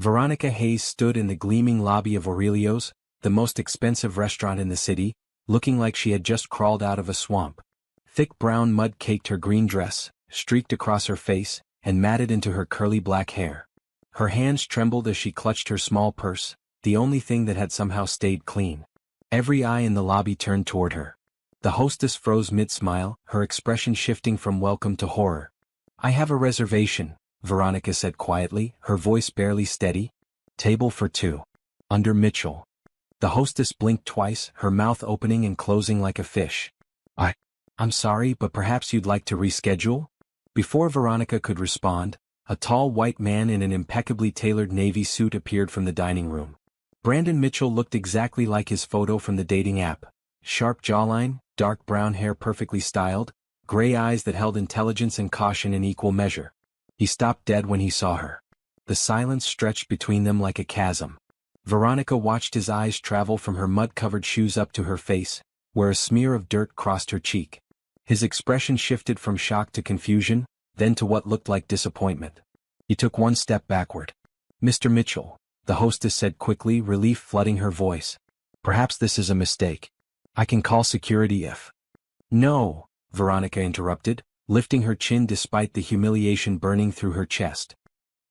Veronica Hayes stood in the gleaming lobby of Aurelio's, the most expensive restaurant in the city, looking like she had just crawled out of a swamp. Thick brown mud caked her green dress, streaked across her face, and matted into her curly black hair. Her hands trembled as she clutched her small purse, the only thing that had somehow stayed clean. Every eye in the lobby turned toward her. The hostess froze mid-smile, her expression shifting from welcome to horror. "I have a reservation," Veronica said quietly, her voice barely steady. "Table for two. Under Mitchell." The hostess blinked twice, her mouth opening and closing like a fish. I'm sorry, but perhaps you'd like to reschedule?" Before Veronica could respond, a tall white man in an impeccably tailored navy suit appeared from the dining room. Brandon Mitchell looked exactly like his photo from the dating app. Sharp jawline, dark brown hair perfectly styled, gray eyes that held intelligence and caution in equal measure. He stopped dead when he saw her. The silence stretched between them like a chasm. Veronica watched his eyes travel from her mud-covered shoes up to her face, where a smear of dirt crossed her cheek. His expression shifted from shock to confusion, then to what looked like disappointment. He took one step backward. "Mr. Mitchell," the hostess said quickly, relief flooding her voice. "Perhaps this is a mistake. I can call security if—" "No," Veronica interrupted, lifting her chin despite the humiliation burning through her chest.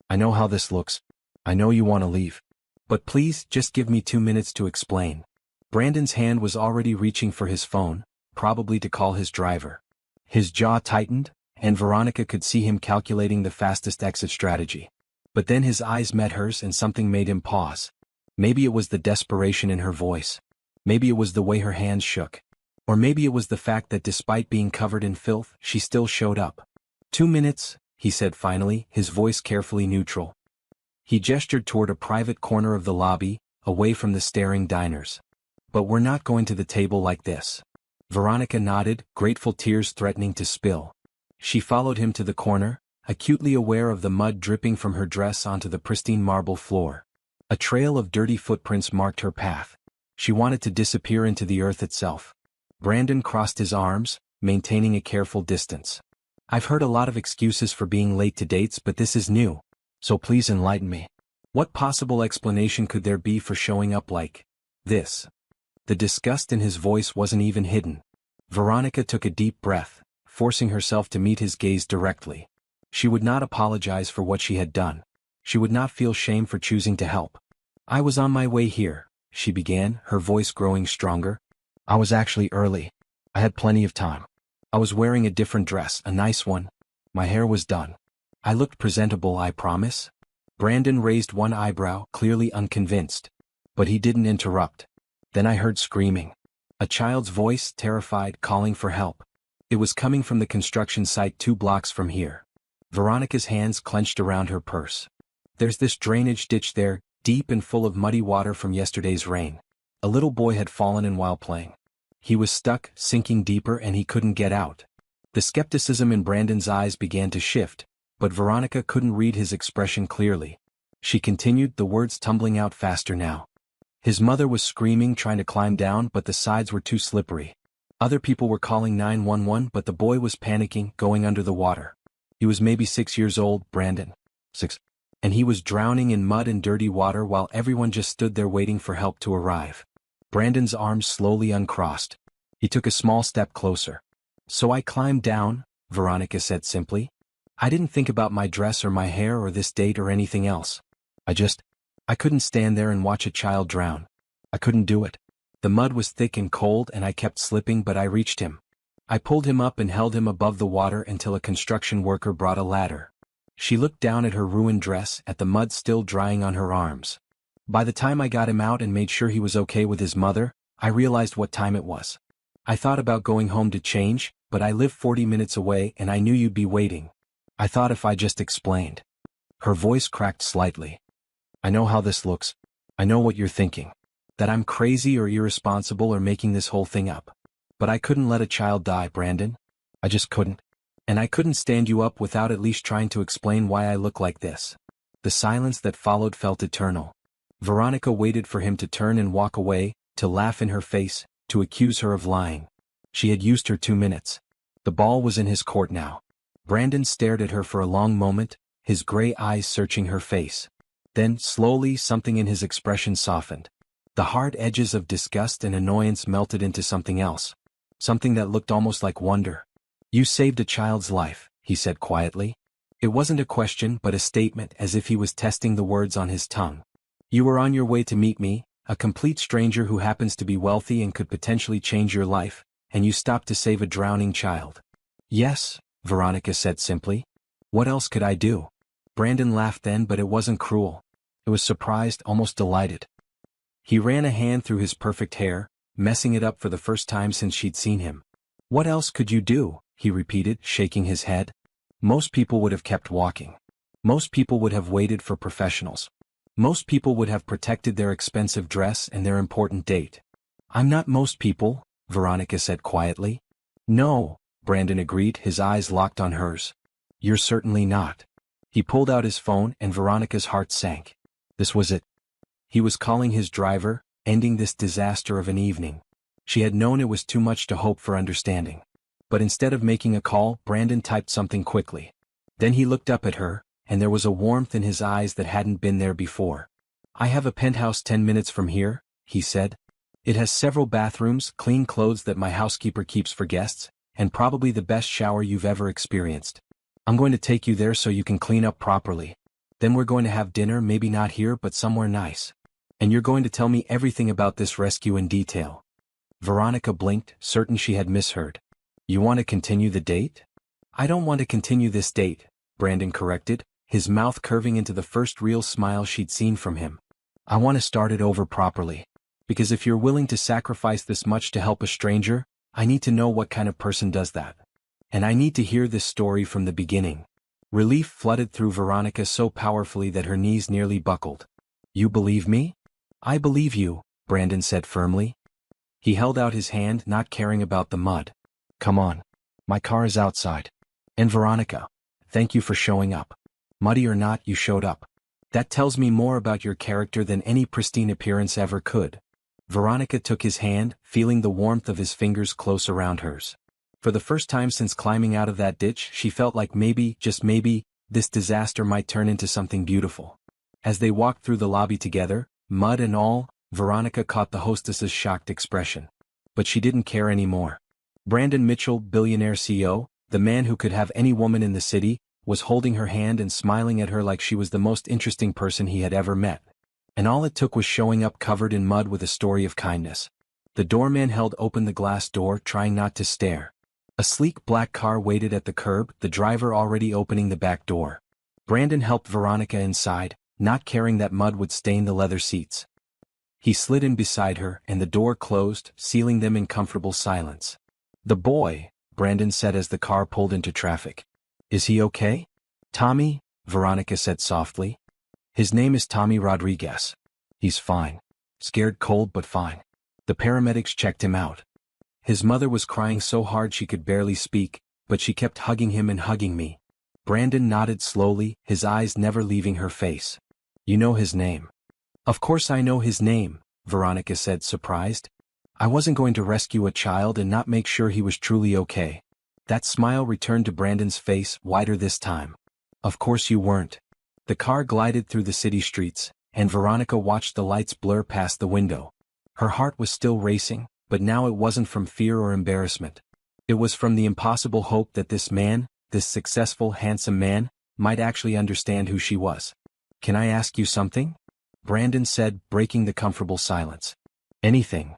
"I know how this looks. I know you want to leave. But please, just give me 2 minutes to explain." Brandon's hand was already reaching for his phone, probably to call his driver. His jaw tightened, and Veronica could see him calculating the fastest exit strategy. But then his eyes met hers and something made him pause. Maybe it was the desperation in her voice. Maybe it was the way her hands shook. Or maybe it was the fact that despite being covered in filth, she still showed up. 2 minutes, he said finally, his voice carefully neutral. He gestured toward a private corner of the lobby, away from the staring diners. "But we're not going to the table like this." Veronica nodded, grateful tears threatening to spill. She followed him to the corner, acutely aware of the mud dripping from her dress onto the pristine marble floor. A trail of dirty footprints marked her path. She wanted to disappear into the earth itself. Brandon crossed his arms, maintaining a careful distance. "I've heard a lot of excuses for being late to dates, but this is new. So please enlighten me. What possible explanation could there be for showing up like this?" The disgust in his voice wasn't even hidden. Veronica took a deep breath, forcing herself to meet his gaze directly. She would not apologize for what she had done. She would not feel shame for choosing to help. "I was on my way here," she began, her voice growing stronger. "I was actually early. I had plenty of time. I was wearing a different dress, a nice one. My hair was done. I looked presentable, I promise." Brandon raised one eyebrow, clearly unconvinced. But he didn't interrupt. Then I heard screaming. A child's voice, terrified, calling for help. It was coming from the construction site 2 blocks from here. Veronica's hands clenched around her purse. "There's this drainage ditch there, deep and full of muddy water from yesterday's rain. A little boy had fallen in while playing. He was stuck, sinking deeper, and he couldn't get out." The skepticism in Brandon's eyes began to shift, but Veronica couldn't read his expression clearly. She continued, the words tumbling out faster now. "His mother was screaming, trying to climb down, but the sides were too slippery. Other people were calling 911, but the boy was panicking, going under the water. He was maybe 6 years old, Brandon. 6. And he was drowning in mud and dirty water while everyone just stood there waiting for help to arrive." Brandon's arms slowly uncrossed. He took a small step closer. "So I climbed down," Veronica said simply. "I didn't think about my dress or my hair or this date or anything else. I couldn't stand there and watch a child drown. I couldn't do it. The mud was thick and cold and I kept slipping, but I reached him. I pulled him up and held him above the water until a construction worker brought a ladder." She looked down at her ruined dress, at the mud still drying on her arms. "By the time I got him out and made sure he was okay with his mother, I realized what time it was. I thought about going home to change, but I live 40 minutes away and I knew you'd be waiting. I thought if I just explained." Her voice cracked slightly. "I know how this looks. I know what you're thinking. That I'm crazy or irresponsible or making this whole thing up. But I couldn't let a child die, Brandon. I just couldn't. And I couldn't stand you up without at least trying to explain why I look like this." The silence that followed felt eternal. Veronica waited for him to turn and walk away, to laugh in her face, to accuse her of lying. She had used her 2 minutes. The ball was in his court now. Brandon stared at her for a long moment, his gray eyes searching her face. Then, slowly, something in his expression softened. The hard edges of disgust and annoyance melted into something else. Something that looked almost like wonder. "You saved a child's life," he said quietly. It wasn't a question but a statement, as if he was testing the words on his tongue. "You were on your way to meet me, a complete stranger who happens to be wealthy and could potentially change your life, and you stopped to save a drowning child." "Yes," Veronica said simply. "What else could I do?" Brandon laughed then, but it wasn't cruel. It was surprised, almost delighted. He ran a hand through his perfect hair, messing it up for the first time since she'd seen him. "What else could you do?" he repeated, shaking his head. "Most people would have kept walking. Most people would have waited for professionals. Most people would have protected their expensive dress and their important date." "I'm not most people," Veronica said quietly. "No," Brandon agreed, his eyes locked on hers. "You're certainly not." He pulled out his phone and Veronica's heart sank. This was it. He was calling his driver, ending this disaster of an evening. She had known it was too much to hope for understanding. But instead of making a call, Brandon typed something quickly. Then he looked up at her, and there was a warmth in his eyes that hadn't been there before. "I have a penthouse 10 minutes from here," he said. "It has several bathrooms, clean clothes that my housekeeper keeps for guests, and probably the best shower you've ever experienced. I'm going to take you there so you can clean up properly. Then we're going to have dinner, maybe not here but somewhere nice. And you're going to tell me everything about this rescue in detail." Veronica blinked, certain she had misheard. "You want to continue the date?" "I don't want to continue this date," Brandon corrected, his mouth curving into the first real smile she'd seen from him. "I want to start it over properly. Because if you're willing to sacrifice this much to help a stranger, I need to know what kind of person does that. And I need to hear this story from the beginning." Relief flooded through Veronica so powerfully that her knees nearly buckled. "You believe me?" "I believe you," Brandon said firmly. He held out his hand, not caring about the mud. "Come on. My car is outside. And Veronica, thank you for showing up. Muddy or not, you showed up. That tells me more about your character than any pristine appearance ever could." Veronica took his hand, feeling the warmth of his fingers close around hers. For the first time since climbing out of that ditch, she felt like maybe, just maybe, this disaster might turn into something beautiful. As they walked through the lobby together, mud and all, Veronica caught the hostess's shocked expression. But she didn't care anymore. Brandon Mitchell, Billionaire CEO, the man who could have any woman in the city, was holding her hand and smiling at her like she was the most interesting person he had ever met. And all it took was showing up covered in mud with a story of kindness. The doorman held open the glass door, trying not to stare. A sleek black car waited at the curb, the driver already opening the back door. Brandon helped Veronica inside, not caring that mud would stain the leather seats. He slid in beside her, and the door closed, sealing them in comfortable silence. "The boy," Brandon said as the car pulled into traffic. "Is he okay?" "Tommy," Veronica said softly. "His name is Tommy Rodriguez. He's fine. Scared cold but fine." The paramedics checked him out. His mother was crying so hard she could barely speak, but she kept hugging him and hugging me. Brandon nodded slowly, his eyes never leaving her face. "You know his name?" "Of course I know his name," Veronica said, surprised. "I wasn't going to rescue a child and not make sure he was truly okay." That smile returned to Brandon's face, wider this time. "Of course you weren't." The car glided through the city streets, and Veronica watched the lights blur past the window. Her heart was still racing, but now it wasn't from fear or embarrassment. It was from the impossible hope that this man, this successful, handsome man, might actually understand who she was. "Can I ask you something?" Brandon said, breaking the comfortable silence. "Anything.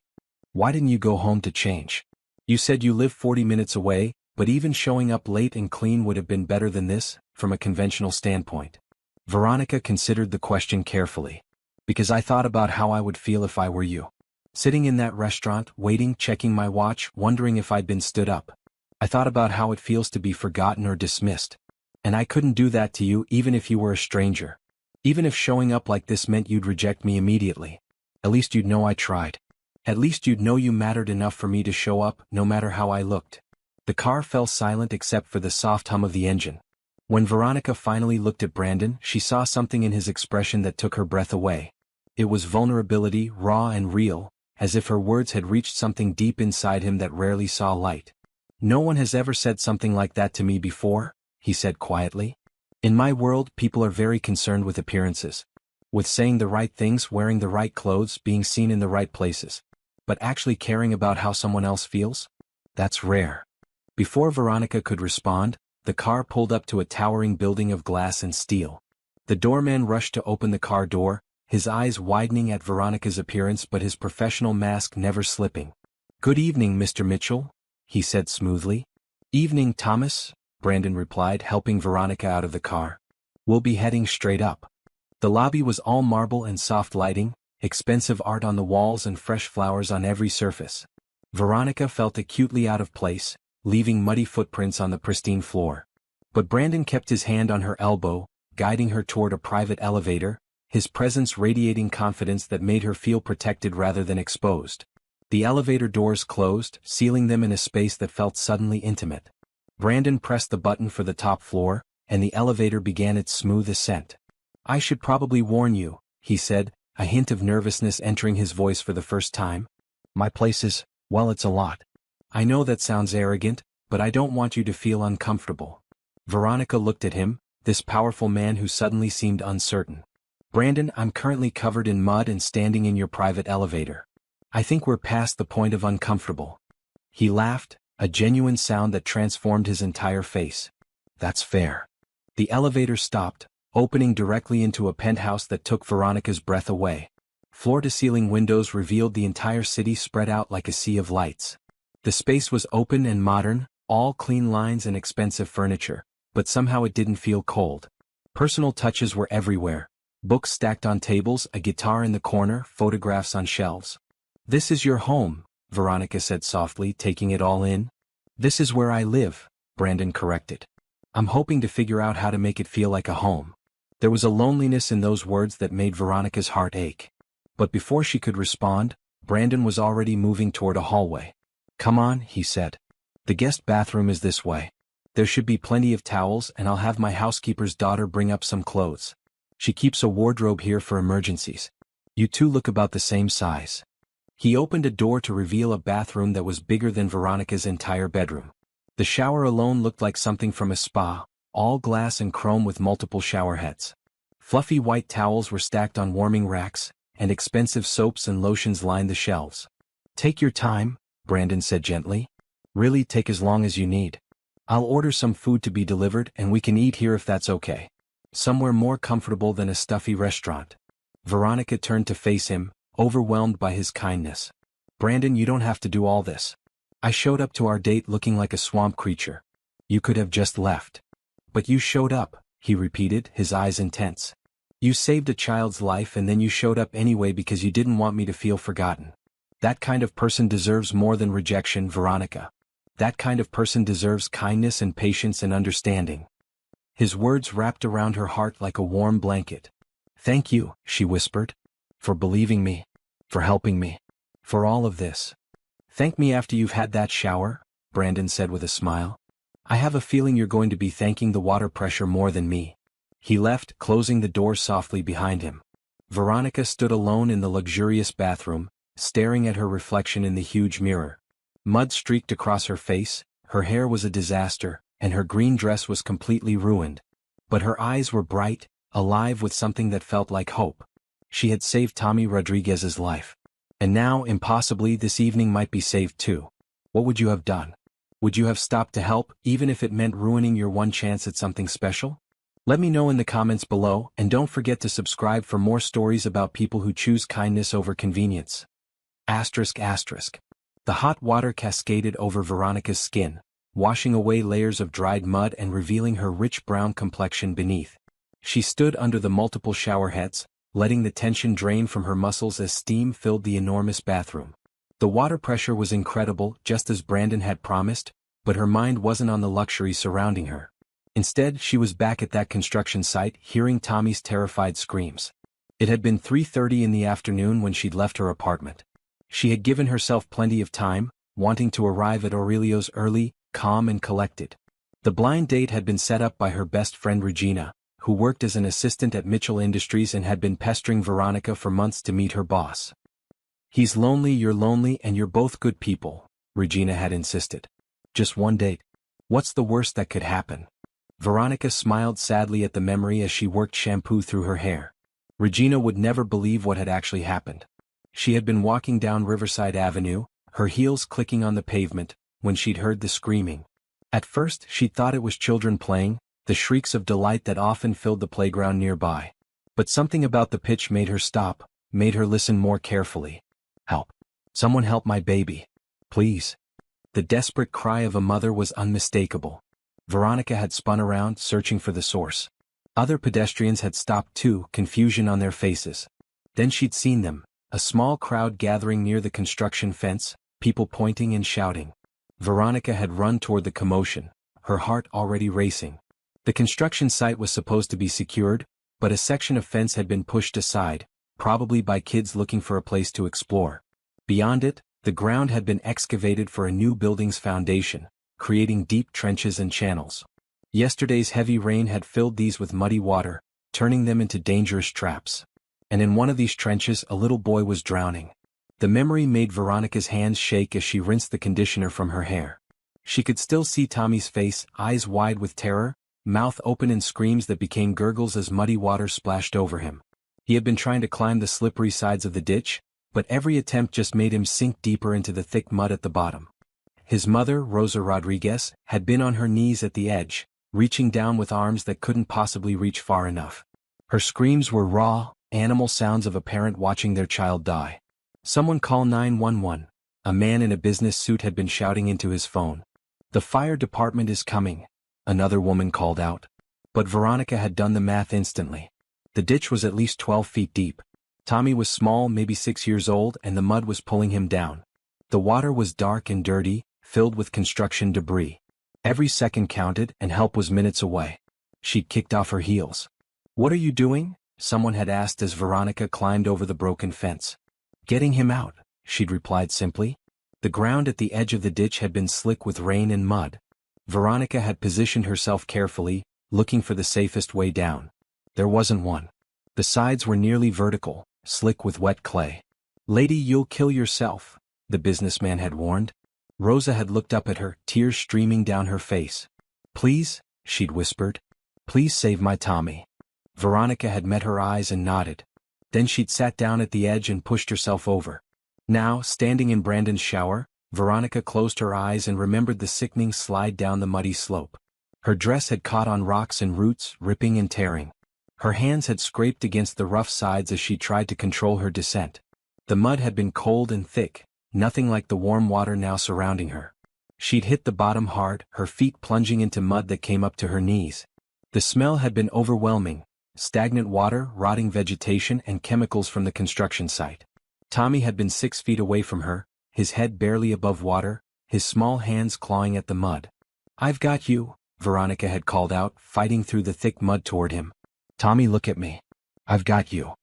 Why didn't you go home to change? You said you live 40 minutes away, but even showing up late and clean would have been better than this, from a conventional standpoint." Veronica considered the question carefully. "Because I thought about how I would feel if I were you. Sitting in that restaurant, waiting, checking my watch, wondering if I'd been stood up. I thought about how it feels to be forgotten or dismissed. And I couldn't do that to you even if you were a stranger. Even if showing up like this meant you'd reject me immediately. At least you'd know I tried. At least you'd know you mattered enough for me to show up, no matter how I looked." The car fell silent except for the soft hum of the engine. When Veronica finally looked at Brandon, she saw something in his expression that took her breath away. It was vulnerability, raw and real, as if her words had reached something deep inside him that rarely saw light. "No one has ever said something like that to me before," he said quietly. "In my world, people are very concerned with appearances. with saying the right things, wearing the right clothes, being seen in the right places. But actually caring about how someone else feels? That's rare. Before Veronica could respond, the car pulled up to a towering building of glass and steel. The doorman rushed to open the car door, his eyes widening at Veronica's appearance but his professional mask never slipping. "Good evening, Mr. Mitchell," he said smoothly. "Evening, Thomas," Brandon replied, helping Veronica out of the car. "We'll be heading straight up." The lobby was all marble and soft lighting, expensive art on the walls and fresh flowers on every surface. Veronica felt acutely out of place, leaving muddy footprints on the pristine floor. But Brandon kept his hand on her elbow, guiding her toward a private elevator, his presence radiating confidence that made her feel protected rather than exposed. The elevator doors closed, sealing them in a space that felt suddenly intimate. Brandon pressed the button for the top floor, and the elevator began its smooth ascent. "I should probably warn you," he said, a hint of nervousness entering his voice for the first time. "My place is, well, it's a lot. I know that sounds arrogant, but I don't want you to feel uncomfortable." Veronica looked at him, this powerful man who suddenly seemed uncertain. "Brandon, I'm currently covered in mud and standing in your private elevator. I think we're past the point of uncomfortable." He laughed, a genuine sound that transformed his entire face. "That's fair." The elevator stopped, opening directly into a penthouse that took Veronica's breath away. Floor-to-ceiling windows revealed the entire city spread out like a sea of lights. The space was open and modern, all clean lines and expensive furniture, but somehow it didn't feel cold. Personal touches were everywhere. Books stacked on tables, a guitar in the corner, photographs on shelves. "This is your home," Veronica said softly, taking it all in. "This is where I live," Brandon corrected. "I'm hoping to figure out how to make it feel like a home." There was a loneliness in those words that made Veronica's heart ache. But before she could respond, Brandon was already moving toward a hallway. "Come on," he said. "The guest bathroom is this way. There should be plenty of towels and I'll have my housekeeper's daughter bring up some clothes. She keeps a wardrobe here for emergencies. You two look about the same size." He opened a door to reveal a bathroom that was bigger than Veronica's entire bedroom. The shower alone looked like something from a spa, all glass and chrome with multiple shower heads. Fluffy white towels were stacked on warming racks, and expensive soaps and lotions lined the shelves. "Take your time," Brandon said gently. "Really take as long as you need. I'll order some food to be delivered and we can eat here if that's okay. Somewhere more comfortable than a stuffy restaurant." Veronica turned to face him, overwhelmed by his kindness. "Brandon, you don't have to do all this. I showed up to our date looking like a swamp creature. You could have just left. But you showed up," he repeated, his eyes intense. "You saved a child's life and then you showed up anyway because you didn't want me to feel forgotten. That kind of person deserves more than rejection, Veronica. That kind of person deserves kindness and patience and understanding." His words wrapped around her heart like a warm blanket. "Thank you," she whispered. "For believing me. For helping me. For all of this." "Thank me after you've had that shower," Brandon said with a smile. "I have a feeling you're going to be thanking the water pressure more than me." He left, closing the door softly behind him. Veronica stood alone in the luxurious bathroom, staring at her reflection in the huge mirror. Mud streaked across her face, her hair was a disaster, and her green dress was completely ruined. But her eyes were bright, alive with something that felt like hope. She had saved Tommy Rodriguez's life. And now, impossibly, this evening might be saved too. What would you have done? Would you have stopped to help, even if it meant ruining your one chance at something special? Let me know in the comments below, and don't forget to subscribe for more stories about people who choose kindness over convenience. ***. The hot water cascaded over Veronica's skin, washing away layers of dried mud and revealing her rich brown complexion beneath. She stood under the multiple shower heads, letting the tension drain from her muscles as steam filled the enormous bathroom. The water pressure was incredible, just as Brandon had promised, but her mind wasn't on the luxury surrounding her. Instead, she was back at that construction site, hearing Tommy's terrified screams. It had been 3:30 in the afternoon when she'd left her apartment. She had given herself plenty of time, wanting to arrive at Aurelio's early, calm and collected. The blind date had been set up by her best friend Regina, who worked as an assistant at Mitchell Industries and had been pestering Veronica for months to meet her boss. "He's lonely, you're lonely, and you're both good people," Regina had insisted. "Just one date. What's the worst that could happen?" Veronica smiled sadly at the memory as she worked shampoo through her hair. Regina would never believe what had actually happened. She had been walking down Riverside Avenue, her heels clicking on the pavement, when she'd heard the screaming. At first she'd thought it was children playing, the shrieks of delight that often filled the playground nearby. But something about the pitch made her stop, made her listen more carefully. Help. Someone help my baby. Please. The desperate cry of a mother was unmistakable. Veronica had spun around, searching for the source. Other pedestrians had stopped too, confusion on their faces. Then she'd seen them, a small crowd gathering near the construction fence, people pointing and shouting. Veronica had run toward the commotion, her heart already racing. The construction site was supposed to be secured, but a section of fence had been pushed aside, probably by kids looking for a place to explore. Beyond it, the ground had been excavated for a new building's foundation, creating deep trenches and channels. Yesterday's heavy rain had filled these with muddy water, turning them into dangerous traps. And in one of these trenches a little boy was drowning. The memory made Veronica's hands shake as she rinsed the conditioner from her hair. She could still see Tommy's face, eyes wide with terror, mouth open in screams that became gurgles as muddy water splashed over him. He had been trying to climb the slippery sides of the ditch, but every attempt just made him sink deeper into the thick mud at the bottom. His mother, Rosa Rodriguez, had been on her knees at the edge, reaching down with arms that couldn't possibly reach far enough. Her screams were raw, animal sounds of a parent watching their child die. "Someone call 911. A man in a business suit had been shouting into his phone. "The fire department is coming," another woman called out. But Veronica had done the math instantly. The ditch was at least 12 feet deep. Tommy was small, maybe 6 years old, and the mud was pulling him down. The water was dark and dirty, filled with construction debris. Every second counted, and help was minutes away. She'd kicked off her heels. "What are you doing?" someone had asked as Veronica climbed over the broken fence. "Getting him out," she'd replied simply. The ground at the edge of the ditch had been slick with rain and mud. Veronica had positioned herself carefully, looking for the safest way down. There wasn't one. The sides were nearly vertical, slick with wet clay. "Lady, you'll kill yourself," the businessman had warned. Rosa had looked up at her, tears streaming down her face. "Please," she'd whispered. "Please save my Tommy." Veronica had met her eyes and nodded. Then she'd sat down at the edge and pushed herself over. Now, standing in Brandon's shower, Veronica closed her eyes and remembered the sickening slide down the muddy slope. Her dress had caught on rocks and roots, ripping and tearing. Her hands had scraped against the rough sides as she tried to control her descent. The mud had been cold and thick, nothing like the warm water now surrounding her. She'd hit the bottom hard, her feet plunging into mud that came up to her knees. The smell had been overwhelming, stagnant water, rotting vegetation, and chemicals from the construction site. Tommy had been 6 feet away from her, his head barely above water, his small hands clawing at the mud. "I've got you," Veronica had called out, fighting through the thick mud toward him. "Tommy, look at me. I've got you."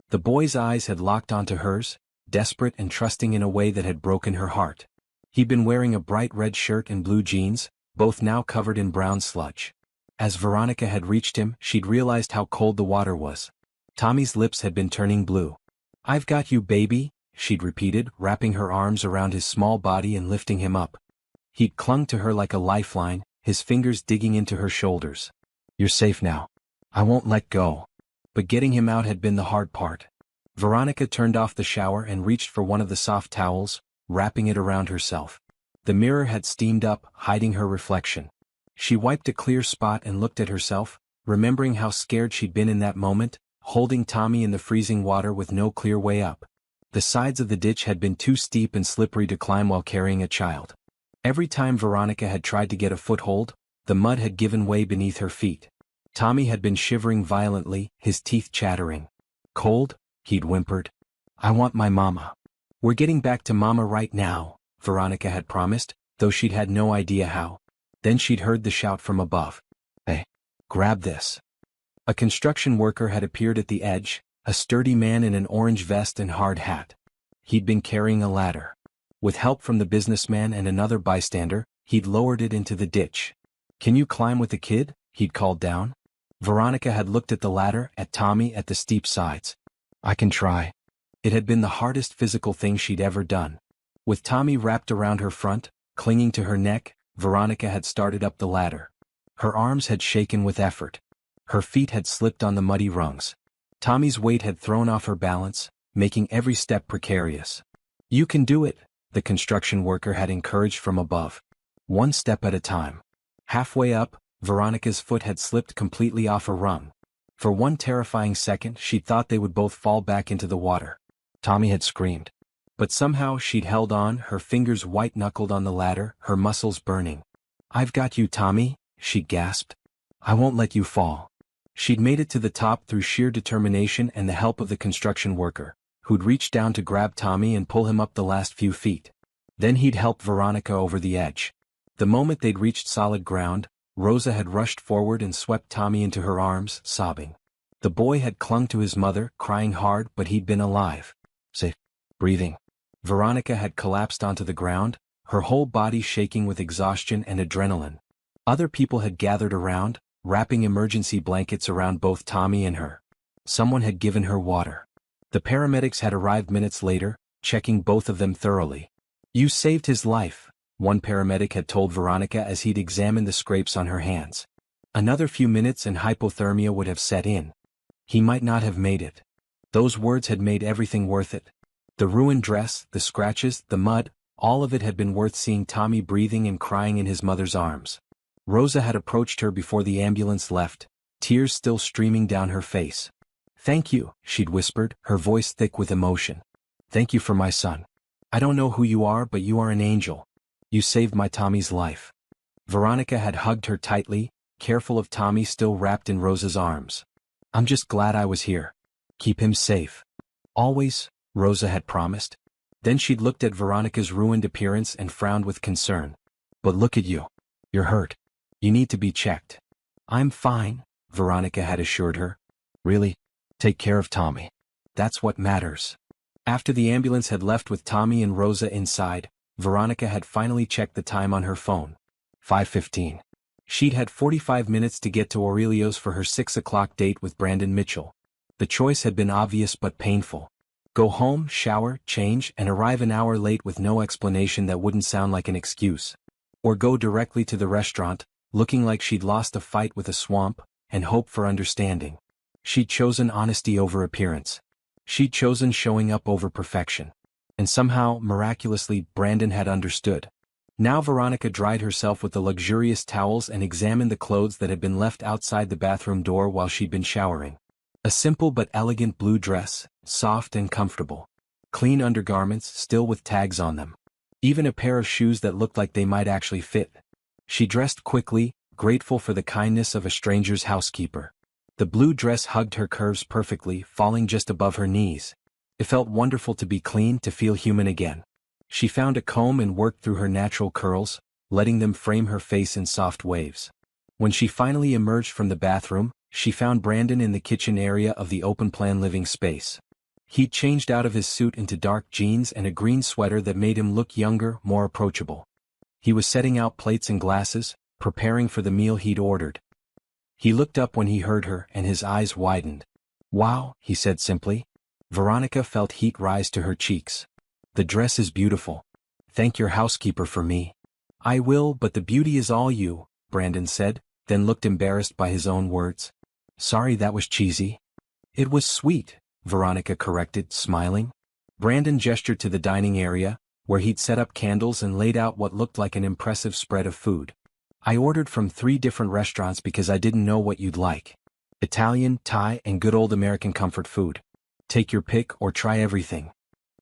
The boy's eyes had locked onto hers, desperate and trusting in a way that had broken her heart. He'd been wearing a bright red shirt and blue jeans, both now covered in brown sludge. As Veronica had reached him, she'd realized how cold the water was. Tommy's lips had been turning blue. "I've got you, baby," she'd repeated, wrapping her arms around his small body and lifting him up. He'd clung to her like a lifeline, his fingers digging into her shoulders. "You're safe now. I won't let go." But getting him out had been the hard part. Veronica turned off the shower and reached for one of the soft towels, wrapping it around herself. The mirror had steamed up, hiding her reflection. She wiped a clear spot and looked at herself, remembering how scared she'd been in that moment, holding Tommy in the freezing water with no clear way up. The sides of the ditch had been too steep and slippery to climb while carrying a child. Every time Veronica had tried to get a foothold, the mud had given way beneath her feet. Tommy had been shivering violently, his teeth chattering. "Cold?" he'd whimpered. "I want my mama." "We're getting back to mama right now," Veronica had promised, though she'd had no idea how. Then she'd heard the shout from above. "Hey, grab this." A construction worker had appeared at the edge, a sturdy man in an orange vest and hard hat. He'd been carrying a ladder. With help from the businessman and another bystander, he'd lowered it into the ditch. "Can you climb with the kid?" he'd called down. Veronica had looked at the ladder, at Tommy, at the steep sides. "I can try." It had been the hardest physical thing she'd ever done. With Tommy wrapped around her front, clinging to her neck, Veronica had started up the ladder. Her arms had shaken with effort. Her feet had slipped on the muddy rungs. Tommy's weight had thrown off her balance, making every step precarious. "You can do it," the construction worker had encouraged from above. "One step at a time." Halfway up, Veronica's foot had slipped completely off a rung. For one terrifying second she'd thought they would both fall back into the water. Tommy had screamed. But somehow she'd held on, her fingers white-knuckled on the ladder, her muscles burning. "I've got you, Tommy," she gasped. "I won't let you fall." She'd made it to the top through sheer determination and the help of the construction worker, who'd reached down to grab Tommy and pull him up the last few feet. Then he'd helped Veronica over the edge. The moment they'd reached solid ground, Rosa had rushed forward and swept Tommy into her arms, sobbing. The boy had clung to his mother, crying hard, but he'd been alive. Safe. Breathing. Veronica had collapsed onto the ground, her whole body shaking with exhaustion and adrenaline. Other people had gathered around, wrapping emergency blankets around both Tommy and her. Someone had given her water. The paramedics had arrived minutes later, checking both of them thoroughly. "You saved his life," one paramedic had told Veronica as he'd examined the scrapes on her hands. "Another few minutes and hypothermia would have set in. He might not have made it." Those words had made everything worth it. The ruined dress, the scratches, the mud, all of it had been worth seeing Tommy breathing and crying in his mother's arms. Rosa had approached her before the ambulance left, tears still streaming down her face. "Thank you," she'd whispered, her voice thick with emotion. "Thank you for my son. I don't know who you are, but you are an angel. You saved my Tommy's life." Veronica had hugged her tightly, careful of Tommy still wrapped in Rosa's arms. "I'm just glad I was here. Keep him safe. Always," Rosa had promised. Then she'd looked at Veronica's ruined appearance and frowned with concern. "But look at you. You're hurt. You need to be checked." "I'm fine," Veronica had assured her. "Really? Take care of Tommy. That's what matters." After the ambulance had left with Tommy and Rosa inside, Veronica had finally checked the time on her phone. 5:15. She'd had 45 minutes to get to Aurelio's for her 6 o'clock date with Brandon Mitchell. The choice had been obvious but painful. Go home, shower, change, and arrive an hour late with no explanation that wouldn't sound like an excuse. Or go directly to the restaurant, looking like she'd lost a fight with a swamp, and hope for understanding. She'd chosen honesty over appearance. She'd chosen showing up over perfection. And somehow, miraculously, Brandon had understood. Now Veronica dried herself with the luxurious towels and examined the clothes that had been left outside the bathroom door while she'd been showering. A simple but elegant blue dress, soft and comfortable. Clean undergarments still with tags on them. Even a pair of shoes that looked like they might actually fit. She dressed quickly, grateful for the kindness of a stranger's housekeeper. The blue dress hugged her curves perfectly, falling just above her knees. It felt wonderful to be clean, to feel human again. She found a comb and worked through her natural curls, letting them frame her face in soft waves. When she finally emerged from the bathroom, she found Brandon in the kitchen area of the open-plan living space. He'd changed out of his suit into dark jeans and a green sweater that made him look younger, more approachable. He was setting out plates and glasses, preparing for the meal he'd ordered. He looked up when he heard her and his eyes widened. "Wow," he said simply. Veronica felt heat rise to her cheeks. "The dress is beautiful. Thank your housekeeper for me." "I will, but the beauty is all you," Brandon said, then looked embarrassed by his own words. "Sorry, that was cheesy." "It was sweet," Veronica corrected, smiling. Brandon gestured to the dining area, where he'd set up candles and laid out what looked like an impressive spread of food. "I ordered from 3 different restaurants because I didn't know what you'd like. Italian, Thai, and good old American comfort food. Take your pick or try everything."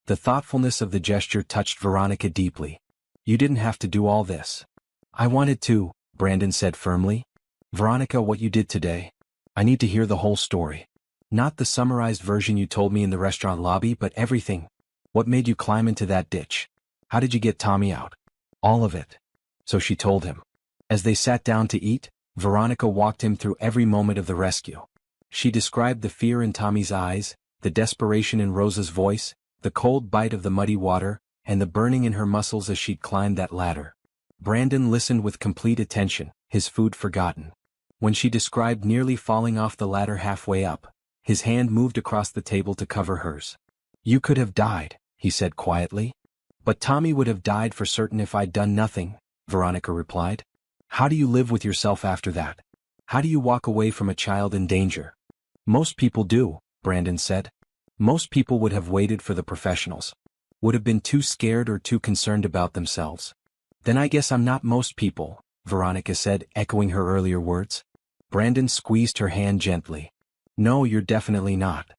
The thoughtfulness of the gesture touched Veronica deeply. "You didn't have to do all this." "I wanted to," Brandon said firmly. "Veronica, what you did today. I need to hear the whole story. Not the summarized version you told me in the restaurant lobby, but everything. What made you climb into that ditch? How did you get Tommy out? All of it." So she told him. As they sat down to eat, Veronica walked him through every moment of the rescue. She described the fear in Tommy's eyes, the desperation in Rosa's voice, the cold bite of the muddy water, and the burning in her muscles as she'd climbed that ladder. Brandon listened with complete attention, his food forgotten. When she described nearly falling off the ladder halfway up, his hand moved across the table to cover hers. "You could have died," he said quietly. "But Tommy would have died for certain if I'd done nothing," Veronica replied. "How do you live with yourself after that? How do you walk away from a child in danger?" "Most people do," Brandon said. Most people would have waited for the professionals. Would have been too scared or too concerned about themselves. Then I guess I'm not most people, Veronica said, echoing her earlier words. Brandon squeezed her hand gently. No, you're definitely not.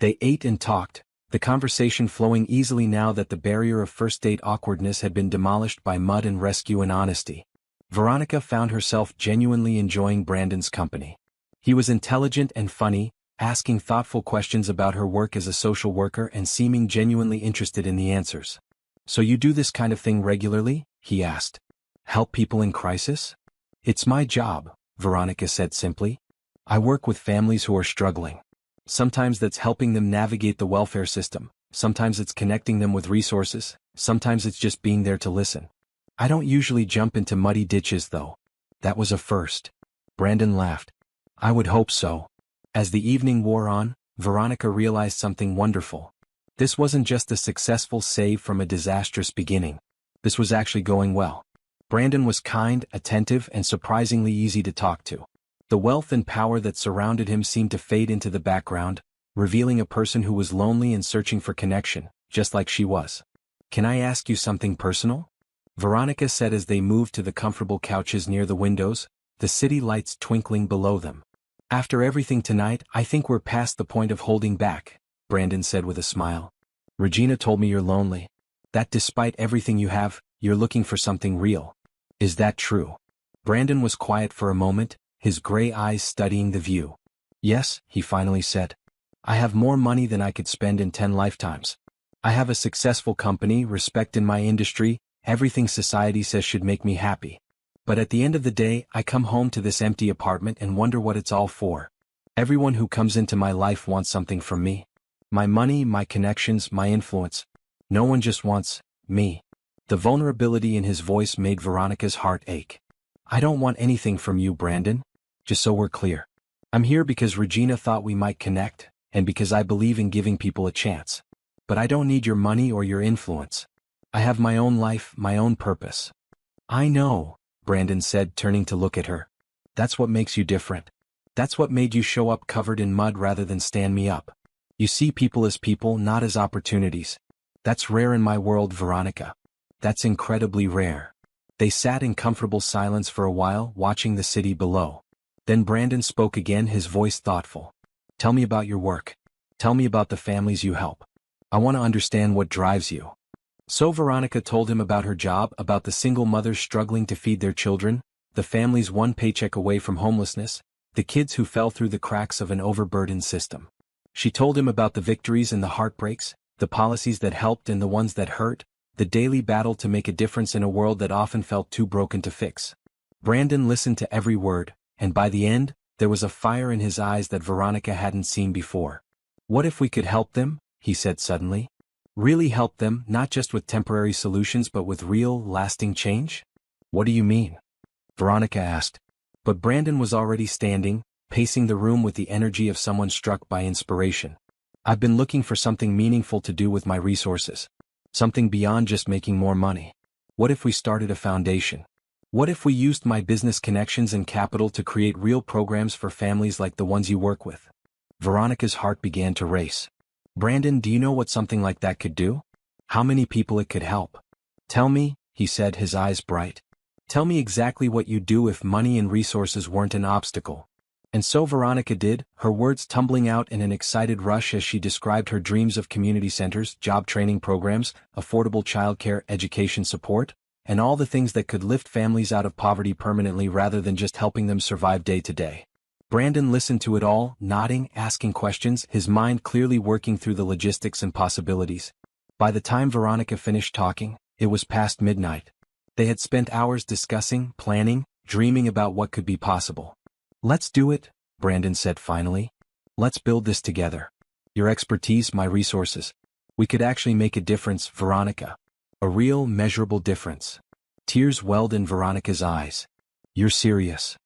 They ate and talked, the conversation flowing easily now that the barrier of first-date awkwardness had been demolished by mud and rescue and honesty. Veronica found herself genuinely enjoying Brandon's company. He was intelligent and funny, asking thoughtful questions about her work as a social worker and seeming genuinely interested in the answers. So you do this kind of thing regularly? He asked. Help people in crisis? It's my job, Veronica said simply. I work with families who are struggling. Sometimes that's helping them navigate the welfare system, sometimes it's connecting them with resources, sometimes it's just being there to listen. I don't usually jump into muddy ditches though. That was a first. Brandon laughed. I would hope so. As the evening wore on, Veronica realized something wonderful. This wasn't just a successful save from a disastrous beginning. This was actually going well. Brandon was kind, attentive, and surprisingly easy to talk to. The wealth and power that surrounded him seemed to fade into the background, revealing a person who was lonely and searching for connection, just like she was. Can I ask you something personal? Veronica said as they moved to the comfortable couches near the windows, the city lights twinkling below them. After everything tonight, I think we're past the point of holding back, Brandon said with a smile. Regina told me you're lonely. That despite everything you have, you're looking for something real. Is that true? Brandon was quiet for a moment, his gray eyes studying the view. Yes, he finally said. I have more money than I could spend in 10 lifetimes. I have a successful company, respect in my industry, everything society says should make me happy. But at the end of the day, I come home to this empty apartment and wonder what it's all for. Everyone who comes into my life wants something from me. My money, my connections, my influence. No one just wants me. The vulnerability in his voice made Veronica's heart ache. I don't want anything from you, Brandon. Just so we're clear. I'm here because Regina thought we might connect, and because I believe in giving people a chance. But I don't need your money or your influence. I have my own life, my own purpose. I know, Brandon said, turning to look at her. That's what makes you different. That's what made you show up covered in mud rather than stand me up. You see people as people, not as opportunities. That's rare in my world, Veronica. That's incredibly rare. They sat in comfortable silence for a while, watching the city below. Then Brandon spoke again, his voice thoughtful. Tell me about your work. Tell me about the families you help. I want to understand what drives you. So Veronica told him about her job, about the single mothers struggling to feed their children, the families one paycheck away from homelessness, the kids who fell through the cracks of an overburdened system. She told him about the victories and the heartbreaks, the policies that helped and the ones that hurt, the daily battle to make a difference in a world that often felt too broken to fix. Brandon listened to every word, and by the end, there was a fire in his eyes that Veronica hadn't seen before. What if we could help them? He said suddenly. Really help them, not just with temporary solutions but with real, lasting change? What do you mean? Veronica asked. But Brandon was already standing, pacing the room with the energy of someone struck by inspiration. I've been looking for something meaningful to do with my resources. Something beyond just making more money. What if we started a foundation? What if we used my business connections and capital to create real programs for families like the ones you work with? Veronica's heart began to race. Brandon, do you know what something like that could do? How many people it could help? Tell me, he said, his eyes bright. Tell me exactly what you'd do if money and resources weren't an obstacle. And so Veronica did, her words tumbling out in an excited rush as she described her dreams of community centers, job training programs, affordable childcare, education support, and all the things that could lift families out of poverty permanently rather than just helping them survive day to day. Brandon listened to it all, nodding, asking questions, his mind clearly working through the logistics and possibilities. By the time Veronica finished talking, it was past midnight. They had spent hours discussing, planning, dreaming about what could be possible. Let's do it, Brandon said finally. Let's build this together. Your expertise, my resources. We could actually make a difference, Veronica. A real, measurable difference. Tears welled in Veronica's eyes. You're serious.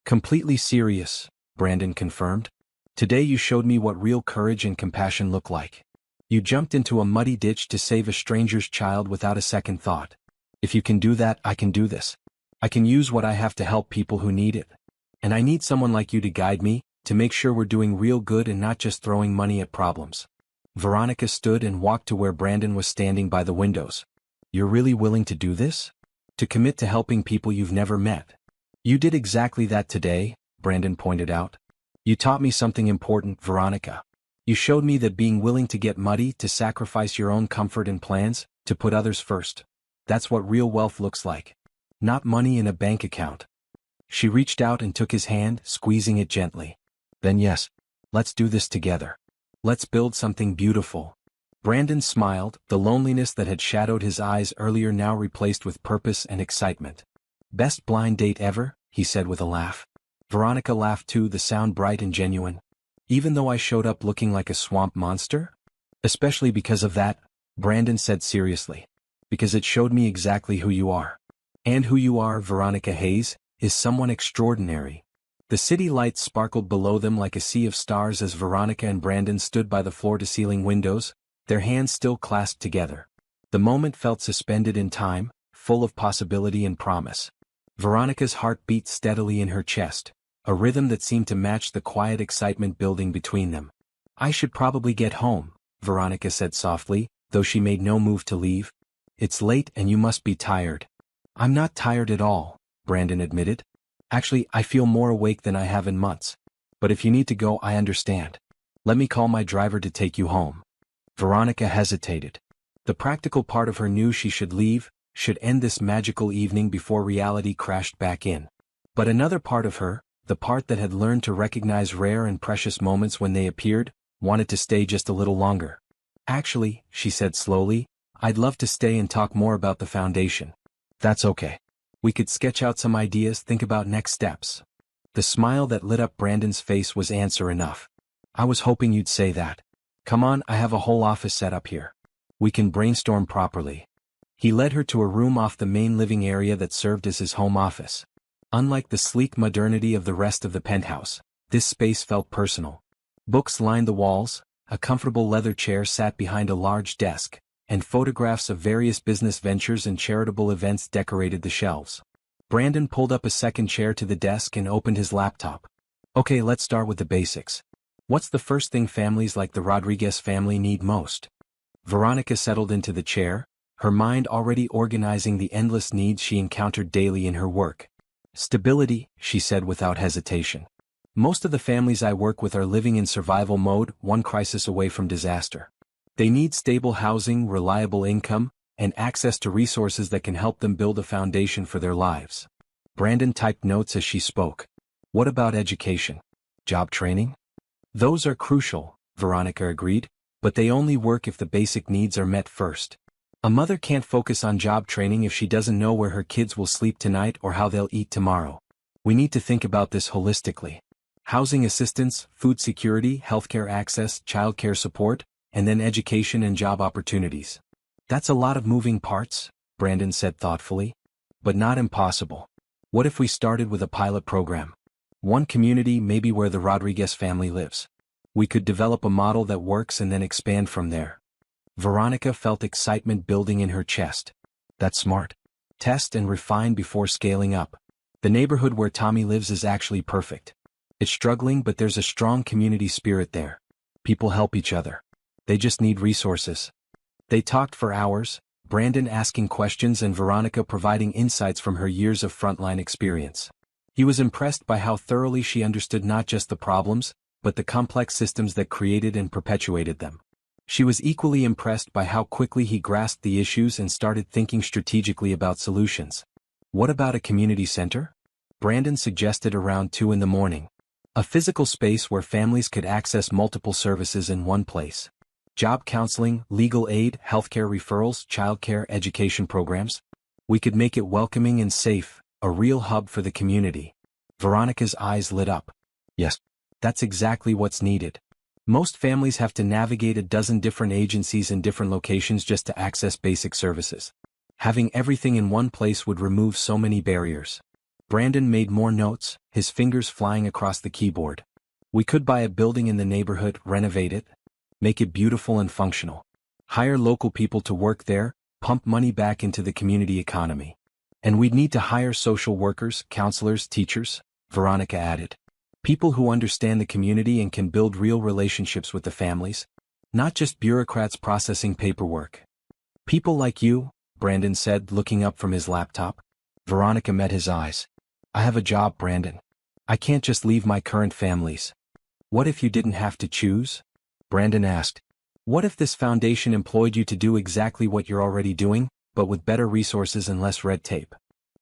Completely serious, Brandon confirmed. Today you showed me what real courage and compassion look like. You jumped into a muddy ditch to save a stranger's child without a second thought. If you can do that, I can do this. I can use what I have to help people who need it. And I need someone like you to guide me, to make sure we're doing real good and not just throwing money at problems. Veronica stood and walked to where Brandon was standing by the windows. You're really willing to do this? To commit to helping people you've never met? You did exactly that today, Brandon pointed out. You taught me something important, Veronica. You showed me that being willing to get muddy, to sacrifice your own comfort and plans, to put others first. That's what real wealth looks like. Not money in a bank account. She reached out and took his hand, squeezing it gently. Then yes, let's do this together. Let's build something beautiful. Brandon smiled, the loneliness that had shadowed his eyes earlier now replaced with purpose and excitement. Best blind date ever, he said with a laugh. Veronica laughed too, the sound bright and genuine. Even though I showed up looking like a swamp monster? Especially because of that, Brandon said seriously. Because it showed me exactly who you are. And who you are, Veronica Hayes, is someone extraordinary. The city lights sparkled below them like a sea of stars as Veronica and Brandon stood by the floor-to-ceiling windows, their hands still clasped together. The moment felt suspended in time, full of possibility and promise. Veronica's heart beat steadily in her chest, a rhythm that seemed to match the quiet excitement building between them. I should probably get home, Veronica said softly, though she made no move to leave. It's late and you must be tired. I'm not tired at all, Brandon admitted. Actually, I feel more awake than I have in months. But if you need to go, I understand. Let me call my driver to take you home. Veronica hesitated. The practical part of her knew she should leave, should end this magical evening before reality crashed back in. But another part of her, the part that had learned to recognize rare and precious moments when they appeared, wanted to stay just a little longer. Actually, she said slowly, I'd love to stay and talk more about the foundation. That's okay. We could sketch out some ideas, think about next steps. The smile that lit up Brandon's face was answer enough. I was hoping you'd say that. Come on, I have a whole office set up here. We can brainstorm properly. He led her to a room off the main living area that served as his home office. Unlike the sleek modernity of the rest of the penthouse, this space felt personal. Books lined the walls, a comfortable leather chair sat behind a large desk, and photographs of various business ventures and charitable events decorated the shelves. Brandon pulled up a second chair to the desk and opened his laptop. Okay, let's start with the basics. What's the first thing families like the Rodriguez family need most? Veronica settled into the chair, her mind already organizing the endless needs she encountered daily in her work. Stability, she said without hesitation. Most of the families I work with are living in survival mode, one crisis away from disaster. They need stable housing, reliable income, and access to resources that can help them build a foundation for their lives. Brandon typed notes as she spoke. What about education? Job training? Those are crucial, Veronica agreed, but they only work if the basic needs are met first. A mother can't focus on job training if she doesn't know where her kids will sleep tonight or how they'll eat tomorrow. We need to think about this holistically. Housing assistance, food security, healthcare access, childcare support, and then education and job opportunities. That's a lot of moving parts, Brandon said thoughtfully. But not impossible. What if we started with a pilot program? One community, maybe where the Rodriguez family lives. We could develop a model that works and then expand from there. Veronica felt excitement building in her chest. That's smart. Test and refine before scaling up. The neighborhood where Tommy lives is actually perfect. It's struggling, but there's a strong community spirit there. People help each other. They just need resources. They talked for hours, Brandon asking questions and Veronica providing insights from her years of frontline experience. He was impressed by how thoroughly she understood not just the problems, but the complex systems that created and perpetuated them. She was equally impressed by how quickly he grasped the issues and started thinking strategically about solutions. What about a community center? Brandon suggested around 2 in the morning. A physical space where families could access multiple services in one place. Job counseling, legal aid, healthcare referrals, childcare, education programs. We could make it welcoming and safe, a real hub for the community. Veronica's eyes lit up. Yes, that's exactly what's needed. Most families have to navigate a dozen different agencies in different locations just to access basic services. Having everything in one place would remove so many barriers. Brandon made more notes, his fingers flying across the keyboard. We could buy a building in the neighborhood, renovate it, make it beautiful and functional. Hire local people to work there, pump money back into the community economy. And we'd need to hire social workers, counselors, teachers, Veronica added. People who understand the community and can build real relationships with the families. Not just bureaucrats processing paperwork. People like you, Brandon said, looking up from his laptop. Veronica met his eyes. I have a job, Brandon. I can't just leave my current families. What if you didn't have to choose? Brandon asked. What if this foundation employed you to do exactly what you're already doing, but with better resources and less red tape?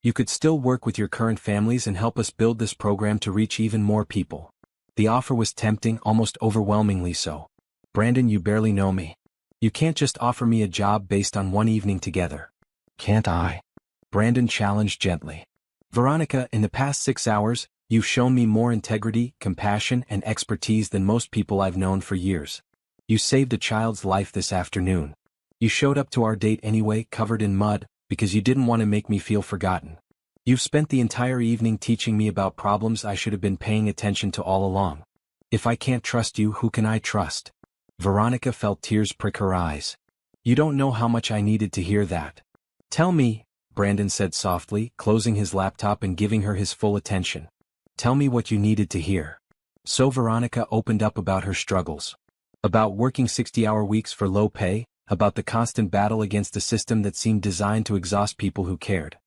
You could still work with your current families and help us build this program to reach even more people. The offer was tempting, almost overwhelmingly so. Brandon, you barely know me. You can't just offer me a job based on one evening together. Can't I? Brandon challenged gently. Veronica, in the past 6 hours, you've shown me more integrity, compassion, and expertise than most people I've known for years. You saved a child's life this afternoon. You showed up to our date anyway, covered in mud, because you didn't want to make me feel forgotten. You've spent the entire evening teaching me about problems I should have been paying attention to all along. If I can't trust you, who can I trust? Veronica felt tears prick her eyes. You don't know how much I needed to hear that. Tell me, Brandon said softly, closing his laptop and giving her his full attention. Tell me what you needed to hear. So Veronica opened up about her struggles. About working 60-hour weeks for low pay, about the constant battle against a system that seemed designed to exhaust people who cared.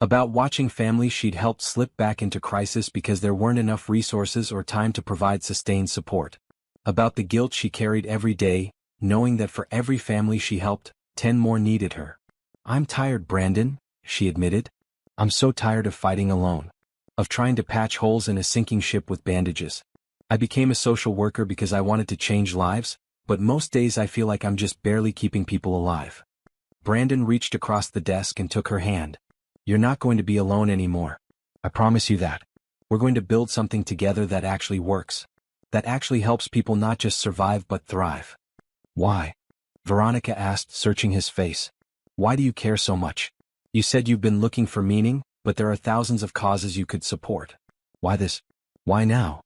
About watching families she'd helped slip back into crisis because there weren't enough resources or time to provide sustained support. About the guilt she carried every day, knowing that for every family she helped, 10 more needed her. I'm tired, Brandon, she admitted. I'm so tired of fighting alone. Of trying to patch holes in a sinking ship with bandages. I became a social worker because I wanted to change lives, but most days I feel like I'm just barely keeping people alive. Brandon reached across the desk and took her hand. You're not going to be alone anymore. I promise you that. We're going to build something together that actually works. That actually helps people not just survive but thrive. Why? Veronica asked, searching his face. Why do you care so much? You said you've been looking for meaning, but there are thousands of causes you could support. Why this? Why now?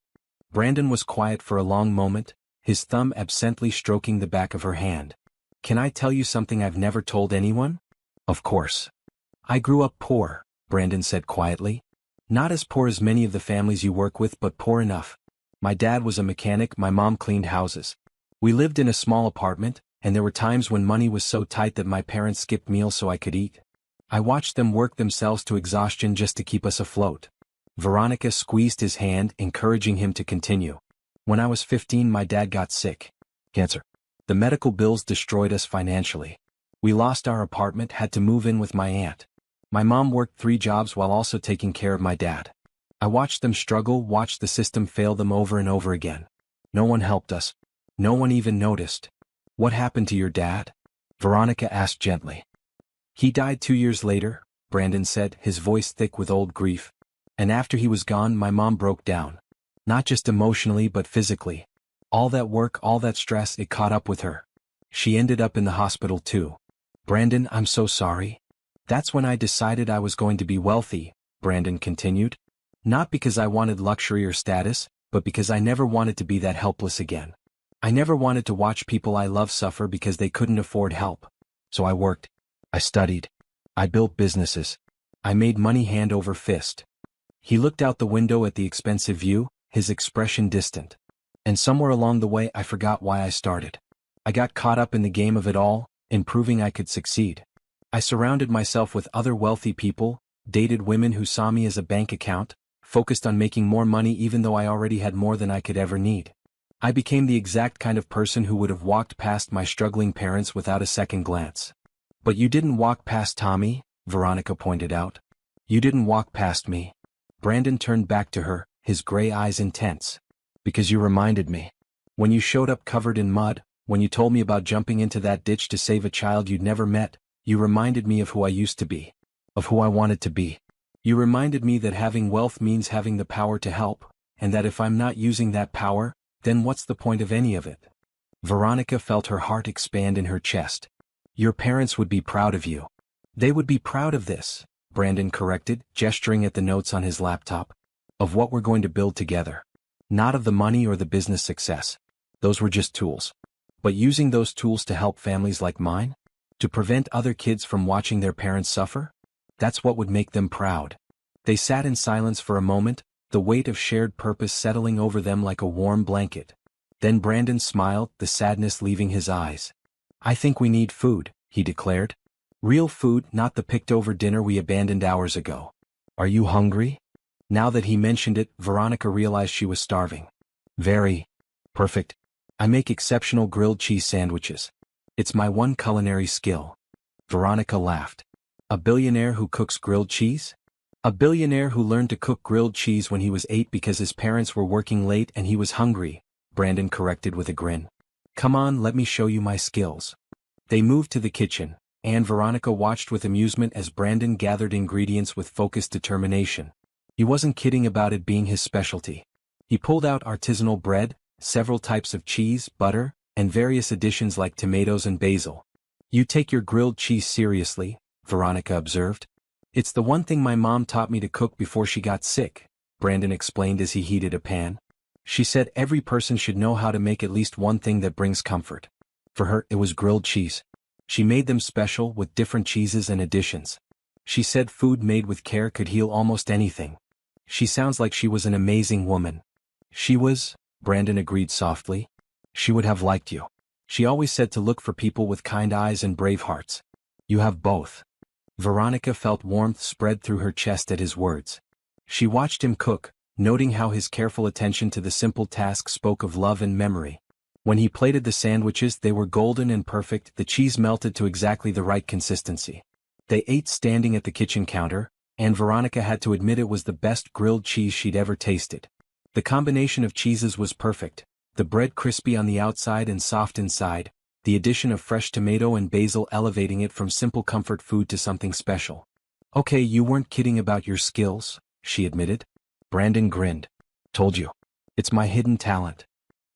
Brandon was quiet for a long moment, his thumb absently stroking the back of her hand. Can I tell you something I've never told anyone? Of course. I grew up poor, Brandon said quietly. Not as poor as many of the families you work with, but poor enough. My dad was a mechanic, my mom cleaned houses. We lived in a small apartment, and there were times when money was so tight that my parents skipped meals so I could eat. I watched them work themselves to exhaustion just to keep us afloat. Veronica squeezed his hand, encouraging him to continue. When I was 15, my dad got sick. Cancer. The medical bills destroyed us financially. We lost our apartment, had to move in with my aunt. My mom worked 3 jobs while also taking care of my dad. I watched them struggle, watched the system fail them over and over again. No one helped us. No one even noticed. What happened to your dad? Veronica asked gently. He died 2 years later, Brandon said, his voice thick with old grief. And after he was gone, my mom broke down. Not just emotionally but physically. All that work, all that stress, it caught up with her. She ended up in the hospital too. Brandon, I'm so sorry. That's when I decided I was going to be wealthy, Brandon continued. Not because I wanted luxury or status, but because I never wanted to be that helpless again. I never wanted to watch people I love suffer because they couldn't afford help. So I worked. I studied. I built businesses. I made money hand over fist. He looked out the window at the expensive view, his expression distant. And somewhere along the way I forgot why I started. I got caught up in the game of it all, in proving I could succeed. I surrounded myself with other wealthy people, dated women who saw me as a bank account, focused on making more money even though I already had more than I could ever need. I became the exact kind of person who would have walked past my struggling parents without a second glance. But you didn't walk past Tommy, Veronica pointed out. You didn't walk past me. Brandon turned back to her, his gray eyes intense. Because you reminded me. When you showed up covered in mud, when you told me about jumping into that ditch to save a child you'd never met, you reminded me of who I used to be. Of who I wanted to be. You reminded me that having wealth means having the power to help, and that if I'm not using that power, then what's the point of any of it? Veronica felt her heart expand in her chest. Your parents would be proud of you. They would be proud of this, Brandon corrected, gesturing at the notes on his laptop. Of what we're going to build together. Not of the money or the business success. Those were just tools. But using those tools to help families like mine? To prevent other kids from watching their parents suffer? That's what would make them proud. They sat in silence for a moment, the weight of shared purpose settling over them like a warm blanket. Then Brandon smiled, the sadness leaving his eyes. "I think we need food," he declared. "Real food, not the picked-over dinner we abandoned hours ago. Are you hungry?" Now that he mentioned it, Veronica realized she was starving. "Very. Perfect. I make exceptional grilled cheese sandwiches. It's my one culinary skill." Veronica laughed. "A billionaire who cooks grilled cheese?" "A billionaire who learned to cook grilled cheese when he was 8 because his parents were working late and he was hungry," Brandon corrected with a grin. "Come on, let me show you my skills." They moved to the kitchen, and Veronica watched with amusement as Brandon gathered ingredients with focused determination. He wasn't kidding about it being his specialty. He pulled out artisanal bread, several types of cheese, butter, and various additions like tomatoes and basil. "You take your grilled cheese seriously," Veronica observed. "It's the one thing my mom taught me to cook before she got sick," Brandon explained as he heated a pan. "She said every person should know how to make at least one thing that brings comfort. For her, it was grilled cheese. She made them special with different cheeses and additions. She said food made with care could heal almost anything. She sounds like she was an amazing woman." "She was," Brandon agreed softly. "She would have liked you. She always said to look for people with kind eyes and brave hearts. You have both." Veronica felt warmth spread through her chest at his words. She watched him cook, noting how his careful attention to the simple task spoke of love and memory. When he plated the sandwiches, they were golden and perfect, the cheese melted to exactly the right consistency. They ate standing at the kitchen counter, and Veronica had to admit it was the best grilled cheese she'd ever tasted. The combination of cheeses was perfect, the bread crispy on the outside and soft inside, the addition of fresh tomato and basil elevating it from simple comfort food to something special. "Okay, you weren't kidding about your skills," she admitted. Brandon grinned. "Told you. It's my hidden talent."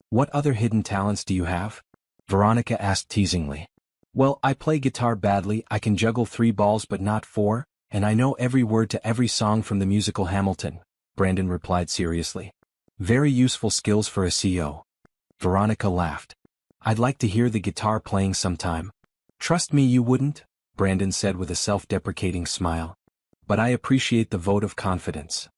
"What other hidden talents do you have?" Veronica asked teasingly. "Well, I play guitar badly, I can juggle 3 balls but not 4, and I know every word to every song from the musical Hamilton," Brandon replied seriously. "Very useful skills for a CEO." Veronica laughed. "I'd like to hear the guitar playing sometime." "Trust me you wouldn't," Brandon said with a self-deprecating smile. "But I appreciate the vote of confidence."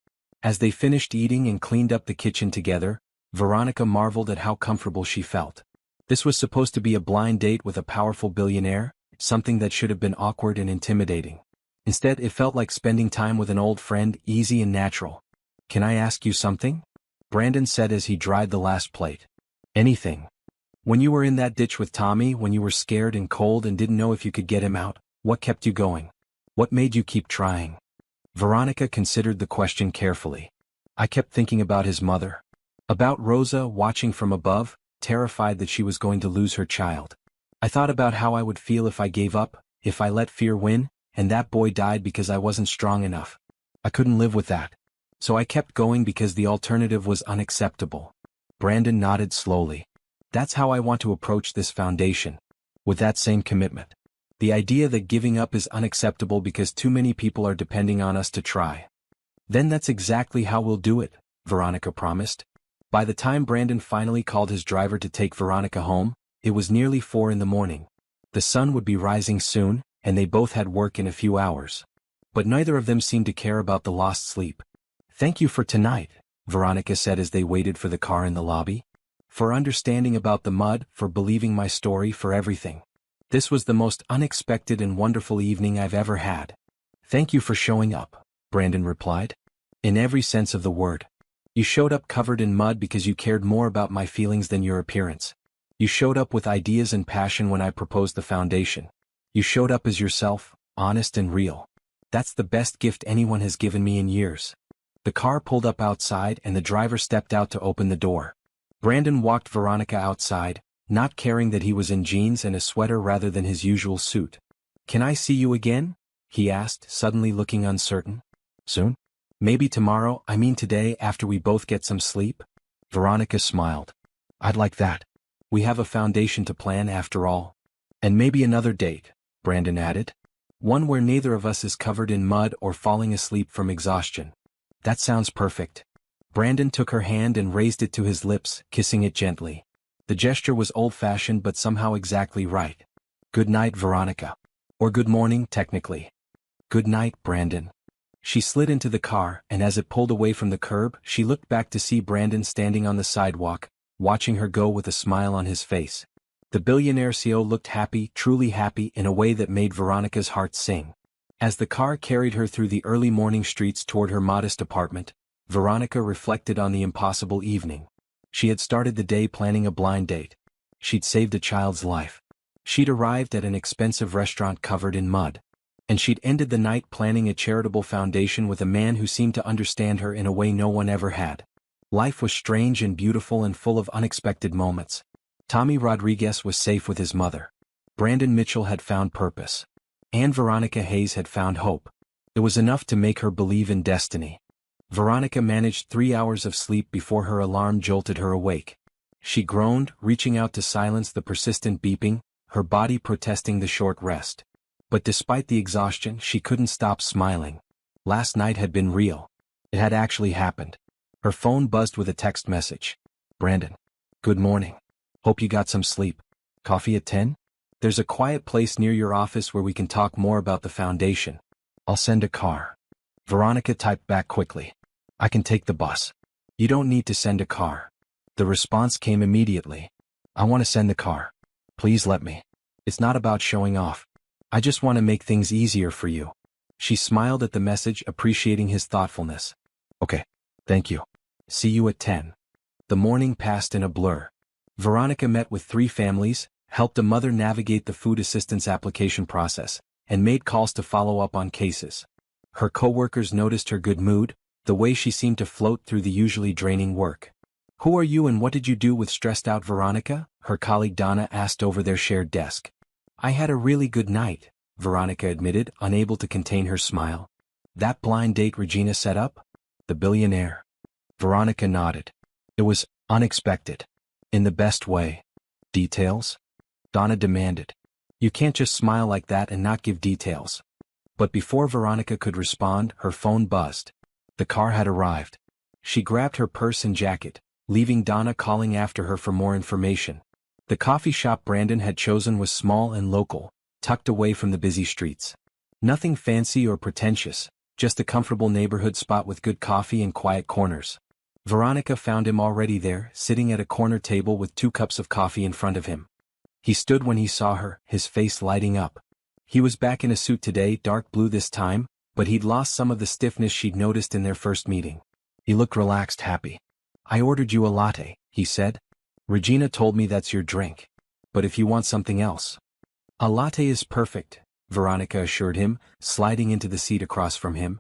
As they finished eating and cleaned up the kitchen together, Veronica marveled at how comfortable she felt. This was supposed to be a blind date with a powerful billionaire, something that should have been awkward and intimidating. Instead, it felt like spending time with an old friend, easy and natural. "Can I ask you something?" Brandon said as he dried the last plate. "Anything. When you were in that ditch with Tommy, when you were scared and cold and didn't know if you could get him out, what kept you going? What made you keep trying?" Veronica considered the question carefully. "I kept thinking about his mother. About Rosa watching from above, terrified that she was going to lose her child. I thought about how I would feel if I gave up, if I let fear win, and that boy died because I wasn't strong enough. I couldn't live with that. So I kept going because the alternative was unacceptable." Brandon nodded slowly. "That's how I want to approach this foundation. With that same commitment. The idea that giving up is unacceptable because too many people are depending on us to try." "Then that's exactly how we'll do it," Veronica promised. By the time Brandon finally called his driver to take Veronica home, it was nearly 4 in the morning. The sun would be rising soon, and they both had work in a few hours. But neither of them seemed to care about the lost sleep. "Thank you for tonight," Veronica said as they waited for the car in the lobby. "For understanding about the mud, for believing my story, for everything. This was the most unexpected and wonderful evening I've ever had." "Thank you for showing up," Brandon replied. "In every sense of the word. You showed up covered in mud because you cared more about my feelings than your appearance. You showed up with ideas and passion when I proposed the foundation. You showed up as yourself, honest and real. That's the best gift anyone has given me in years." The car pulled up outside and the driver stepped out to open the door. Brandon walked Veronica outside, not caring that he was in jeans and a sweater rather than his usual suit. "Can I see you again?" he asked, suddenly looking uncertain. "Soon? Maybe tomorrow, I mean today, after we both get some sleep?" Veronica smiled. "I'd like that. We have a foundation to plan after all. And maybe another date," Brandon added. "One where neither of us is covered in mud or falling asleep from exhaustion." "That sounds perfect." Brandon took her hand and raised it to his lips, kissing it gently. The gesture was old-fashioned but somehow exactly right. "Good night, Veronica." Or good morning, technically. "Good night, Brandon." She slid into the car, and as it pulled away from the curb, she looked back to see Brandon standing on the sidewalk, watching her go with a smile on his face. The billionaire CEO looked happy, truly happy, in a way that made Veronica's heart sing. As the car carried her through the early morning streets toward her modest apartment, Veronica reflected on the impossible evening. She had started the day planning a blind date. She'd saved a child's life. She'd arrived at an expensive restaurant covered in mud. And she'd ended the night planning a charitable foundation with a man who seemed to understand her in a way no one ever had. Life was strange and beautiful and full of unexpected moments. Tommy Rodriguez was safe with his mother. Brandon Mitchell had found purpose. And Veronica Hayes had found hope. It was enough to make her believe in destiny. Veronica managed 3 hours of sleep before her alarm jolted her awake. She groaned, reaching out to silence the persistent beeping, her body protesting the short rest. But despite the exhaustion, she couldn't stop smiling. Last night had been real. It had actually happened. Her phone buzzed with a text message. Brandon. Good morning. Hope you got some sleep. Coffee at 10? There's a quiet place near your office where we can talk more about the foundation. I'll send a car. Veronica typed back quickly. I can take the bus. You don't need to send a car. The response came immediately. I want to send the car. Please let me. It's not about showing off. I just want to make things easier for you. She smiled at the message, appreciating his thoughtfulness. Okay. Thank you. See you at 10. The morning passed in a blur. Veronica met with 3 families, helped a mother navigate the food assistance application process, and made calls to follow up on cases. Her coworkers noticed her good mood, the way she seemed to float through the usually draining work. Who are you and what did you do with stressed out Veronica? Her colleague Donna asked over their shared desk. I had a really good night, Veronica admitted, unable to contain her smile. That blind date Regina set up? The billionaire. Veronica nodded. It was unexpected. In the best way. Details? Donna demanded. You can't just smile like that and not give details. But before Veronica could respond, her phone buzzed. The car had arrived. She grabbed her purse and jacket, leaving Donna calling after her for more information. The coffee shop Brandon had chosen was small and local, tucked away from the busy streets. Nothing fancy or pretentious, just a comfortable neighborhood spot with good coffee and quiet corners. Veronica found him already there, sitting at a corner table with 2 cups of coffee in front of him. He stood when he saw her, his face lighting up. He was back in a suit today, dark blue this time, but he'd lost some of the stiffness she'd noticed in their first meeting. He looked relaxed, happy. I ordered you a latte, he said. Regina told me that's your drink. But if you want something else. A latte is perfect, Veronica assured him, sliding into the seat across from him.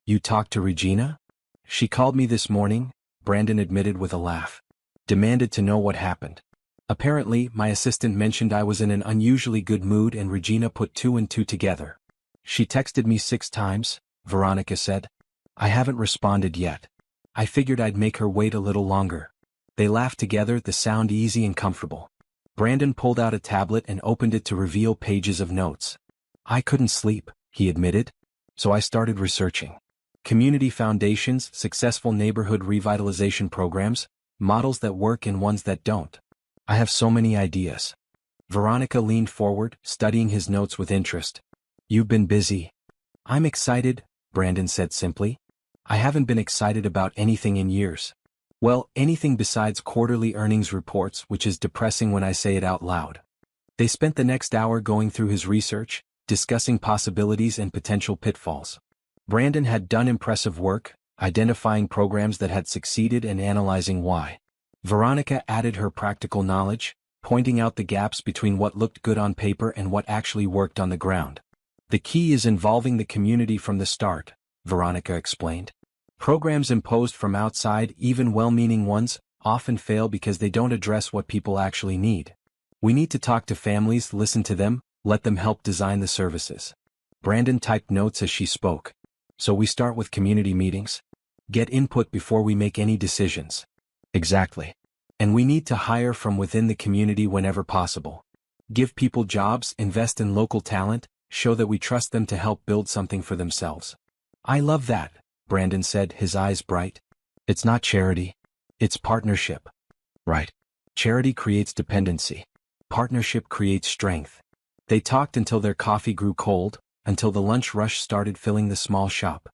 You talked to Regina? She called me this morning, Brandon admitted with a laugh. Demanded to know what happened. Apparently, my assistant mentioned I was in an unusually good mood and Regina put 2 and 2 together. She texted me 6 times, Veronica said. I haven't responded yet. I figured I'd make her wait a little longer. They laughed together, the sound easy and comfortable. Brandon pulled out a tablet and opened it to reveal pages of notes. I couldn't sleep, he admitted. So I started researching. Community foundations, successful neighborhood revitalization programs, models that work and ones that don't. I have so many ideas. Veronica leaned forward, studying his notes with interest. You've been busy. I'm excited, Brandon said simply. I haven't been excited about anything in years. Well, anything besides quarterly earnings reports, which is depressing when I say it out loud. They spent the next hour going through his research, discussing possibilities and potential pitfalls. Brandon had done impressive work, identifying programs that had succeeded and analyzing why. Veronica added her practical knowledge, pointing out the gaps between what looked good on paper and what actually worked on the ground. The key is involving the community from the start, Veronica explained. Programs imposed from outside, even well-meaning ones, often fail because they don't address what people actually need. We need to talk to families, listen to them, let them help design the services. Brandon typed notes as she spoke. So we start with community meetings? Get input before we make any decisions. Exactly. And we need to hire from within the community whenever possible. Give people jobs, invest in local talent, show that we trust them to help build something for themselves. I love that, Brandon said, his eyes bright. It's not charity. It's partnership. Right. Charity creates dependency. Partnership creates strength. They talked until their coffee grew cold, until the lunch rush started filling the small shop.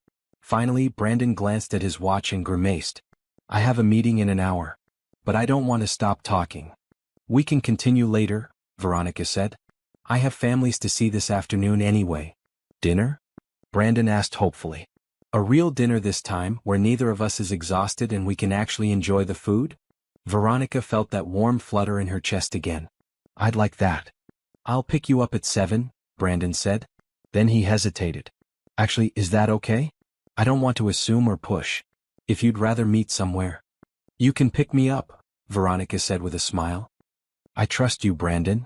Finally, Brandon glanced at his watch and grimaced. I have a meeting in an hour. But I don't want to stop talking. We can continue later, Veronica said. I have families to see this afternoon anyway. Dinner? Brandon asked hopefully. A real dinner this time, where neither of us is exhausted and we can actually enjoy the food? Veronica felt that warm flutter in her chest again. I'd like that. I'll pick you up at 7, Brandon said. Then he hesitated. Actually, is that okay? I don't want to assume or push. If you'd rather meet somewhere. You can pick me up, Veronica said with a smile. I trust you, Brandon.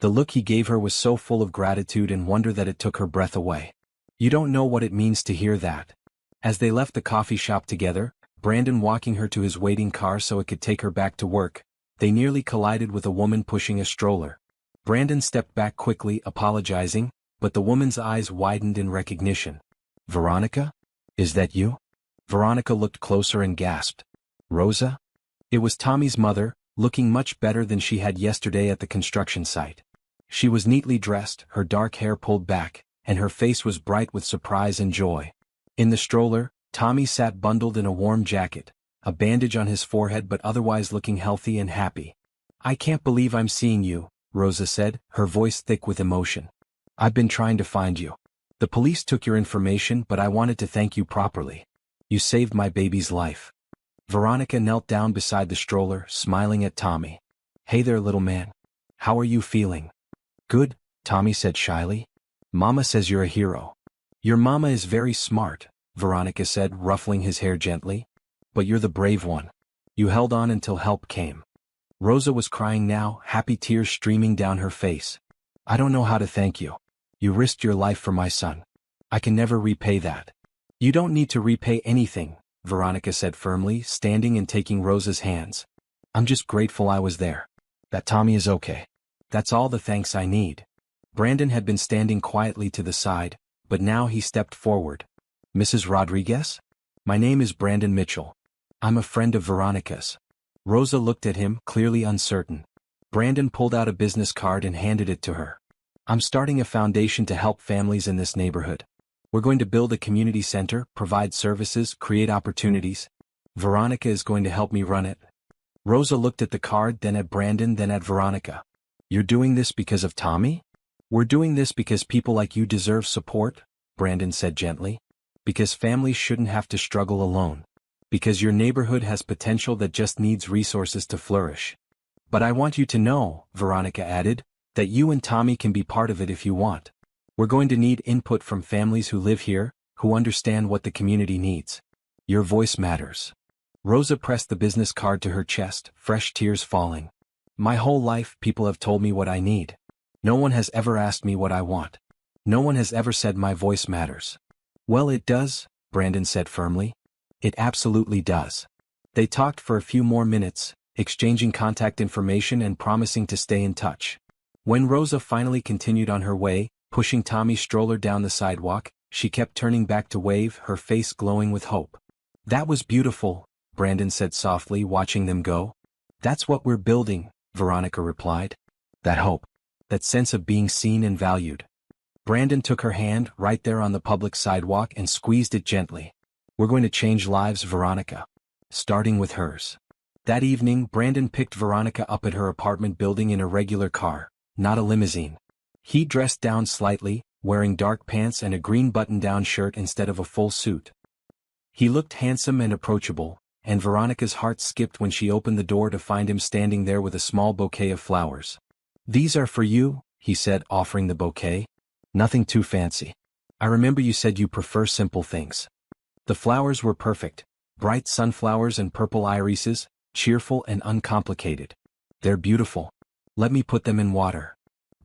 The look he gave her was so full of gratitude and wonder that it took her breath away. You don't know what it means to hear that. As they left the coffee shop together, Brandon walking her to his waiting car so it could take her back to work, they nearly collided with a woman pushing a stroller. Brandon stepped back quickly, apologizing, but the woman's eyes widened in recognition. Veronica? Is that you? Veronica looked closer and gasped. Rosa? It was Tommy's mother, looking much better than she had yesterday at the construction site. She was neatly dressed, her dark hair pulled back, and her face was bright with surprise and joy. In the stroller, Tommy sat bundled in a warm jacket, a bandage on his forehead but otherwise looking healthy and happy. I can't believe I'm seeing you, Rosa said, her voice thick with emotion. I've been trying to find you. The police took your information but I wanted to thank you properly. You saved my baby's life. Veronica knelt down beside the stroller, smiling at Tommy. Hey there, little man. How are you feeling? Good, Tommy said shyly. Mama says you're a hero. Your mama is very smart, Veronica said, ruffling his hair gently. But you're the brave one. You held on until help came. Rosa was crying now, happy tears streaming down her face. I don't know how to thank you. You risked your life for my son. I can never repay that. You don't need to repay anything, Veronica said firmly, standing and taking Rosa's hands. I'm just grateful I was there. That Tommy is okay. That's all the thanks I need. Brandon had been standing quietly to the side, but now he stepped forward. Mrs. Rodriguez? My name is Brandon Mitchell. I'm a friend of Veronica's. Rosa looked at him, clearly uncertain. Brandon pulled out a business card and handed it to her. I'm starting a foundation to help families in this neighborhood. We're going to build a community center, provide services, create opportunities. Veronica is going to help me run it. Rosa looked at the card, then at Brandon, then at Veronica. You're doing this because of Tommy? We're doing this because people like you deserve support, Brandon said gently. Because families shouldn't have to struggle alone. Because your neighborhood has potential that just needs resources to flourish. But I want you to know, Veronica added, that you and Tommy can be part of it if you want. We're going to need input from families who live here, who understand what the community needs. Your voice matters. Rosa pressed the business card to her chest, fresh tears falling. My whole life, people have told me what I need. No one has ever asked me what I want. No one has ever said my voice matters. Well, it does, Brandon said firmly. It absolutely does. They talked for a few more minutes, exchanging contact information and promising to stay in touch. When Rosa finally continued on her way, pushing Tommy's stroller down the sidewalk, she kept turning back to wave, her face glowing with hope. That was beautiful, Brandon said softly, watching them go. That's what we're building, Veronica replied. That hope. That sense of being seen and valued. Brandon took her hand, right there on the public sidewalk, and squeezed it gently. We're going to change lives, Veronica. Starting with hers. That evening, Brandon picked Veronica up at her apartment building in a regular car, not a limousine. He dressed down slightly, wearing dark pants and a green button-down shirt instead of a full suit. He looked handsome and approachable, and Veronica's heart skipped when she opened the door to find him standing there with a small bouquet of flowers. These are for you, he said, offering the bouquet. Nothing too fancy. I remember you said you prefer simple things. The flowers were perfect, bright sunflowers and purple irises, cheerful and uncomplicated. They're beautiful. Let me put them in water.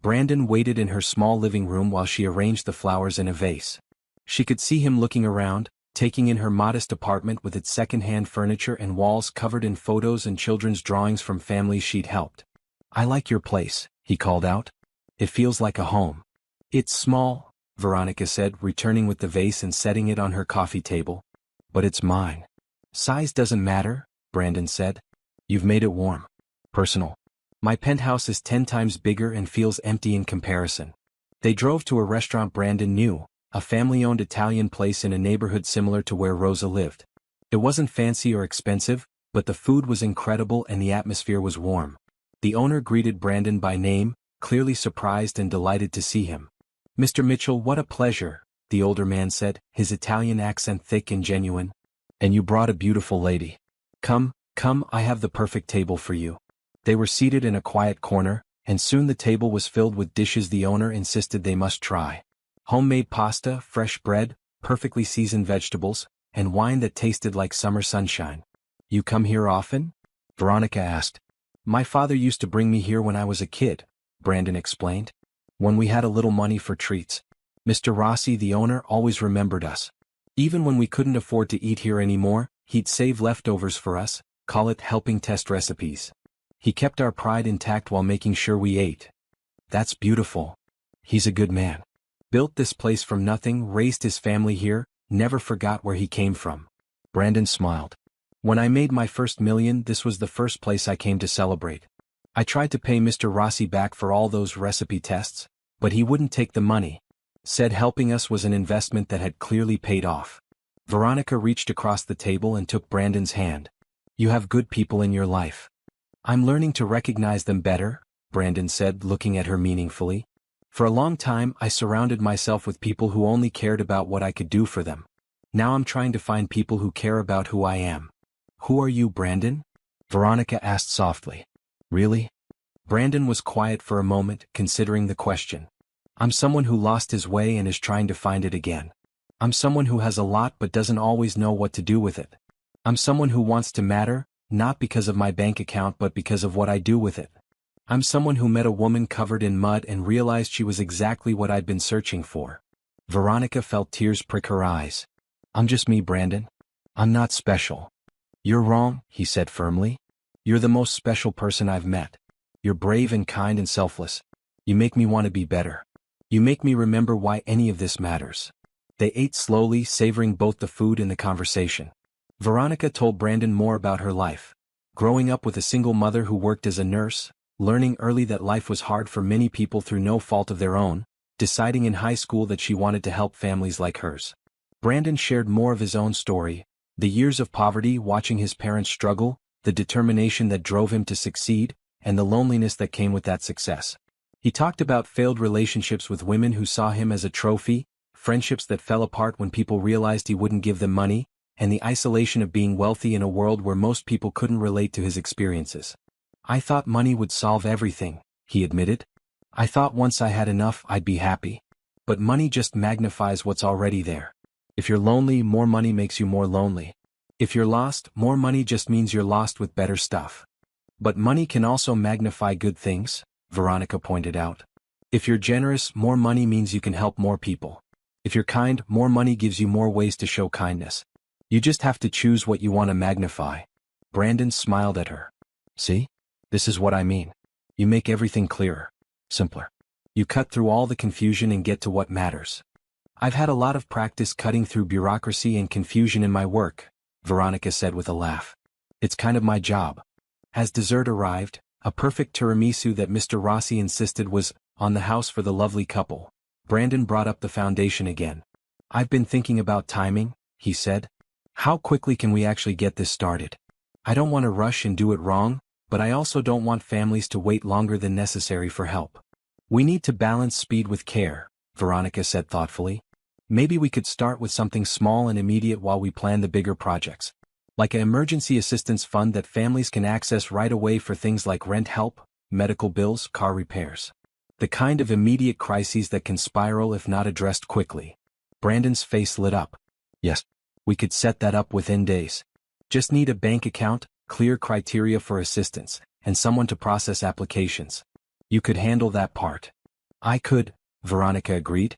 Brandon waited in her small living room while she arranged the flowers in a vase. She could see him looking around, taking in her modest apartment with its second-hand furniture and walls covered in photos and children's drawings from families she'd helped. I like your place, he called out. It feels like a home. It's small, Veronica said, returning with the vase and setting it on her coffee table. But it's mine. Size doesn't matter, Brandon said. You've made it warm. Personal. My penthouse is 10 times bigger and feels empty in comparison. They drove to a restaurant Brandon knew, a family-owned Italian place in a neighborhood similar to where Rosa lived. It wasn't fancy or expensive, but the food was incredible and the atmosphere was warm. The owner greeted Brandon by name, clearly surprised and delighted to see him. "Mr. Mitchell, what a pleasure," the older man said, his Italian accent thick and genuine. "And you brought a beautiful lady. Come, come, I have the perfect table for you." They were seated in a quiet corner, and soon the table was filled with dishes the owner insisted they must try. Homemade pasta, fresh bread, perfectly seasoned vegetables, and wine that tasted like summer sunshine. "You come here often?" Veronica asked. "My father used to bring me here when I was a kid," Brandon explained. "When we had a little money for treats. Mr. Rossi, the owner, always remembered us. Even when we couldn't afford to eat here anymore, he'd save leftovers for us, call it helping test recipes. He kept our pride intact while making sure we ate." "That's beautiful. He's a good man. Built this place from nothing, raised his family here, never forgot where he came from." Brandon smiled. "When I made my first million, this was the first place I came to celebrate. I tried to pay Mr. Rossi back for all those recipe tests, but he wouldn't take the money. Said helping us was an investment that had clearly paid off." Veronica reached across the table and took Brandon's hand. "You have good people in your life." "I'm learning to recognize them better," Brandon said, looking at her meaningfully. "For a long time I surrounded myself with people who only cared about what I could do for them. Now I'm trying to find people who care about who I am." "Who are you, Brandon?" Veronica asked softly. "Really?" Brandon was quiet for a moment, considering the question. "I'm someone who lost his way and is trying to find it again. I'm someone who has a lot but doesn't always know what to do with it. I'm someone who wants to matter, not because of my bank account but because of what I do with it. I'm someone who met a woman covered in mud and realized she was exactly what I'd been searching for." Veronica felt tears prick her eyes. "I'm just me, Brandon. I'm not special." "You're wrong," he said firmly. "You're the most special person I've met. You're brave and kind and selfless. You make me want to be better. You make me remember why any of this matters." They ate slowly, savoring both the food and the conversation. Veronica told Brandon more about her life. Growing up with a single mother who worked as a nurse, learning early that life was hard for many people through no fault of their own, deciding in high school that she wanted to help families like hers. Brandon shared more of his own story, the years of poverty, watching his parents struggle, the determination that drove him to succeed, and the loneliness that came with that success. He talked about failed relationships with women who saw him as a trophy, friendships that fell apart when people realized he wouldn't give them money, and the isolation of being wealthy in a world where most people couldn't relate to his experiences. "I thought money would solve everything," he admitted. "I thought once I had enough I'd be happy. But money just magnifies what's already there. If you're lonely, more money makes you more lonely. If you're lost, more money just means you're lost with better stuff." "But money can also magnify good things," Veronica pointed out. "If you're generous, more money means you can help more people. If you're kind, more money gives you more ways to show kindness. You just have to choose what you want to magnify." Brandon smiled at her. "See? This is what I mean. You make everything clearer, simpler. You cut through all the confusion and get to what matters." "I've had a lot of practice cutting through bureaucracy and confusion in my work," Veronica said with a laugh. "It's kind of my job." As dessert arrived, a perfect tiramisu that Mr. Rossi insisted was on the house for the lovely couple, Brandon brought up the foundation again. "I've been thinking about timing," he said. "How quickly can we actually get this started? I don't want to rush and do it wrong, but I also don't want families to wait longer than necessary for help. We need to balance speed with care," Veronica said thoughtfully. "Maybe we could start with something small and immediate while we plan the bigger projects. Like an emergency assistance fund that families can access right away for things like rent help, medical bills, car repairs. The kind of immediate crises that can spiral if not addressed quickly." Brandon's face lit up. "Yes, we could set that up within days. Just need a bank account, clear criteria for assistance, and someone to process applications. You could handle that part." "I could," Veronica agreed.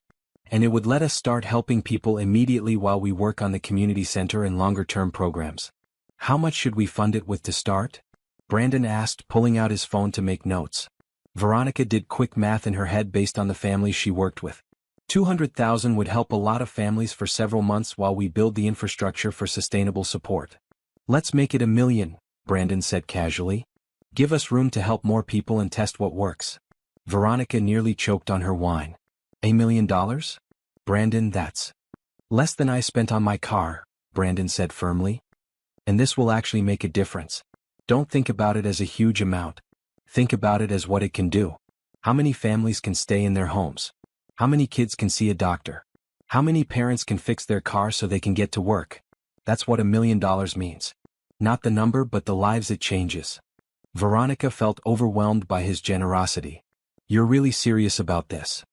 "And it would let us start helping people immediately while we work on the community center and longer-term programs." "How much should we fund it with to start?" Brandon asked, pulling out his phone to make notes. Veronica did quick math in her head based on the families she worked with. 200,000 would help a lot of families for several months while we build the infrastructure for sustainable support. "Let's make it $1 million, Brandon said casually. "Give us room to help more people and test what works." Veronica nearly choked on her wine. $1 million? Brandon, that's less than I spent on my car, Brandon said firmly. And this will actually make a difference. Don't think about it as a huge amount. Think about it as what it can do. How many families can stay in their homes? How many kids can see a doctor? How many parents can fix their car so they can get to work? That's what $1 million means. Not the number but the lives it changes. Veronica felt overwhelmed by his generosity. You're really serious about this?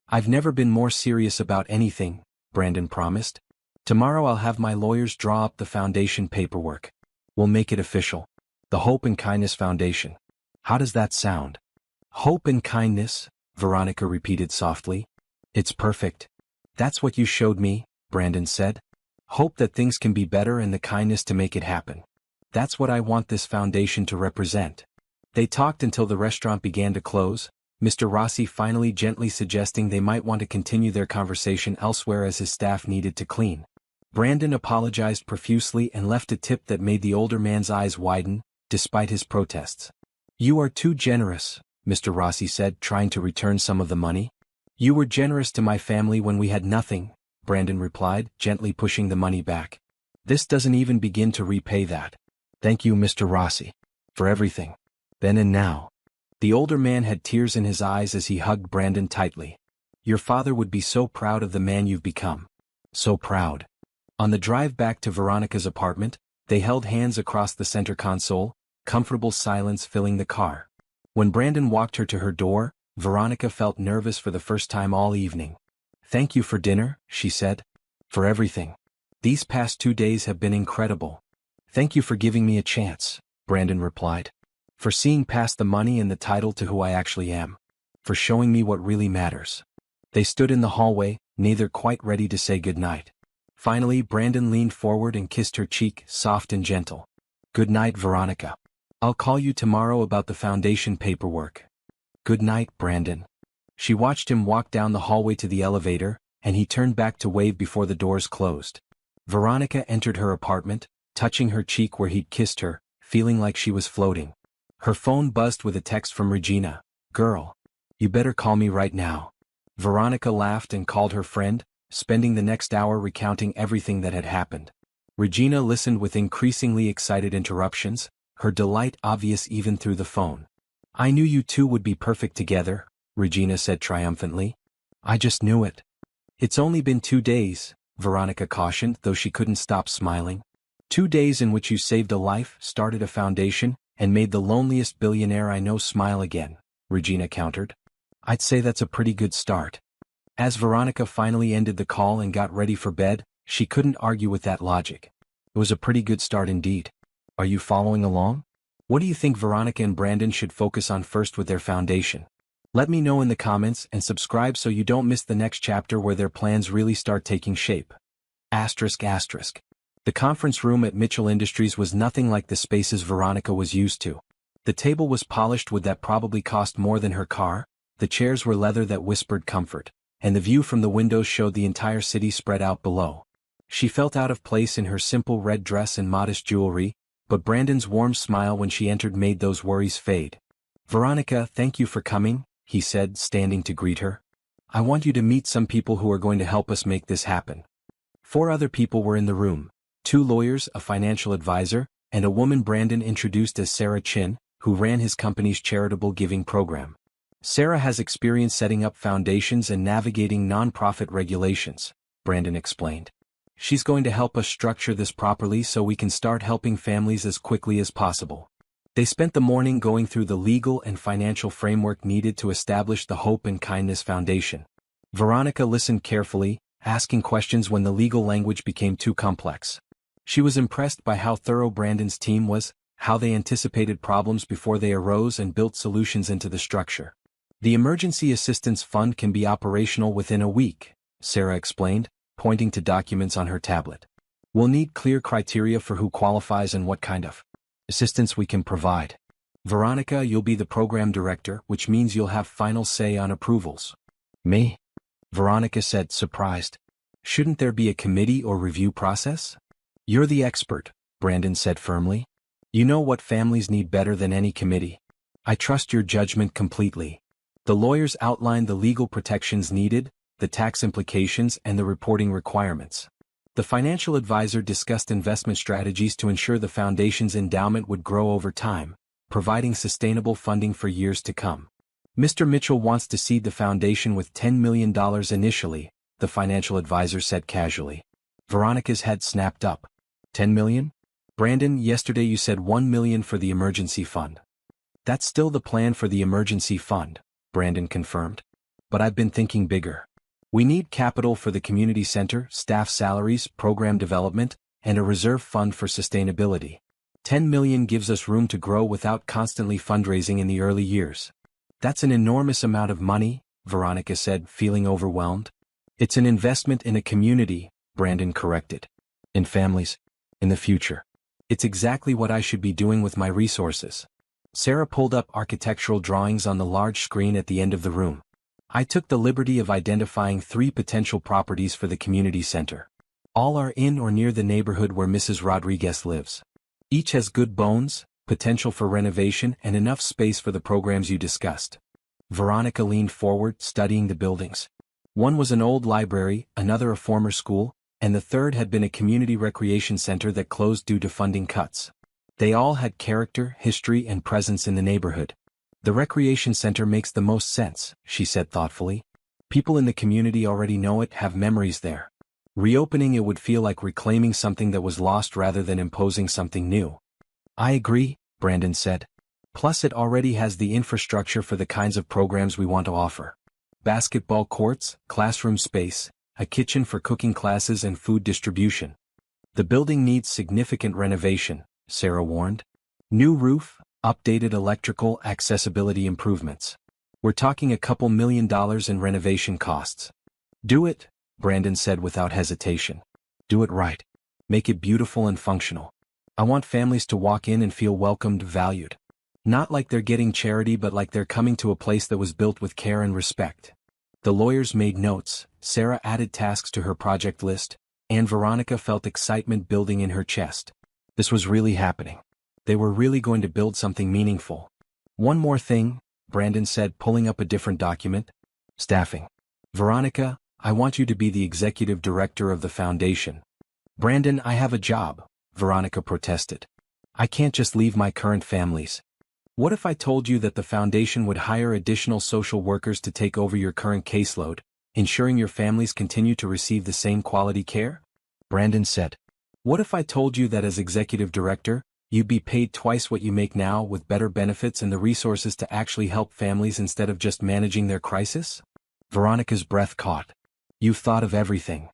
I've never been more serious about anything, Brandon promised. Tomorrow I'll have my lawyers draw up the foundation paperwork. We'll make it official. The Hope and Kindness Foundation. How does that sound? Hope and kindness, Veronica repeated softly. It's perfect. That's what you showed me, Brandon said. Hope that things can be better and the kindness to make it happen. That's what I want this foundation to represent. They talked until the restaurant began to close, Mr. Rossi finally gently suggesting they might want to continue their conversation elsewhere as his staff needed to clean. Brandon apologized profusely and left a tip that made the older man's eyes widen, despite his protests. You are too generous, Mr. Rossi said, trying to return some of the money. You were generous to my family when we had nothing, Brandon replied, gently pushing the money back. This doesn't even begin to repay that. Thank you, Mr. Rossi, for everything. Then and now. The older man had tears in his eyes as he hugged Brandon tightly. Your father would be so proud of the man you've become. So proud. On the drive back to Veronica's apartment, they held hands across the center console, comfortable silence filling the car. When Brandon walked her to her door, Veronica felt nervous for the first time all evening. Thank you for dinner, she said. For everything. These past 2 days have been incredible. Thank you for giving me a chance, Brandon replied. For seeing past the money and the title to who I actually am. For showing me what really matters. They stood in the hallway, neither quite ready to say goodnight. Finally, Brandon leaned forward and kissed her cheek, soft and gentle. Good night, Veronica. I'll call you tomorrow about the foundation paperwork. Good night, Brandon. She watched him walk down the hallway to the elevator, and he turned back to wave before the doors closed. Veronica entered her apartment, touching her cheek where he'd kissed her, feeling like she was floating. Her phone buzzed with a text from Regina. Girl. You better call me right now. Veronica laughed and called her friend, spending the next hour recounting everything that had happened. Regina listened with increasingly excited interruptions, her delight obvious even through the phone. I knew you two would be perfect together, Regina said triumphantly. I just knew it. It's only been 2 days, Veronica cautioned, though she couldn't stop smiling. 2 days in which you saved a life, started a foundation, and made the loneliest billionaire I know smile again, Regina countered. I'd say that's a pretty good start. As Veronica finally ended the call and got ready for bed, she couldn't argue with that logic. It was a pretty good start indeed. Are you following along? What do you think Veronica and Brandon should focus on first with their foundation? Let me know in the comments and subscribe so you don't miss the next chapter where their plans really start taking shape. Asterisk asterisk. The conference room at Mitchell Industries was nothing like the spaces Veronica was used to. The table was polished wood that probably cost more than her car, the chairs were leather that whispered comfort, and the view from the windows showed the entire city spread out below. She felt out of place in her simple red dress and modest jewelry, but Brandon's warm smile when she entered made those worries fade. Veronica, thank you for coming, he said, standing to greet her. I want you to meet some people who are going to help us make this happen. 4 other people were in the room. 2 lawyers, a financial advisor, and a woman Brandon introduced as Sarah Chin, who ran his company's charitable giving program. Sarah has experience setting up foundations and navigating nonprofit regulations, Brandon explained. She's going to help us structure this properly so we can start helping families as quickly as possible. They spent the morning going through the legal and financial framework needed to establish the Hope and Kindness Foundation. Veronica listened carefully, asking questions when the legal language became too complex. She was impressed by how thorough Brandon's team was, how they anticipated problems before they arose and built solutions into the structure. The Emergency Assistance Fund can be operational within a week, Sarah explained, pointing to documents on her tablet. We'll need clear criteria for who qualifies and what kind of assistance we can provide. Veronica, you'll be the program director, which means you'll have final say on approvals. Me? Veronica said, surprised. Shouldn't there be a committee or review process? You're the expert, Brandon said firmly. You know what families need better than any committee. I trust your judgment completely. The lawyers outlined the legal protections needed, the tax implications and the reporting requirements. The financial advisor discussed investment strategies to ensure the foundation's endowment would grow over time, providing sustainable funding for years to come. Mr. Mitchell wants to seed the foundation with $10 million initially, the financial advisor said casually. Veronica's head snapped up. 10 million? Brandon, yesterday you said 1 million for the emergency fund. That's still the plan for the emergency fund, Brandon confirmed. But I've been thinking bigger. We need capital for the community center, staff salaries, program development, and a reserve fund for sustainability. 10 million gives us room to grow without constantly fundraising in the early years. That's an enormous amount of money, Veronica said, feeling overwhelmed. It's an investment in a community, Brandon corrected. In families. In the future. It's exactly what I should be doing with my resources. Sarah pulled up architectural drawings on the large screen at the end of the room. I took the liberty of identifying 3 potential properties for the community center. All are in or near the neighborhood where Mrs. Rodriguez lives. Each has good bones, potential for renovation, and enough space for the programs you discussed. Veronica leaned forward, studying the buildings. One was an old library, another a former school, and the third had been a community recreation center that closed due to funding cuts. They all had character, history, and presence in the neighborhood. The recreation center makes the most sense, she said thoughtfully. People in the community already know it, have memories there. Reopening it would feel like reclaiming something that was lost rather than imposing something new. I agree, Brandon said. Plus it already has the infrastructure for the kinds of programs we want to offer. Basketball courts, classroom space, a kitchen for cooking classes and food distribution. The building needs significant renovation, Sarah warned. New roof, updated electrical, accessibility improvements. We're talking a couple $1 million in renovation costs. Do it, Brandon said without hesitation. Do it right. Make it beautiful and functional. I want families to walk in and feel welcomed, valued. Not like they're getting charity but like they're coming to a place that was built with care and respect. The lawyers made notes, Sarah added tasks to her project list, and Veronica felt excitement building in her chest. This was really happening. They were really going to build something meaningful. One more thing, Brandon said, pulling up a different document. Staffing. Veronica, I want you to be the executive director of the foundation. Brandon, I have a job, Veronica protested. I can't just leave my current families. What if I told you that the foundation would hire additional social workers to take over your current caseload, ensuring your families continue to receive the same quality care? Brandon said. What if I told you that as executive director, you'd be paid twice what you make now with better benefits and the resources to actually help families instead of just managing their crisis? Veronica's breath caught. You've thought of everything.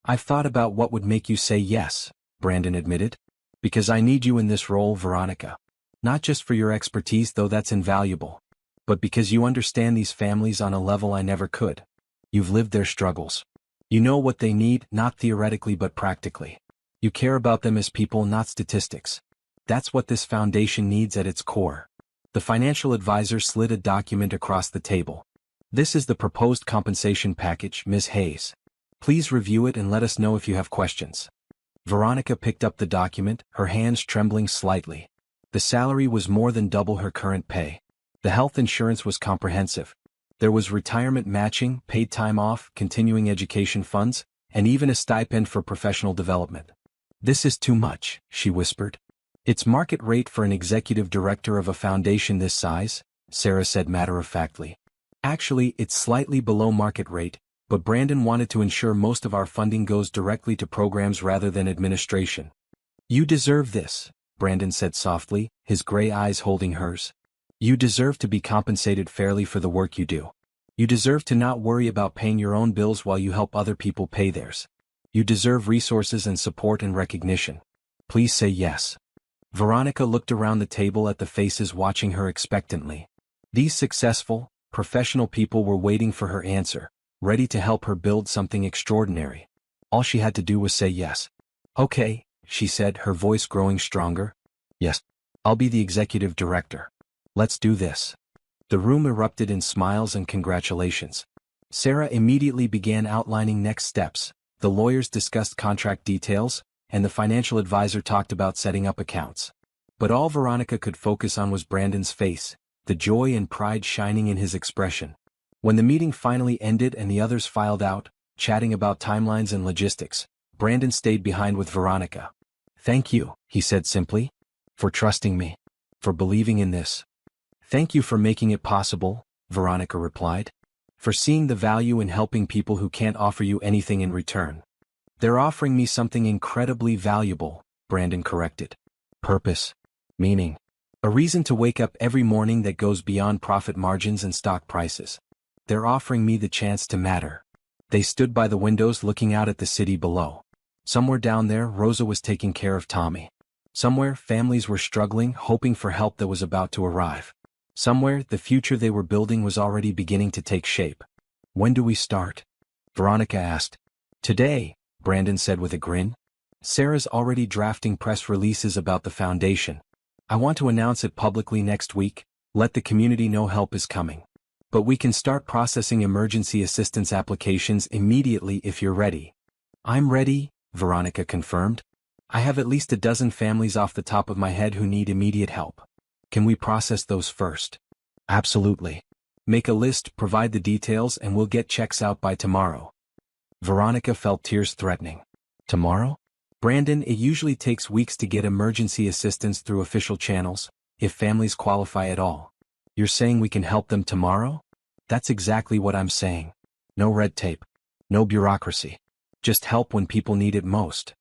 I've thought about what would make you say yes, Brandon admitted. Because I need you in this role, Veronica. Not just for your expertise, though that's invaluable, but because you understand these families on a level I never could. You've lived their struggles. You know what they need, not theoretically but practically. You care about them as people, not statistics. That's what this foundation needs at its core. The financial advisor slid a document across the table. This is the proposed compensation package, Ms. Hayes. Please review it and let us know if you have questions. Veronica picked up the document, her hands trembling slightly. The salary was more than double her current pay. The health insurance was comprehensive. There was retirement matching, paid time off, continuing education funds, and even a stipend for professional development. This is too much, she whispered. It's market rate for an executive director of a foundation this size, Sarah said matter-of-factly. Actually, it's slightly below market rate, but Brandon wanted to ensure most of our funding goes directly to programs rather than administration. You deserve this, Brandon said softly, his gray eyes holding hers. You deserve to be compensated fairly for the work you do. You deserve to not worry about paying your own bills while you help other people pay theirs. You deserve resources and support and recognition. Please say yes. Veronica looked around the table at the faces watching her expectantly. These successful, professional people were waiting for her answer, ready to help her build something extraordinary. All she had to do was say yes. Okay, she said, her voice growing stronger. Yes, I'll be the executive director. Let's do this. The room erupted in smiles and congratulations. Sarah immediately began outlining next steps. The lawyers discussed contract details, and the financial advisor talked about setting up accounts. But all Veronica could focus on was Brandon's face, the joy and pride shining in his expression. When the meeting finally ended and the others filed out, chatting about timelines and logistics, Brandon stayed behind with Veronica. "Thank you," he said simply, "for trusting me, for believing in this." "Thank you for making it possible," Veronica replied. "For seeing the value in helping people who can't offer you anything in return." "They're offering me something incredibly valuable," Brandon corrected. "Purpose. Meaning. A reason to wake up every morning that goes beyond profit margins and stock prices. They're offering me the chance to matter." They stood by the windows looking out at the city below. Somewhere down there, Rosa was taking care of Tommy. Somewhere, families were struggling, hoping for help that was about to arrive. Somewhere, the future they were building was already beginning to take shape. "When do we start?" Veronica asked. "Today," Brandon said with a grin. "Sarah's already drafting press releases about the foundation. I want to announce it publicly next week, let the community know help is coming. But we can start processing emergency assistance applications immediately if you're ready." "I'm ready," Veronica confirmed. "I have at least a dozen families off the top of my head who need immediate help. Can we process those first?" "Absolutely. Make a list, provide the details, and we'll get checks out by tomorrow." Veronica felt tears threatening. "Tomorrow?" "Brandon, it usually takes weeks to get emergency assistance through official channels, if families qualify at all. You're saying we can help them tomorrow?" "That's exactly what I'm saying. No red tape. No bureaucracy. Just help when people need it most."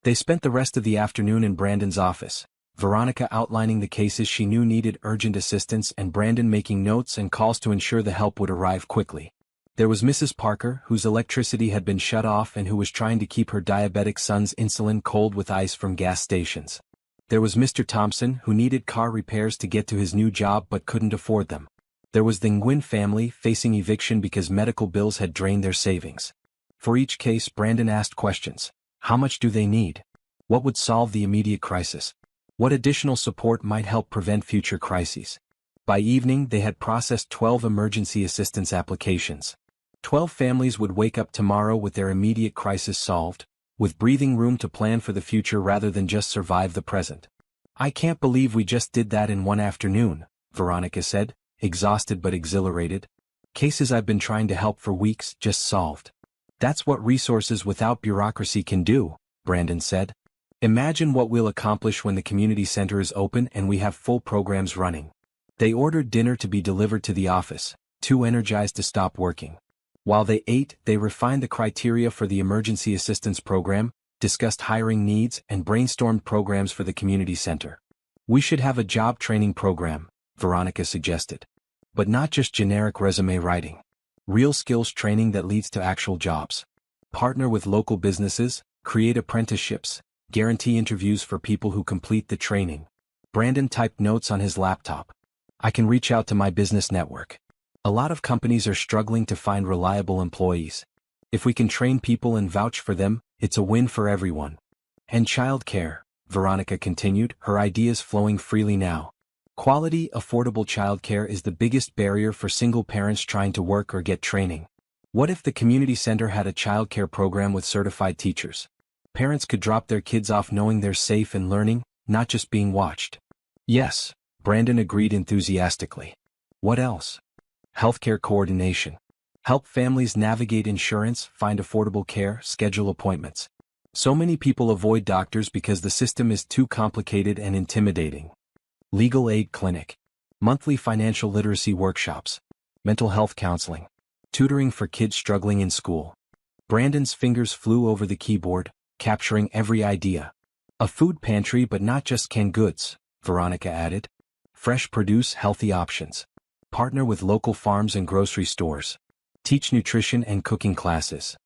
They spent the rest of the afternoon in Brandon's office, Veronica outlining the cases she knew needed urgent assistance and Brandon making notes and calls to ensure the help would arrive quickly. There was Mrs. Parker, whose electricity had been shut off and who was trying to keep her diabetic son's insulin cold with ice from gas stations. There was Mr. Thompson, who needed car repairs to get to his new job but couldn't afford them. There was the Nguyen family, facing eviction because medical bills had drained their savings. For each case, Brandon asked questions. How much do they need? What would solve the immediate crisis? What additional support might help prevent future crises? By evening, they had processed 12 emergency assistance applications. 12 families would wake up tomorrow with their immediate crisis solved, with breathing room to plan for the future rather than just survive the present. "I can't believe we just did that in one afternoon," Veronica said, exhausted but exhilarated. "Cases I've been trying to help for weeks, just solved." "That's what resources without bureaucracy can do," Brandon said. "Imagine what we'll accomplish when the community center is open and we have full programs running." They ordered dinner to be delivered to the office, too energized to stop working. While they ate, they refined the criteria for the emergency assistance program, discussed hiring needs, and brainstormed programs for the community center. "We should have a job training program," Veronica suggested. "But not just generic resume writing. Real skills training that leads to actual jobs. Partner with local businesses, create apprenticeships, guarantee interviews for people who complete the training." Brandon typed notes on his laptop. "I can reach out to my business network. A lot of companies are struggling to find reliable employees. If we can train people and vouch for them, it's a win for everyone." "And childcare," Veronica continued, her ideas flowing freely now. "Quality, affordable childcare is the biggest barrier for single parents trying to work or get training. What if the community center had a childcare program with certified teachers? Parents could drop their kids off knowing they're safe and learning, not just being watched." "Yes," Brandon agreed enthusiastically. "What else?" "Healthcare coordination. Help families navigate insurance, find affordable care, schedule appointments. So many people avoid doctors because the system is too complicated and intimidating. Legal aid clinic. Monthly financial literacy workshops. Mental health counseling. Tutoring for kids struggling in school." Brandon's fingers flew over the keyboard, capturing every idea. "A food pantry, but not just canned goods," Veronica added. "Fresh produce, healthy options. Partner with local farms and grocery stores. Teach nutrition and cooking classes."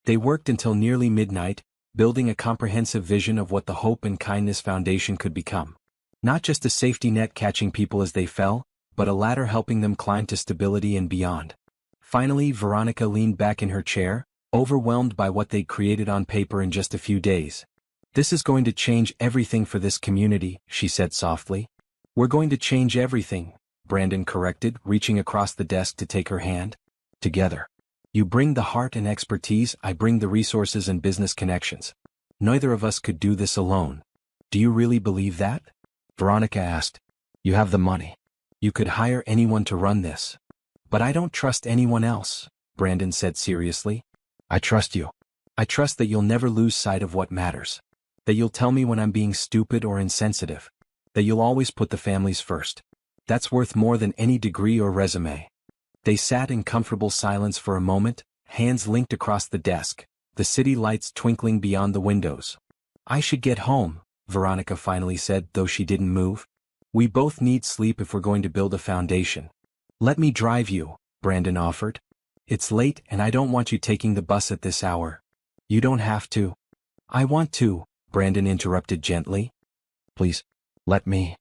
They worked until nearly midnight, building a comprehensive vision of what the Hope and Kindness Foundation could become. Not just a safety net catching people as they fell, but a ladder helping them climb to stability and beyond. Finally, Veronica leaned back in her chair, overwhelmed by what they'd created on paper in just a few days. "This is going to change everything for this community," she said softly. "We're going to change everything," Brandon corrected, reaching across the desk to take her hand. "Together. You bring the heart and expertise, I bring the resources and business connections. Neither of us could do this alone." "Do you really believe that?" Veronica asked. "You have the money. You could hire anyone to run this." But I don't trust anyone else, Brandon said seriously. I trust you. I trust that you'll never lose sight of what matters. That you'll tell me when I'm being stupid or insensitive. That you'll always put the families first. That's worth more than any degree or resume. They sat in comfortable silence for a moment, hands linked across the desk, the city lights twinkling beyond the windows. I should get home, Veronica finally said, though she didn't move. We both need sleep if we're going to build a foundation. Let me drive you, Brandon offered. It's late and I don't want you taking the bus at this hour. You don't have to. I want to, Brandon interrupted gently. Please, let me.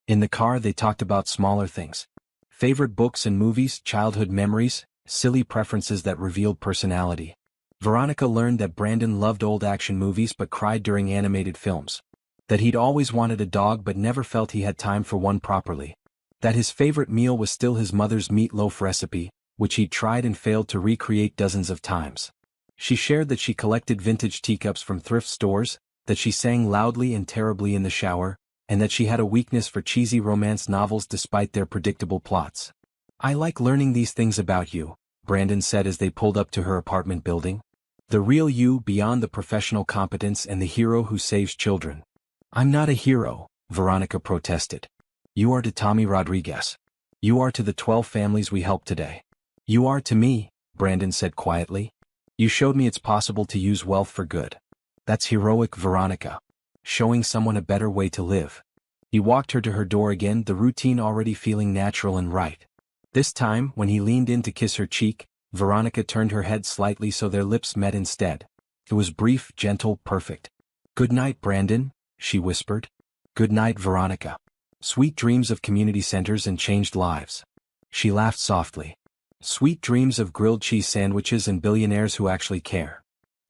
In the car they talked about smaller things. Favorite books and movies, childhood memories, silly preferences that revealed personality. Veronica learned that Brandon loved old action movies but cried during animated films. That he'd always wanted a dog but never felt he had time for one properly. That his favorite meal was still his mother's meatloaf recipe, which he'd tried and failed to recreate dozens of times. She shared that she collected vintage teacups from thrift stores, that she sang loudly and terribly in the shower, and that she had a weakness for cheesy romance novels despite their predictable plots. I like learning these things about you, Brandon said as they pulled up to her apartment building. The real you beyond the professional competence and the hero who saves children. I'm not a hero, Veronica protested. You are to Tommy Rodriguez. You are to the 12 families we helped today. You are to me, Brandon said quietly. You showed me it's possible to use wealth for good. That's heroic, Veronica. Showing someone a better way to live. He walked her to her door again, the routine already feeling natural and right. This time, when he leaned in to kiss her cheek, Veronica turned her head slightly so their lips met instead. It was brief, gentle, perfect. Good night, Brandon, she whispered. Good night, Veronica. Sweet dreams of community centers and changed lives. She laughed softly. Sweet dreams of grilled cheese sandwiches and billionaires who actually care.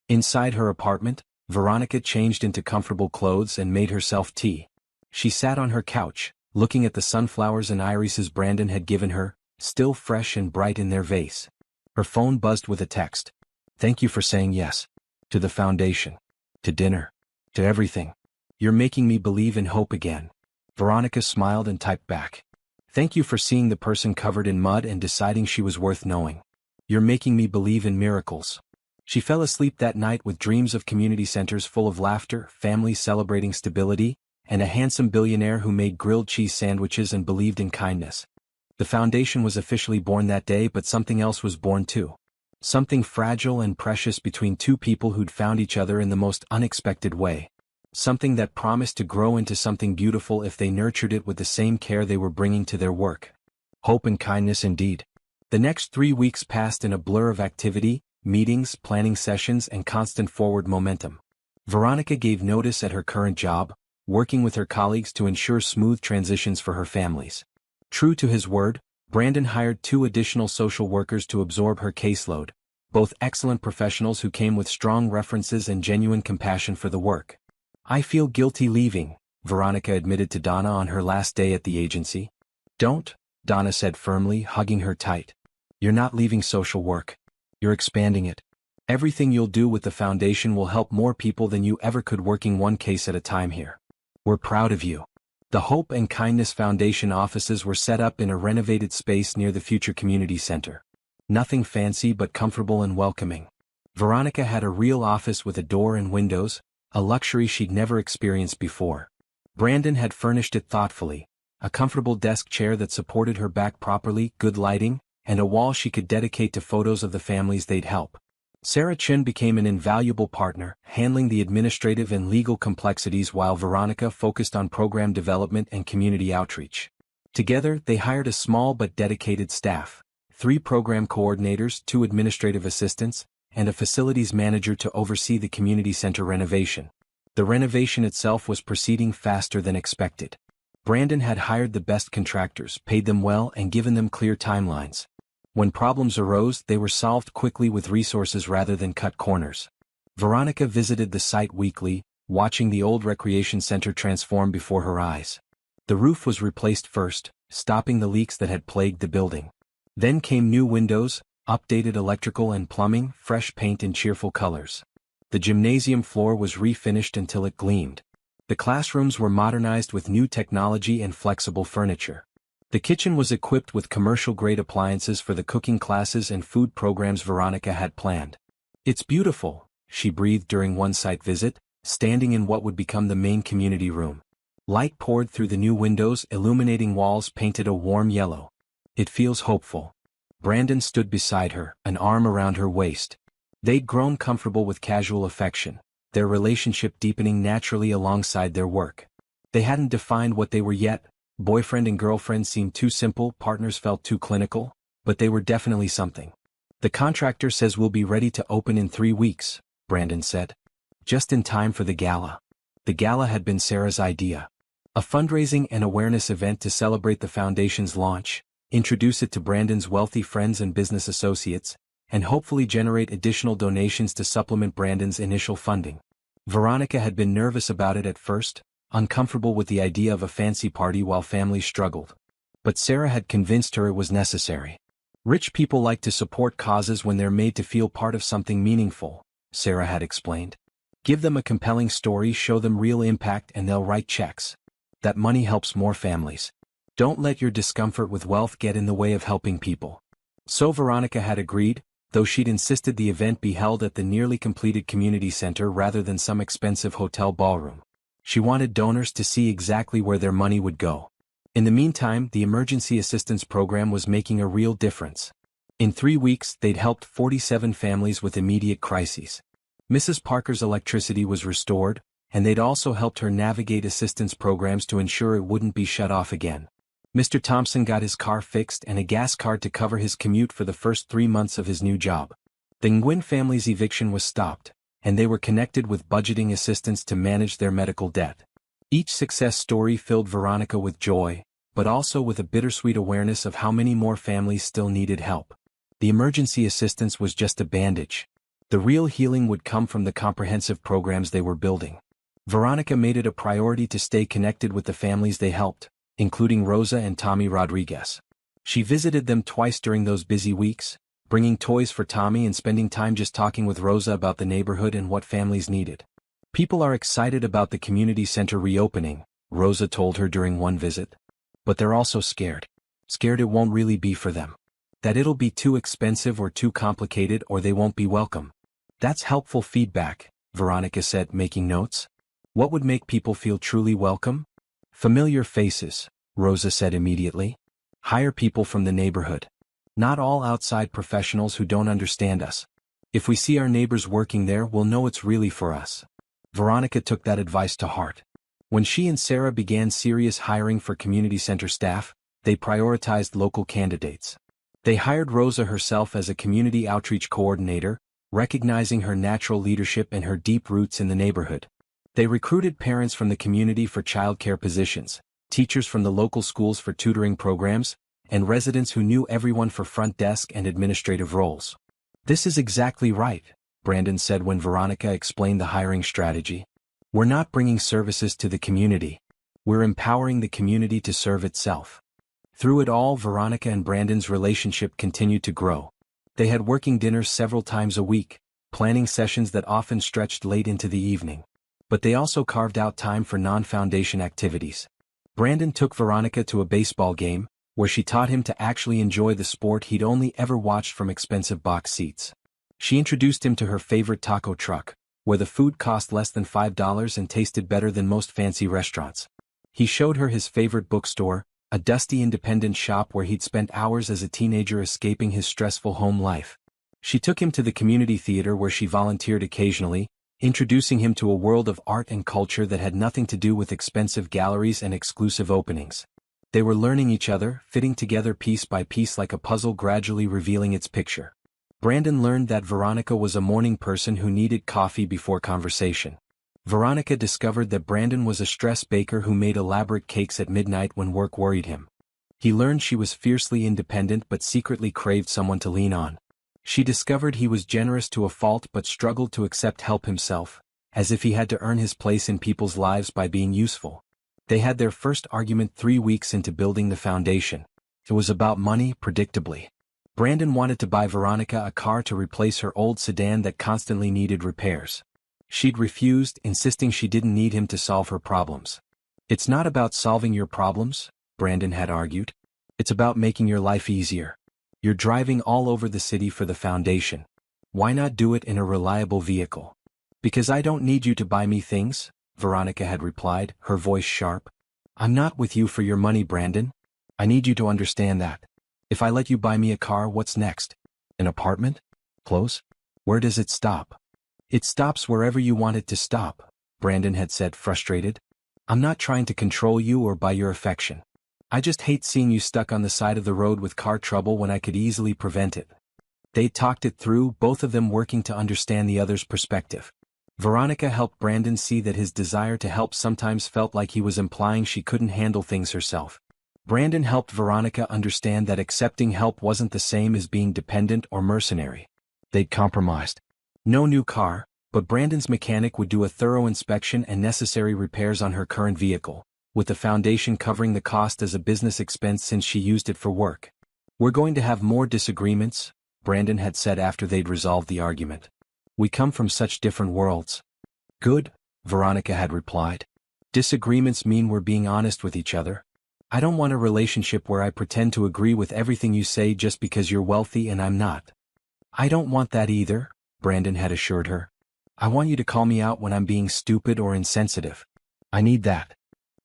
Inside her apartment, Veronica changed into comfortable clothes and made herself tea. She sat on her couch, looking at the sunflowers and irises Brandon had given her, still fresh and bright in their vase. Her phone buzzed with a text. Thank you for saying yes. To the foundation. To dinner. To everything. You're making me believe in hope again. Veronica smiled and typed back. Thank you for seeing the person covered in mud and deciding she was worth knowing. You're making me believe in miracles. She fell asleep that night with dreams of community centers full of laughter, families celebrating stability, and a handsome billionaire who made grilled cheese sandwiches and believed in kindness. The foundation was officially born that day, but something else was born too. Something fragile and precious between two people who'd found each other in the most unexpected way. Something that promised to grow into something beautiful if they nurtured it with the same care they were bringing to their work. Hope and kindness indeed. The next 3 weeks passed in a blur of activity, meetings, planning sessions, and constant forward momentum. Veronica gave notice at her current job, working with her colleagues to ensure smooth transitions for her families. True to his word, Brandon hired 2 additional social workers to absorb her caseload, both excellent professionals who came with strong references and genuine compassion for the work. I feel guilty leaving, Veronica admitted to Donna on her last day at the agency. Don't, Donna said firmly, hugging her tight. You're not leaving social work. You're expanding it. Everything you'll do with the foundation will help more people than you ever could, working one case at a time here. We're proud of you. The Hope and Kindness Foundation offices were set up in a renovated space near the future community center. Nothing fancy but comfortable and welcoming. Veronica had a real office with a door and windows, a luxury she'd never experienced before. Brandon had furnished it thoughtfully, a comfortable desk chair that supported her back properly, good lighting, and a wall she could dedicate to photos of the families they'd help. Sarah Chin became an invaluable partner, handling the administrative and legal complexities while Veronica focused on program development and community outreach. Together, they hired a small but dedicated staff, 3 program coordinators, 2 administrative assistants, and a facilities manager to oversee the community center renovation. The renovation itself was proceeding faster than expected. Brandon had hired the best contractors, paid them well, and given them clear timelines. When problems arose, they were solved quickly with resources rather than cut corners. Veronica visited the site weekly, watching the old recreation center transform before her eyes. The roof was replaced first, stopping the leaks that had plagued the building. Then came new windows, updated electrical and plumbing, fresh paint in cheerful colors. The gymnasium floor was refinished until it gleamed. The classrooms were modernized with new technology and flexible furniture. The kitchen was equipped with commercial-grade appliances for the cooking classes and food programs Veronica had planned. "It's beautiful," she breathed during one site visit, standing in what would become the main community room. Light poured through the new windows, illuminating walls painted a warm yellow. "It feels hopeful." Brandon stood beside her, an arm around her waist. They'd grown comfortable with casual affection, their relationship deepening naturally alongside their work. They hadn't defined what they were yet. Boyfriend and girlfriend seemed too simple, partners felt too clinical, but they were definitely something. "The contractor says we'll be ready to open in 3 weeks, Brandon said. Just in time for the gala. The gala had been Sarah's idea. A fundraising and awareness event to celebrate the foundation's launch, introduce it to Brandon's wealthy friends and business associates, and hopefully generate additional donations to supplement Brandon's initial funding. Veronica had been nervous about it at first, uncomfortable with the idea of a fancy party while families struggled. But Sarah had convinced her it was necessary. "Rich people like to support causes when they're made to feel part of something meaningful," Sarah had explained. "Give them a compelling story, show them real impact, and they'll write checks. That money helps more families. Don't let your discomfort with wealth get in the way of helping people." So Veronica had agreed, though she'd insisted the event be held at the nearly completed community center rather than some expensive hotel ballroom. She wanted donors to see exactly where their money would go. In the meantime, the emergency assistance program was making a real difference. In 3 weeks, they'd helped 47 families with immediate crises. Mrs. Parker's electricity was restored, and they'd also helped her navigate assistance programs to ensure it wouldn't be shut off again. Mr. Thompson got his car fixed and a gas card to cover his commute for the first 3 months of his new job. The Nguyen family's eviction was stopped, and they were connected with budgeting assistance to manage their medical debt. Each success story filled Veronica with joy, but also with a bittersweet awareness of how many more families still needed help. The emergency assistance was just a bandage. The real healing would come from the comprehensive programs they were building. Veronica made it a priority to stay connected with the families they helped, including Rosa and Tommy Rodriguez. She visited them twice during those busy weeks, bringing toys for Tommy and spending time just talking with Rosa about the neighborhood and what families needed. "People are excited about the community center reopening," Rosa told her during one visit. "But they're also scared. Scared it won't really be for them. That it'll be too expensive or too complicated or they won't be welcome." "That's helpful feedback," Veronica said, making notes. "What would make people feel truly welcome?" "Familiar faces," Rosa said immediately. "Hire people from the neighborhood. Not all outside professionals who don't understand us. If we see our neighbors working there, we'll know it's really for us." Veronica took that advice to heart. When she and Sarah began serious hiring for community center staff, they prioritized local candidates. They hired Rosa herself as a community outreach coordinator, recognizing her natural leadership and her deep roots in the neighborhood. They recruited parents from the community for childcare positions, teachers from the local schools for tutoring programs, and residents who knew everyone for front desk and administrative roles. "This is exactly right," Brandon said when Veronica explained the hiring strategy. "We're not bringing services to the community. We're empowering the community to serve itself." Through it all, Veronica and Brandon's relationship continued to grow. They had working dinners several times a week, planning sessions that often stretched late into the evening. But they also carved out time for non-foundation activities. Brandon took Veronica to a baseball game, where she taught him to actually enjoy the sport he'd only ever watched from expensive box seats. She introduced him to her favorite taco truck, where the food cost less than $5 and tasted better than most fancy restaurants. He showed her his favorite bookstore, a dusty independent shop where he'd spent hours as a teenager escaping his stressful home life. She took him to the community theater where she volunteered occasionally, introducing him to a world of art and culture that had nothing to do with expensive galleries and exclusive openings. They were learning each other, fitting together piece by piece like a puzzle, gradually revealing its picture. Brandon learned that Veronica was a morning person who needed coffee before conversation. Veronica discovered that Brandon was a stress baker who made elaborate cakes at midnight when work worried him. He learned she was fiercely independent but secretly craved someone to lean on. She discovered he was generous to a fault but struggled to accept help himself, as if he had to earn his place in people's lives by being useful. They had their first argument 3 weeks into building the foundation. It was about money, predictably. Brandon wanted to buy Veronica a car to replace her old sedan that constantly needed repairs. She'd refused, insisting she didn't need him to solve her problems. "It's not about solving your problems," Brandon had argued. It's about making your life easier. You're driving all over the city for the foundation. Why not do it in a reliable vehicle? Because I don't need you to buy me things, Veronica had replied, her voice sharp. I'm not with you for your money, Brandon. I need you to understand that. If I let you buy me a car, what's next? An apartment? Clothes? Where does it stop? It stops wherever you want it to stop, Brandon had said, frustrated. I'm not trying to control you or buy your affection. I just hate seeing you stuck on the side of the road with car trouble when I could easily prevent it. They talked it through, both of them working to understand the other's perspective. Veronica helped Brandon see that his desire to help sometimes felt like he was implying she couldn't handle things herself. Brandon helped Veronica understand that accepting help wasn't the same as being dependent or mercenary. They'd compromised. No new car, but Brandon's mechanic would do a thorough inspection and necessary repairs on her current vehicle, with the foundation covering the cost as a business expense since she used it for work. We're going to have more disagreements, Brandon had said after they'd resolved the argument. We come from such different worlds. Good, Veronica had replied. Disagreements mean we're being honest with each other. I don't want a relationship where I pretend to agree with everything you say just because you're wealthy and I'm not. I don't want that either, Brandon had assured her. I want you to call me out when I'm being stupid or insensitive. I need that.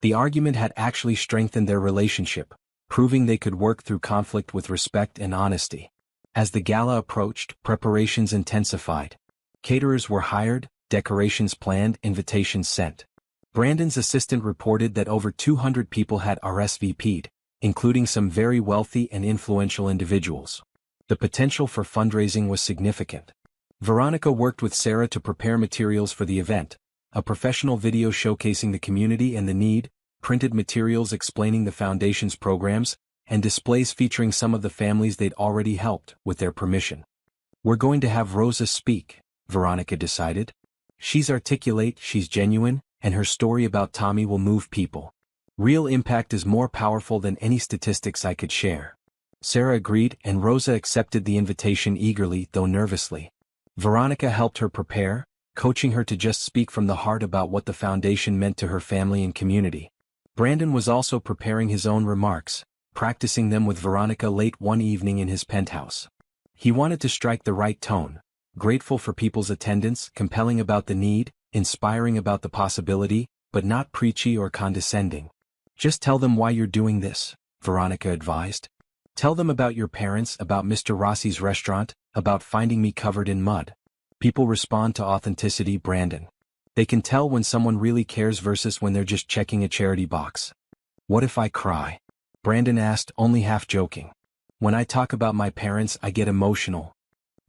The argument had actually strengthened their relationship, proving they could work through conflict with respect and honesty. As the gala approached, preparations intensified. Caterers were hired, decorations planned, invitations sent. Brandon's assistant reported that over 200 people had RSVP'd, including some very wealthy and influential individuals. The potential for fundraising was significant. Veronica worked with Sarah to prepare materials for the event, a professional video showcasing the community and the need, printed materials explaining the foundation's programs, and displays featuring some of the families they'd already helped, with their permission. We're going to have Rosa speak, Veronica decided. She's articulate, she's genuine, and her story about Tommy will move people. Real impact is more powerful than any statistics I could share. Sarah agreed, and Rosa accepted the invitation eagerly, though nervously. Veronica helped her prepare, coaching her to just speak from the heart about what the foundation meant to her family and community. Brandon was also preparing his own remarks, practicing them with Veronica late one evening in his penthouse. He wanted to strike the right tone, grateful for people's attendance, compelling about the need, inspiring about the possibility, but not preachy or condescending. Just tell them why you're doing this, Veronica advised. Tell them about your parents, about Mr. Rossi's restaurant, about finding me covered in mud. People respond to authenticity, Brandon. They can tell when someone really cares versus when they're just checking a charity box. What if I cry? Brandon asked, only half joking. When I talk about my parents, I get emotional.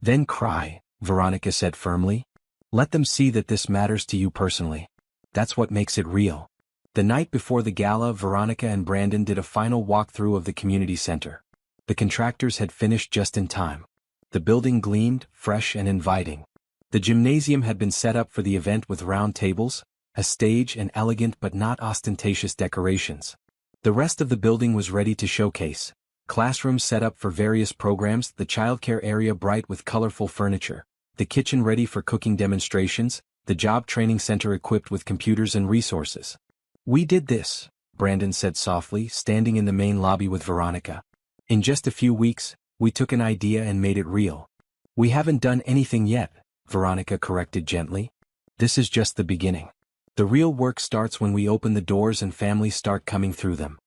Then cry, Veronica said firmly. Let them see that this matters to you personally. That's what makes it real. The night before the gala, Veronica and Brandon did a final walkthrough of the community center. The contractors had finished just in time. The building gleamed, fresh and inviting. The gymnasium had been set up for the event with round tables, a stage and elegant but not ostentatious decorations. The rest of the building was ready to showcase. Classrooms set up for various programs, the childcare area bright with colorful furniture, the kitchen ready for cooking demonstrations, the job training center equipped with computers and resources. We did this, Brandon said softly, standing in the main lobby with Veronica. In just a few weeks, we took an idea and made it real. We haven't done anything yet, Veronica corrected gently. This is just the beginning. The real work starts when we open the doors and families start coming through them.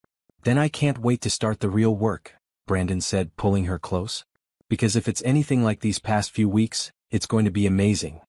Then I can't wait to start the real work, Brandon said, pulling her close. Because if it's anything like these past few weeks, it's going to be amazing.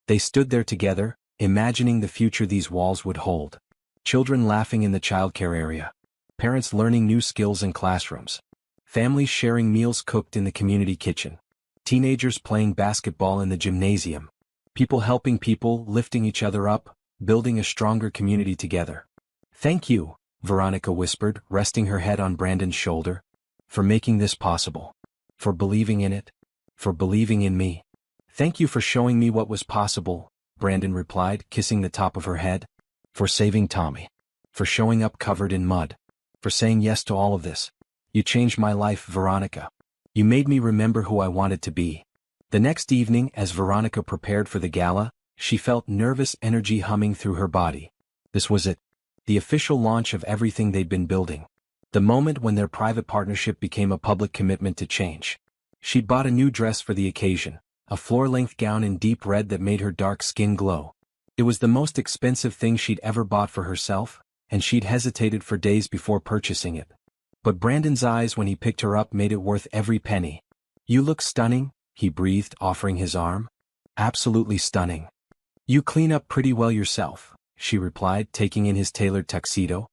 They stood there together, imagining the future these walls would hold. Children laughing in the childcare area. Parents learning new skills in classrooms. Families sharing meals cooked in the community kitchen. Teenagers playing basketball in the gymnasium. People helping people, lifting each other up, building a stronger community together. Thank you, Veronica whispered, resting her head on Brandon's shoulder. For making this possible. For believing in it. For believing in me. Thank you for showing me what was possible, Brandon replied, kissing the top of her head. For saving Tommy. For showing up covered in mud. For saying yes to all of this. You changed my life, Veronica. You made me remember who I wanted to be. The next evening, as Veronica prepared for the gala, she felt nervous energy humming through her body. This was it. The official launch of everything they'd been building. The moment when their private partnership became a public commitment to change. She'd bought a new dress for the occasion, a floor-length gown in deep red that made her dark skin glow. It was the most expensive thing she'd ever bought for herself, and she'd hesitated for days before purchasing it. But Brandon's eyes when he picked her up made it worth every penny. "You look stunning," he breathed, offering his arm. "Absolutely stunning." "You clean up pretty well yourself," she replied, taking in his tailored tuxedo.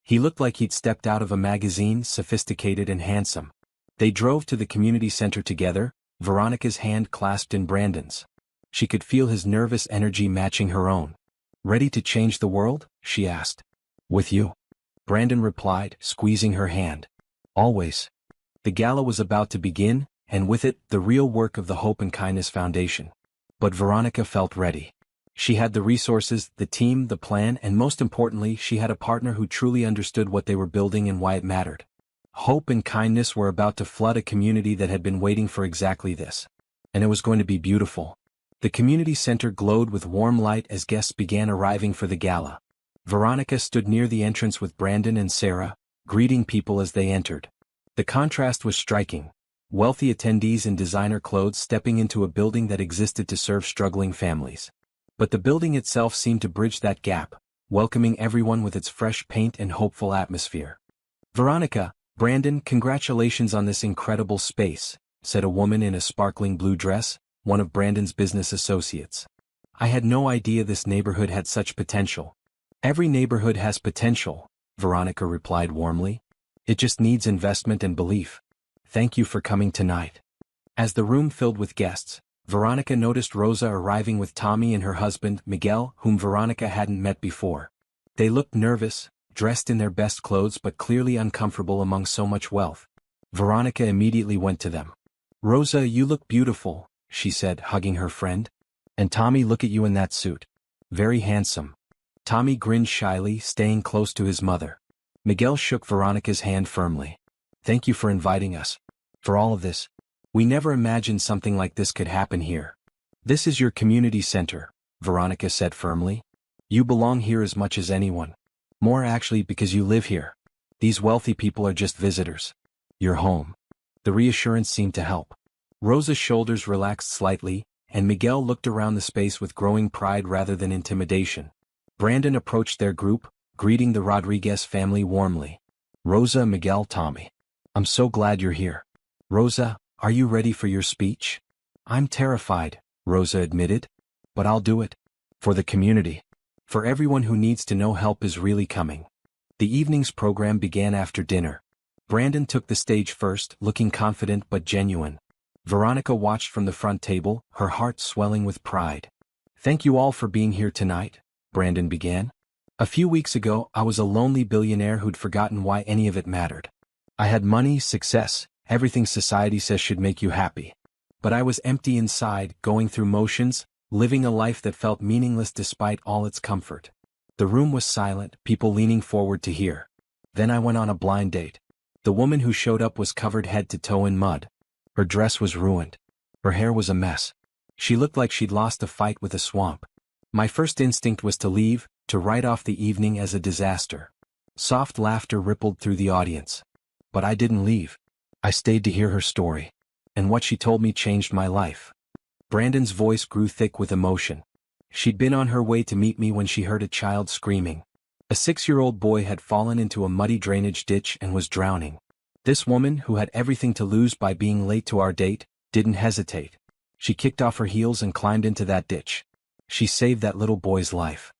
He looked like he'd stepped out of a magazine, sophisticated and handsome. They drove to the community center together, Veronica's hand clasped in Brandon's. She could feel his nervous energy matching her own. "Ready to change the world?" she asked. "With you," Brandon replied, squeezing her hand. "Always." The gala was about to begin, and with it, the real work of the Hope and Kindness Foundation. But Veronica felt ready. She had the resources, the team, the plan, and most importantly, she had a partner who truly understood what they were building and why it mattered. Hope and Kindness were about to flood a community that had been waiting for exactly this. And it was going to be beautiful. The community center glowed with warm light as guests began arriving for the gala. Veronica stood near the entrance with Brandon and Sarah, greeting people as they entered. The contrast was striking. Wealthy attendees in designer clothes stepping into a building that existed to serve struggling families. But the building itself seemed to bridge that gap, welcoming everyone with its fresh paint and hopeful atmosphere. "Veronica, Brandon, congratulations on this incredible space," said a woman in a sparkling blue dress, one of Brandon's business associates. "I had no idea this neighborhood had such potential." "Every neighborhood has potential," Veronica replied warmly. "It just needs investment and belief. Thank you for coming tonight." As the room filled with guests, Veronica noticed Rosa arriving with Tommy and her husband, Miguel, whom Veronica hadn't met before. They looked nervous, dressed in their best clothes but clearly uncomfortable among so much wealth. Veronica immediately went to them. "Rosa, you look beautiful," she said, hugging her friend. "And Tommy, look at you in that suit. Very handsome." Tommy grinned shyly, staying close to his mother. Miguel shook Veronica's hand firmly. "Thank you for inviting us. For all of this. We never imagined something like this could happen here." "This is your community center," Veronica said firmly. "You belong here as much as anyone. More actually because you live here. These wealthy people are just visitors. You're home." The reassurance seemed to help. Rosa's shoulders relaxed slightly, and Miguel looked around the space with growing pride rather than intimidation. Brandon approached their group, greeting the Rodriguez family warmly. "Rosa, Miguel, Tommy. I'm so glad you're here. Rosa, are you ready for your speech?" "I'm terrified," Rosa admitted. "But I'll do it. For the community. For everyone who needs to know help is really coming." The evening's program began after dinner. Brandon took the stage first, looking confident but genuine. Veronica watched from the front table, her heart swelling with pride. "Thank you all for being here tonight," Brandon began. "A few weeks ago, I was a lonely billionaire who'd forgotten why any of it mattered. I had money, success, everything society says should make you happy. But I was empty inside, going through motions, living a life that felt meaningless despite all its comfort." The room was silent, people leaning forward to hear. "Then I went on a blind date. The woman who showed up was covered head to toe in mud. Her dress was ruined. Her hair was a mess. She looked like she'd lost a fight with a swamp. My first instinct was to leave, to write off the evening as a disaster." Soft laughter rippled through the audience. "But I didn't leave. I stayed to hear her story. And what she told me changed my life." Brandon's voice grew thick with emotion. "She'd been on her way to meet me when she heard a child screaming. A 6-year-old boy had fallen into a muddy drainage ditch and was drowning. This woman, who had everything to lose by being late to our date, didn't hesitate. She kicked off her heels and climbed into that ditch. She saved that little boy's life."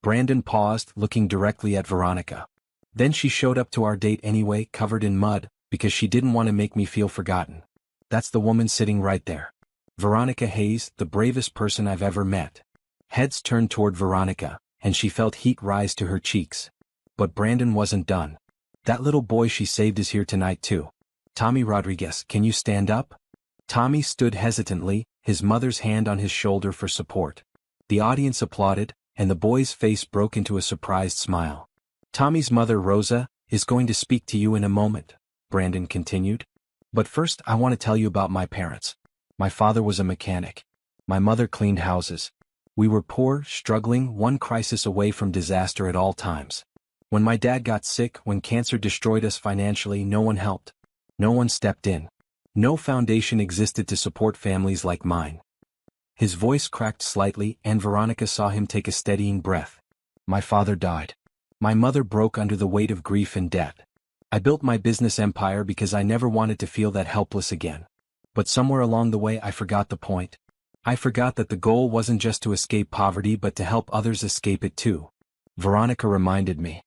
Brandon paused, looking directly at Veronica. "Then she showed up to our date anyway, covered in mud, because she didn't want to make me feel forgotten. That's the woman sitting right there. Veronica Hayes, the bravest person I've ever met." Heads turned toward Veronica, and she felt heat rise to her cheeks. But Brandon wasn't done. "That little boy she saved is here tonight too. Tommy Rodriguez, can you stand up?" Tommy stood hesitantly, his mother's hand on his shoulder for support. The audience applauded, and the boy's face broke into a surprised smile. "Tommy's mother, Rosa, is going to speak to you in a moment," Brandon continued. "But first I want to tell you about my parents. My father was a mechanic. My mother cleaned houses. We were poor, struggling, one crisis away from disaster at all times. When my dad got sick, when cancer destroyed us financially, no one helped. No one stepped in. No foundation existed to support families like mine. His voice cracked slightly, and Veronica saw him take a steadying breath. My father died. My mother broke under the weight of grief and debt. I built my business empire because I never wanted to feel that helpless again. But somewhere along the way I forgot the point. I forgot that the goal wasn't just to escape poverty but to help others escape it too. Veronica reminded me.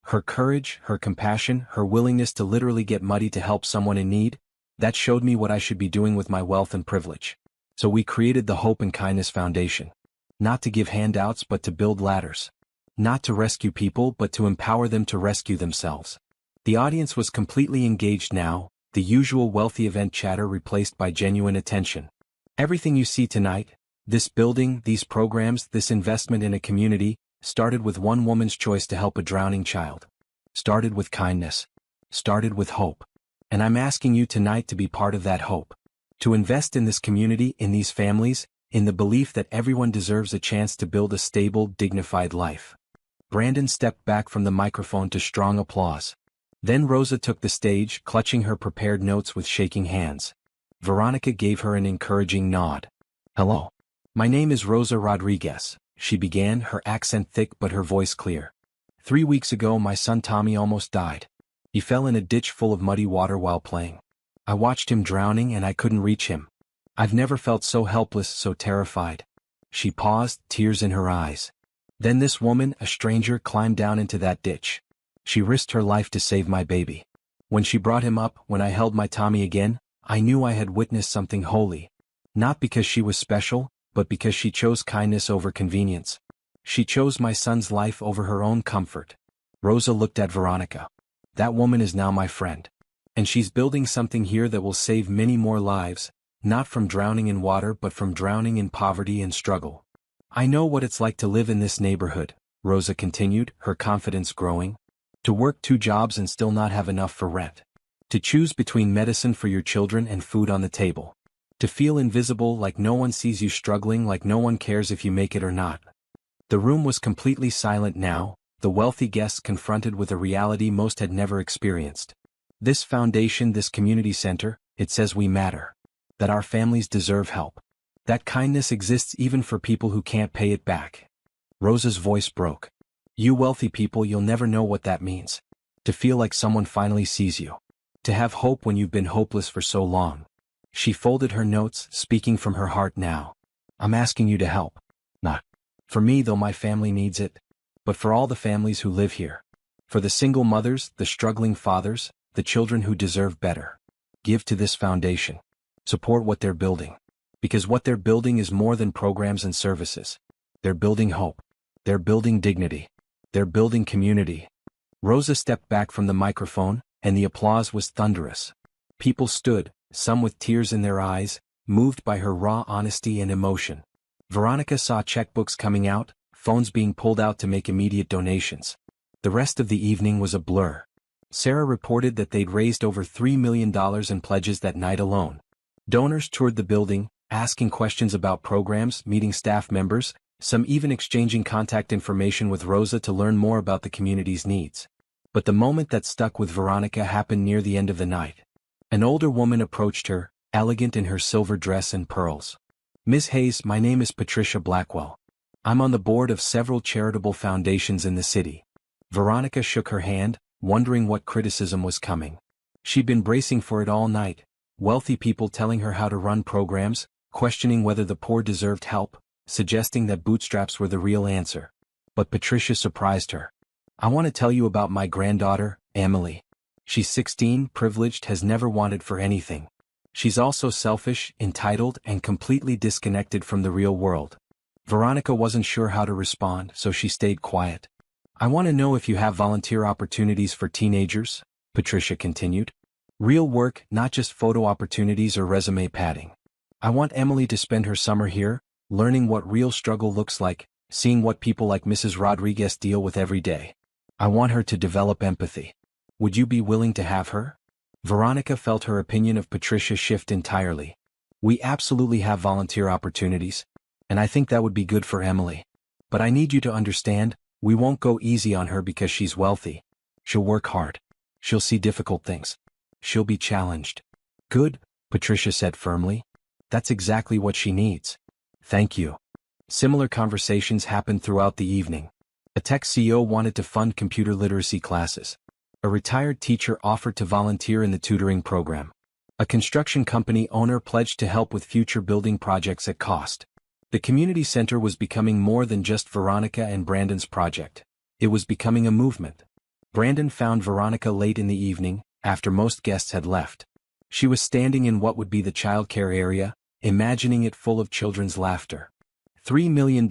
Her courage, her compassion, her willingness to literally get muddy to help someone in need, that showed me what I should be doing with my wealth and privilege. So we created the Hope and Kindness Foundation. Not to give handouts but to build ladders. Not to rescue people but to empower them to rescue themselves. The audience was completely engaged now, the usual wealthy event chatter replaced by genuine attention. Everything you see tonight, this building, these programs, this investment in a community, started with one woman's choice to help a drowning child. Started with kindness. Started with hope. And I'm asking you tonight to be part of that hope. To invest in this community, in these families, in the belief that everyone deserves a chance to build a stable, dignified life. Brandon stepped back from the microphone to strong applause. Then Rosa took the stage, clutching her prepared notes with shaking hands. Veronica gave her an encouraging nod. Hello. My name is Rosa Rodriguez, she began, her accent thick but her voice clear. 3 weeks ago my son Tommy almost died. He fell in a ditch full of muddy water while playing. I watched him drowning and I couldn't reach him. I've never felt so helpless, so terrified. She paused, tears in her eyes. Then this woman, a stranger, climbed down into that ditch. She risked her life to save my baby. When she brought him up, when I held my Tommy again, I knew I had witnessed something holy. Not because she was special, but because she chose kindness over convenience. She chose my son's life over her own comfort. Rosa looked at Veronica. That woman is now my friend. And she's building something here that will save many more lives, not from drowning in water but from drowning in poverty and struggle. I know what it's like to live in this neighborhood, Rosa continued, her confidence growing. To work 2 jobs and still not have enough for rent. To choose between medicine for your children and food on the table. To feel invisible, like no one sees you struggling, like no one cares if you make it or not. The room was completely silent now, the wealthy guests confronted with a reality most had never experienced. This foundation, this community center, it says we matter. That our families deserve help. That kindness exists even for people who can't pay it back. Rosa's voice broke. You wealthy people, you'll never know what that means. To feel like someone finally sees you. To have hope when you've been hopeless for so long. She folded her notes, speaking from her heart now. I'm asking you to help. Not for me, though my family needs it, but for all the families who live here. For the single mothers, the struggling fathers, the children who deserve better. Give to this foundation. Support what they're building. Because what they're building is more than programs and services. They're building hope. They're building dignity. They're building community. Rosa stepped back from the microphone, and the applause was thunderous. People stood, some with tears in their eyes, moved by her raw honesty and emotion. Veronica saw checkbooks coming out, phones being pulled out to make immediate donations. The rest of the evening was a blur. Sarah reported that they'd raised over $3 million in pledges that night alone. Donors toured the building, asking questions about programs, meeting staff members, some even exchanging contact information with Rosa to learn more about the community's needs. But the moment that stuck with Veronica happened near the end of the night. An older woman approached her, elegant in her silver dress and pearls. Ms. Hayes, my name is Patricia Blackwell. I'm on the board of several charitable foundations in the city. Veronica shook her hand, wondering what criticism was coming. She'd been bracing for it all night, wealthy people telling her how to run programs, questioning whether the poor deserved help, suggesting that bootstraps were the real answer. But Patricia surprised her. I want to tell you about my granddaughter, Emily. She's 16, privileged, has never wanted for anything. She's also selfish, entitled, and completely disconnected from the real world. Veronica wasn't sure how to respond, so she stayed quiet. I want to know if you have volunteer opportunities for teenagers, Patricia continued. Real work, not just photo opportunities or resume padding. I want Emily to spend her summer here, learning what real struggle looks like, seeing what people like Mrs. Rodriguez deal with every day. I want her to develop empathy. Would you be willing to have her? Veronica felt her opinion of Patricia shift entirely. We absolutely have volunteer opportunities, and I think that would be good for Emily. But I need you to understand, We won't go easy on her because she's wealthy. She'll work hard. She'll see difficult things. She'll be challenged. Good, Patricia said firmly. That's exactly what she needs. Thank you. Similar conversations happened throughout the evening. A tech CEO wanted to fund computer literacy classes. A retired teacher offered to volunteer in the tutoring program. A construction company owner pledged to help with future building projects at cost. The community center was becoming more than just Veronica and Brandon's project. It was becoming a movement. Brandon found Veronica late in the evening, after most guests had left. She was standing in what would be the childcare area, imagining it full of children's laughter. $3 million,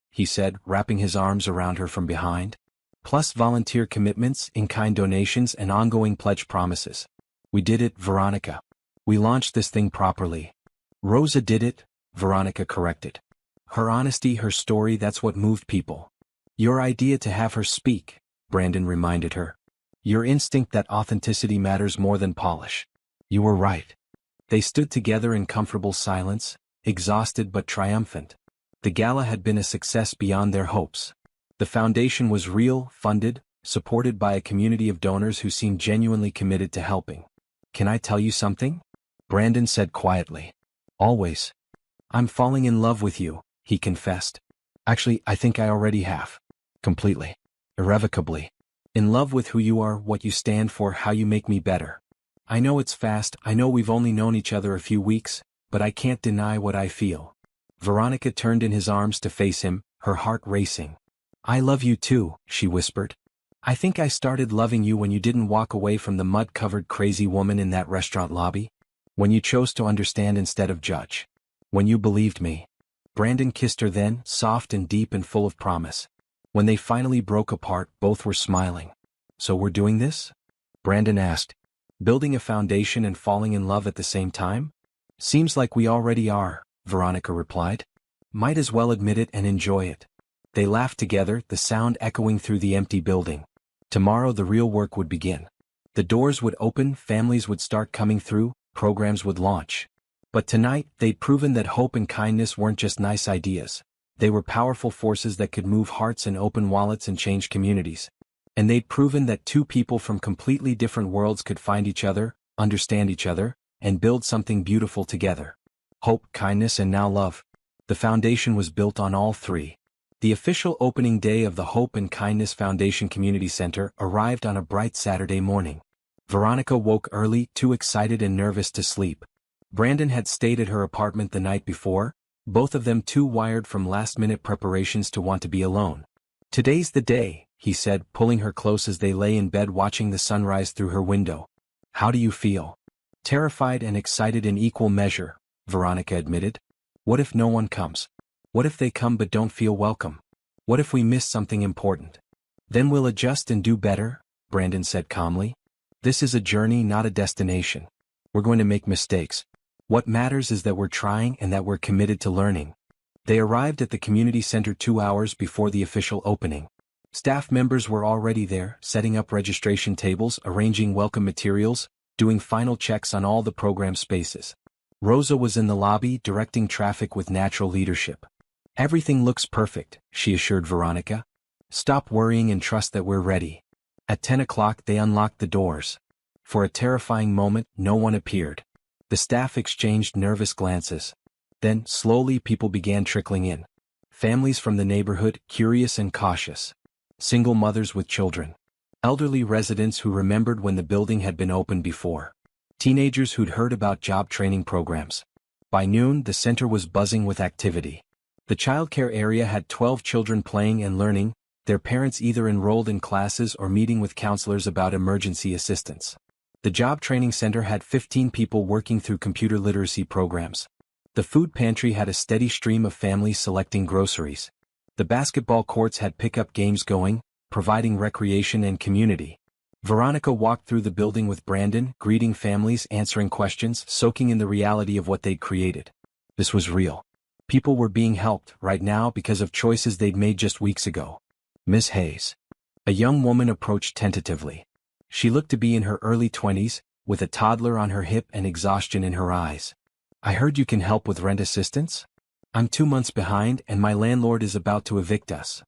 he said, wrapping his arms around her from behind. Plus volunteer commitments, in-kind donations and ongoing pledge promises. We did it, Veronica. We launched this thing properly. Rosa did it, Veronica corrected. Her honesty, her story, that's what moved people. Your idea to have her speak, Brandon reminded her. Your instinct that authenticity matters more than polish. You were right. They stood together in comfortable silence, exhausted but triumphant. The gala had been a success beyond their hopes. The foundation was real, funded, supported by a community of donors who seemed genuinely committed to helping. Can I tell you something? Brandon said quietly. Always. I'm falling in love with you, he confessed. Actually, I think I already have. Completely. Irrevocably. In love with who you are, what you stand for, how you make me better. I know it's fast, I know we've only known each other a few weeks, but I can't deny what I feel. Veronica turned in his arms to face him, her heart racing. I love you too, she whispered. I think I started loving you when you didn't walk away from the mud-covered crazy woman in that restaurant lobby. When you chose to understand instead of judge. When you believed me. Brandon kissed her then, soft and deep and full of promise. When they finally broke apart, both were smiling. So we're doing this? Brandon asked. Building a foundation and falling in love at the same time? Seems like we already are, Veronica replied. Might as well admit it and enjoy it. They laughed together, the sound echoing through the empty building. Tomorrow the real work would begin. The doors would open, families would start coming through, programs would launch. But tonight, they'd proven that hope and kindness weren't just nice ideas. They were powerful forces that could move hearts and open wallets and change communities. And they'd proven that two people from completely different worlds could find each other, understand each other, and build something beautiful together. Hope, kindness, and now love. The foundation was built on all three. The official opening day of the Hope and Kindness Foundation Community Center arrived on a bright Saturday morning. Veronica woke early, too excited and nervous to sleep. Brandon had stayed at her apartment the night before, both of them too wired from last-minute preparations to want to be alone. Today's the day, he said, pulling her close as they lay in bed watching the sunrise through her window. How do you feel? Terrified and excited in equal measure, Veronica admitted. What if no one comes? What if they come but don't feel welcome? What if we miss something important? Then we'll adjust and do better, Brandon said calmly. This is a journey, not a destination. We're going to make mistakes. What matters is that we're trying and that we're committed to learning. They arrived at the community center 2 hours before the official opening. Staff members were already there, setting up registration tables, arranging welcome materials, doing final checks on all the program spaces. Rosa was in the lobby, directing traffic with natural leadership. Everything looks perfect, she assured Veronica. Stop worrying and trust that we're ready. At 10 o'clock they unlocked the doors. For a terrifying moment, no one appeared. The staff exchanged nervous glances. Then, slowly people began trickling in. Families from the neighborhood, curious and cautious. Single mothers with children. Elderly residents who remembered when the building had been opened before. Teenagers who'd heard about job training programs. By noon, the center was buzzing with activity. The childcare area had 12 children playing and learning, their parents either enrolled in classes or meeting with counselors about emergency assistance. The job training center had 15 people working through computer literacy programs. The food pantry had a steady stream of families selecting groceries. The basketball courts had pickup games going, providing recreation and community. Veronica walked through the building with Brandon, greeting families, answering questions, soaking in the reality of what they'd created. This was real. People were being helped right now because of choices they'd made just weeks ago. Miss Hayes. A young woman approached tentatively. She looked to be in her early 20s, with a toddler on her hip and exhaustion in her eyes. I heard you can help with rent assistance? I'm 2 months behind and my landlord is about to evict us.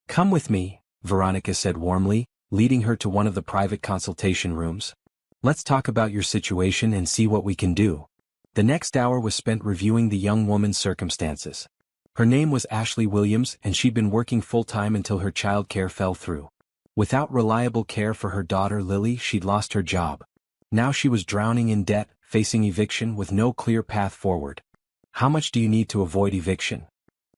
Come with me, Veronica said warmly, leading her to one of the private consultation rooms. Let's talk about your situation and see what we can do. The next hour was spent reviewing the young woman's circumstances. Her name was Ashley Williams and she'd been working full-time until her childcare fell through. Without reliable care for her daughter Lily, she'd lost her job. Now she was drowning in debt, facing eviction with no clear path forward. How much do you need to avoid eviction?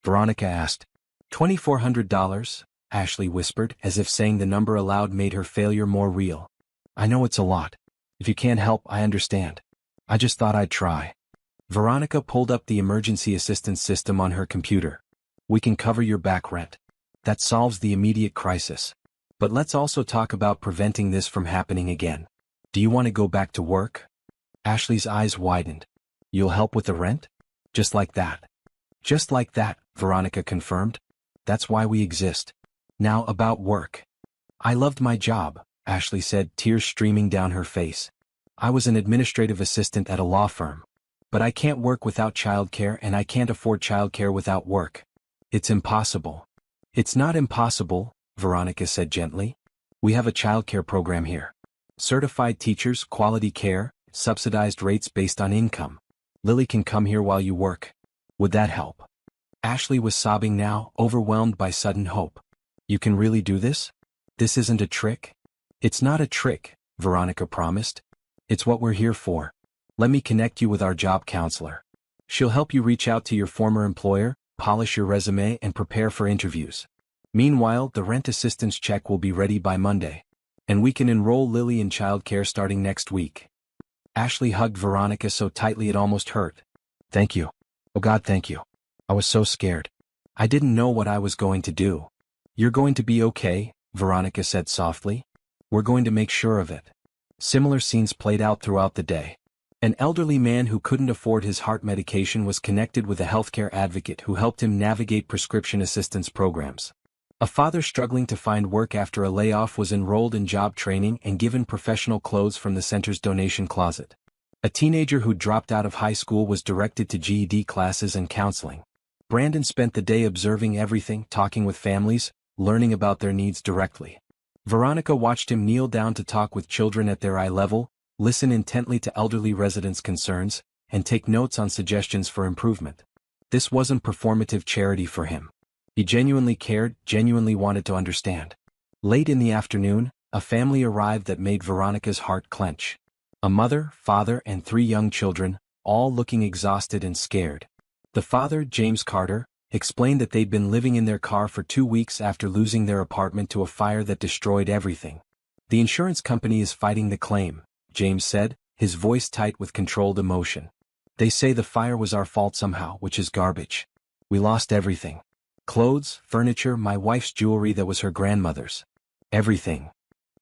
Veronica asked. $2,400, Ashley whispered, as if saying the number aloud made her failure more real. I know it's a lot. If you can't help, I understand. I just thought I'd try. Veronica pulled up the emergency assistance system on her computer. We can cover your back rent. That solves the immediate crisis. But let's also talk about preventing this from happening again. Do you want to go back to work? Ashley's eyes widened. You'll help with the rent? Just like that. Just like that, Veronica confirmed. That's why we exist. Now about work. I loved my job, Ashley said, tears streaming down her face. I was an administrative assistant at a law firm. But I can't work without childcare and I can't afford childcare without work. It's impossible. It's not impossible, Veronica said gently. We have a childcare program here. Certified teachers, quality care, subsidized rates based on income. Lily can come here while you work. Would that help? Ashley was sobbing now, overwhelmed by sudden hope. You can really do this? This isn't a trick? It's not a trick, Veronica promised. It's what we're here for. Let me connect you with our job counselor. She'll help you reach out to your former employer, polish your resume and prepare for interviews. Meanwhile, the rent assistance check will be ready by Monday. And we can enroll Lily in childcare starting next week. Ashley hugged Veronica so tightly it almost hurt. Thank you. Oh God, thank you. I was so scared. I didn't know what I was going to do. You're going to be okay, Veronica said softly. We're going to make sure of it. Similar scenes played out throughout the day. An elderly man who couldn't afford his heart medication was connected with a healthcare advocate who helped him navigate prescription assistance programs. A father struggling to find work after a layoff was enrolled in job training and given professional clothes from the center's donation closet. A teenager who dropped out of high school was directed to GED classes and counseling. Brandon spent the day observing everything, talking with families, learning about their needs directly. Veronica watched him kneel down to talk with children at their eye level, listen intently to elderly residents' concerns, and take notes on suggestions for improvement. This wasn't performative charity for him. He genuinely cared, genuinely wanted to understand. Late in the afternoon, a family arrived that made Veronica's heart clench. A mother, father, and 3 young children, all looking exhausted and scared. The father, James Carter, explained that they'd been living in their car for 2 weeks after losing their apartment to a fire that destroyed everything. The insurance company is fighting the claim, James said, his voice tight with controlled emotion. They say the fire was our fault somehow, which is garbage. We lost everything. Clothes, furniture, my wife's jewelry that was her grandmother's. Everything.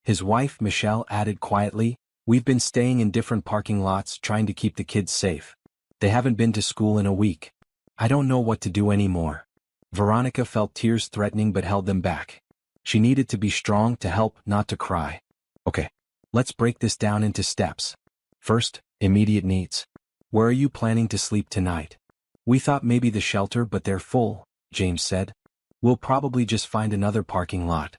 His wife, Michelle, added quietly, we've been staying in different parking lots trying to keep the kids safe. They haven't been to school in a week. I don't know what to do anymore. Veronica felt tears threatening but held them back. She needed to be strong to help, not to cry. Okay. Let's break this down into steps. First, immediate needs. Where are you planning to sleep tonight? We thought maybe the shelter, but they're full, James said. We'll probably just find another parking lot.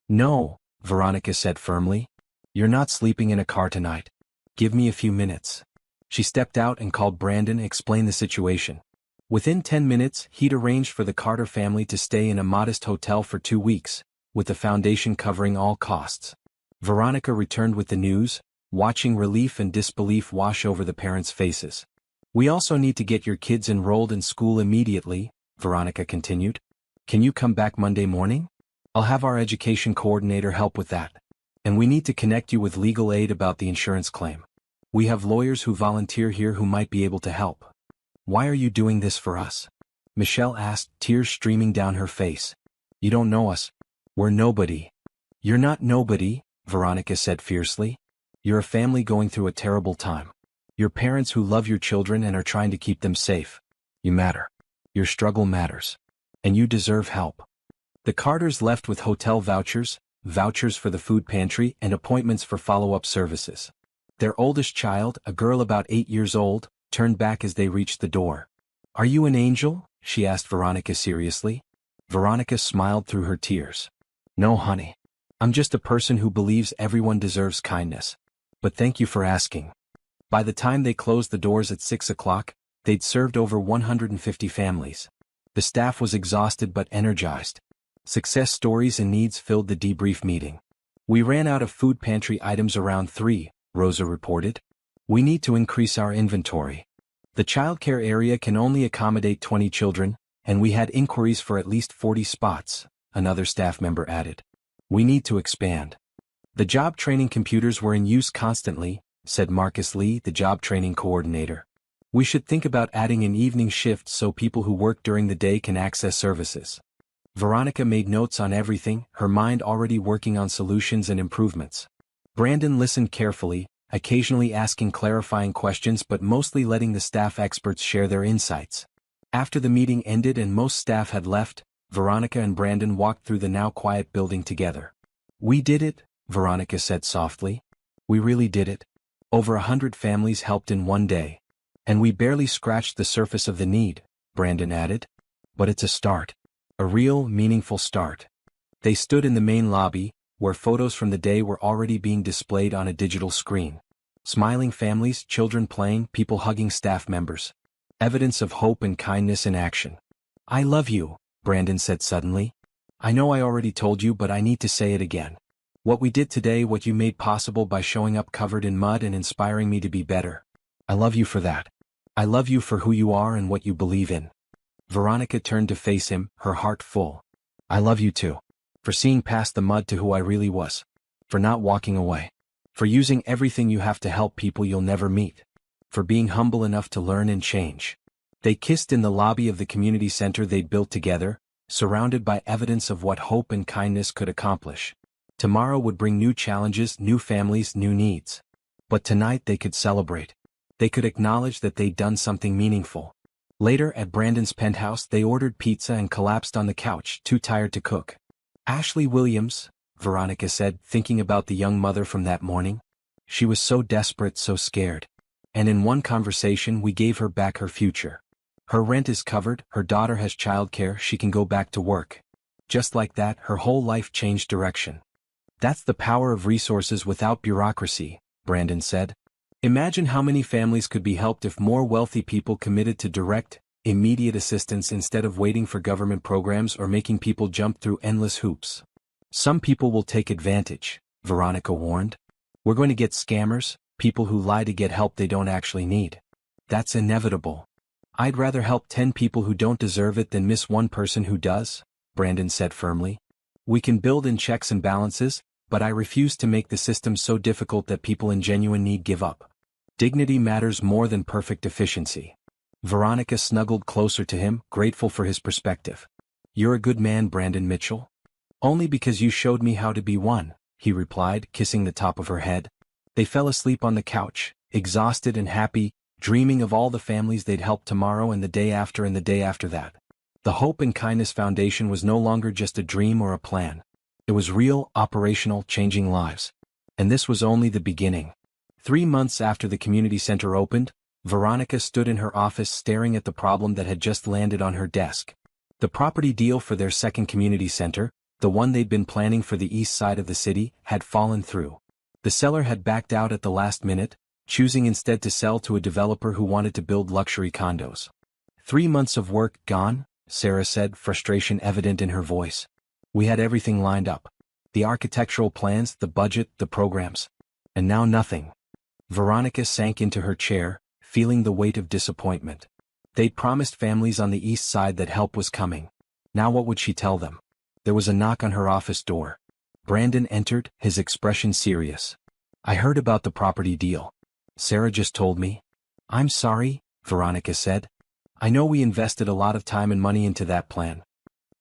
No, Veronica said firmly. You're not sleeping in a car tonight. Give me a few minutes. She stepped out and called Brandon, explained the situation. Within 10 minutes, he'd arranged for the Carter family to stay in a modest hotel for 2 weeks, with the foundation covering all costs. Veronica returned with the news, watching relief and disbelief wash over the parents' faces. We also need to get your kids enrolled in school immediately, Veronica continued. Can you come back Monday morning? I'll have our education coordinator help with that. And we need to connect you with legal aid about the insurance claim. We have lawyers who volunteer here who might be able to help. Why are you doing this for us? Michelle asked, tears streaming down her face. You don't know us. We're nobody. You're not nobody, Veronica said fiercely. You're a family going through a terrible time. You're parents who love your children and are trying to keep them safe. You matter. Your struggle matters. And you deserve help. The Carters left with hotel vouchers, vouchers for the food pantry, and appointments for follow-up services. Their oldest child, a girl about 8 years old, turned back as they reached the door. Are you an angel? She asked Veronica seriously. Veronica smiled through her tears. No, honey. I'm just a person who believes everyone deserves kindness. But thank you for asking. By the time they closed the doors at 6 o'clock, they'd served over 150 families. The staff was exhausted but energized. Success stories and needs filled the debrief meeting. We ran out of food pantry items around 3, Rosa reported. We need to increase our inventory. The childcare area can only accommodate 20 children, and we had inquiries for at least 40 spots, another staff member added. We need to expand. The job training computers were in use constantly, said Marcus Lee, the job training coordinator. We should think about adding an evening shift so people who work during the day can access services. Veronica made notes on everything, her mind already working on solutions and improvements. Brandon listened carefully, occasionally asking clarifying questions but mostly letting the staff experts share their insights. After the meeting ended and most staff had left, Veronica and Brandon walked through the now quiet building together. We did it, Veronica said softly. We really did it. Over 100 families helped in one day. And we barely scratched the surface of the need, Brandon added. But it's a start. A real, meaningful start. They stood in the main lobby, where photos from the day were already being displayed on a digital screen. Smiling families, children playing, people hugging staff members. Evidence of hope and kindness in action. I love you, Brandon said suddenly. I know I already told you, but I need to say it again. What we did today, what you made possible by showing up covered in mud and inspiring me to be better. I love you for that. I love you for who you are and what you believe in. Veronica turned to face him, her heart full. I love you too. For seeing past the mud to who I really was. For not walking away. For using everything you have to help people you'll never meet. For being humble enough to learn and change. They kissed in the lobby of the community center they'd built together, surrounded by evidence of what hope and kindness could accomplish. Tomorrow would bring new challenges, new families, new needs. But tonight they could celebrate. They could acknowledge that they'd done something meaningful. Later at Brandon's penthouse they ordered pizza and collapsed on the couch, too tired to cook. Ashley Williams, Veronica said, thinking about the young mother from that morning. She was so desperate, so scared. And in one conversation we gave her back her future. Her rent is covered, her daughter has childcare, she can go back to work. Just like that, her whole life changed direction. That's the power of resources without bureaucracy, Brandon said. Imagine how many families could be helped if more wealthy people committed to direct, immediate assistance instead of waiting for government programs or making people jump through endless hoops. Some people will take advantage, Veronica warned. We're going to get scammers, people who lie to get help they don't actually need. That's inevitable. I'd rather help 10 people who don't deserve it than miss one person who does, Brandon said firmly. We can build in checks and balances, but I refuse to make the system so difficult that people in genuine need give up. Dignity matters more than perfect efficiency. Veronica snuggled closer to him, grateful for his perspective. You're a good man, Brandon Mitchell. Only because you showed me how to be one, he replied, kissing the top of her head. They fell asleep on the couch, exhausted and happy, dreaming of all the families they'd help tomorrow and the day after and the day after that. The Hope and Kindness Foundation was no longer just a dream or a plan. It was real, operational, changing lives. And this was only the beginning. 3 months after the community center opened, Veronica stood in her office staring at the problem that had just landed on her desk. The property deal for their second community center, the one they'd been planning for the east side of the city, had fallen through. The seller had backed out at the last minute, choosing instead to sell to a developer who wanted to build luxury condos. 3 months of work gone, Sarah said, frustration evident in her voice. We had everything lined up. The architectural plans, the budget, the programs. And now nothing. Veronica sank into her chair, feeling the weight of disappointment. They'd promised families on the east side that help was coming. Now what would she tell them? There was a knock on her office door. Brandon entered, his expression serious. I heard about the property deal. Sarah just told me. I'm sorry, Veronica said. I know we invested a lot of time and money into that plan.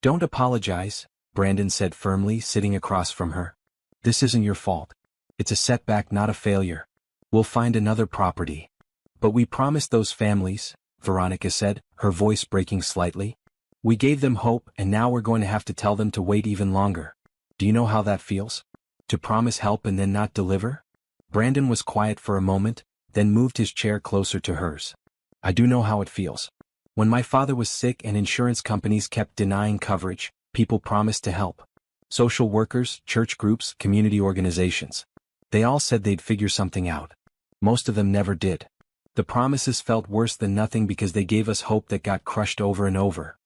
Don't apologize, Brandon said firmly, sitting across from her. This isn't your fault. It's a setback, not a failure. We'll find another property. But we promised those families, Veronica said, her voice breaking slightly. We gave them hope, and now we're going to have to tell them to wait even longer. Do you know how that feels? To promise help and then not deliver? Brandon was quiet for a moment, then moved his chair closer to hers. I do know how it feels. When my father was sick and insurance companies kept denying coverage, people promised to help. Social workers, church groups, community organizations. They all said they'd figure something out. Most of them never did. The promises felt worse than nothing because they gave us hope that got crushed over and over.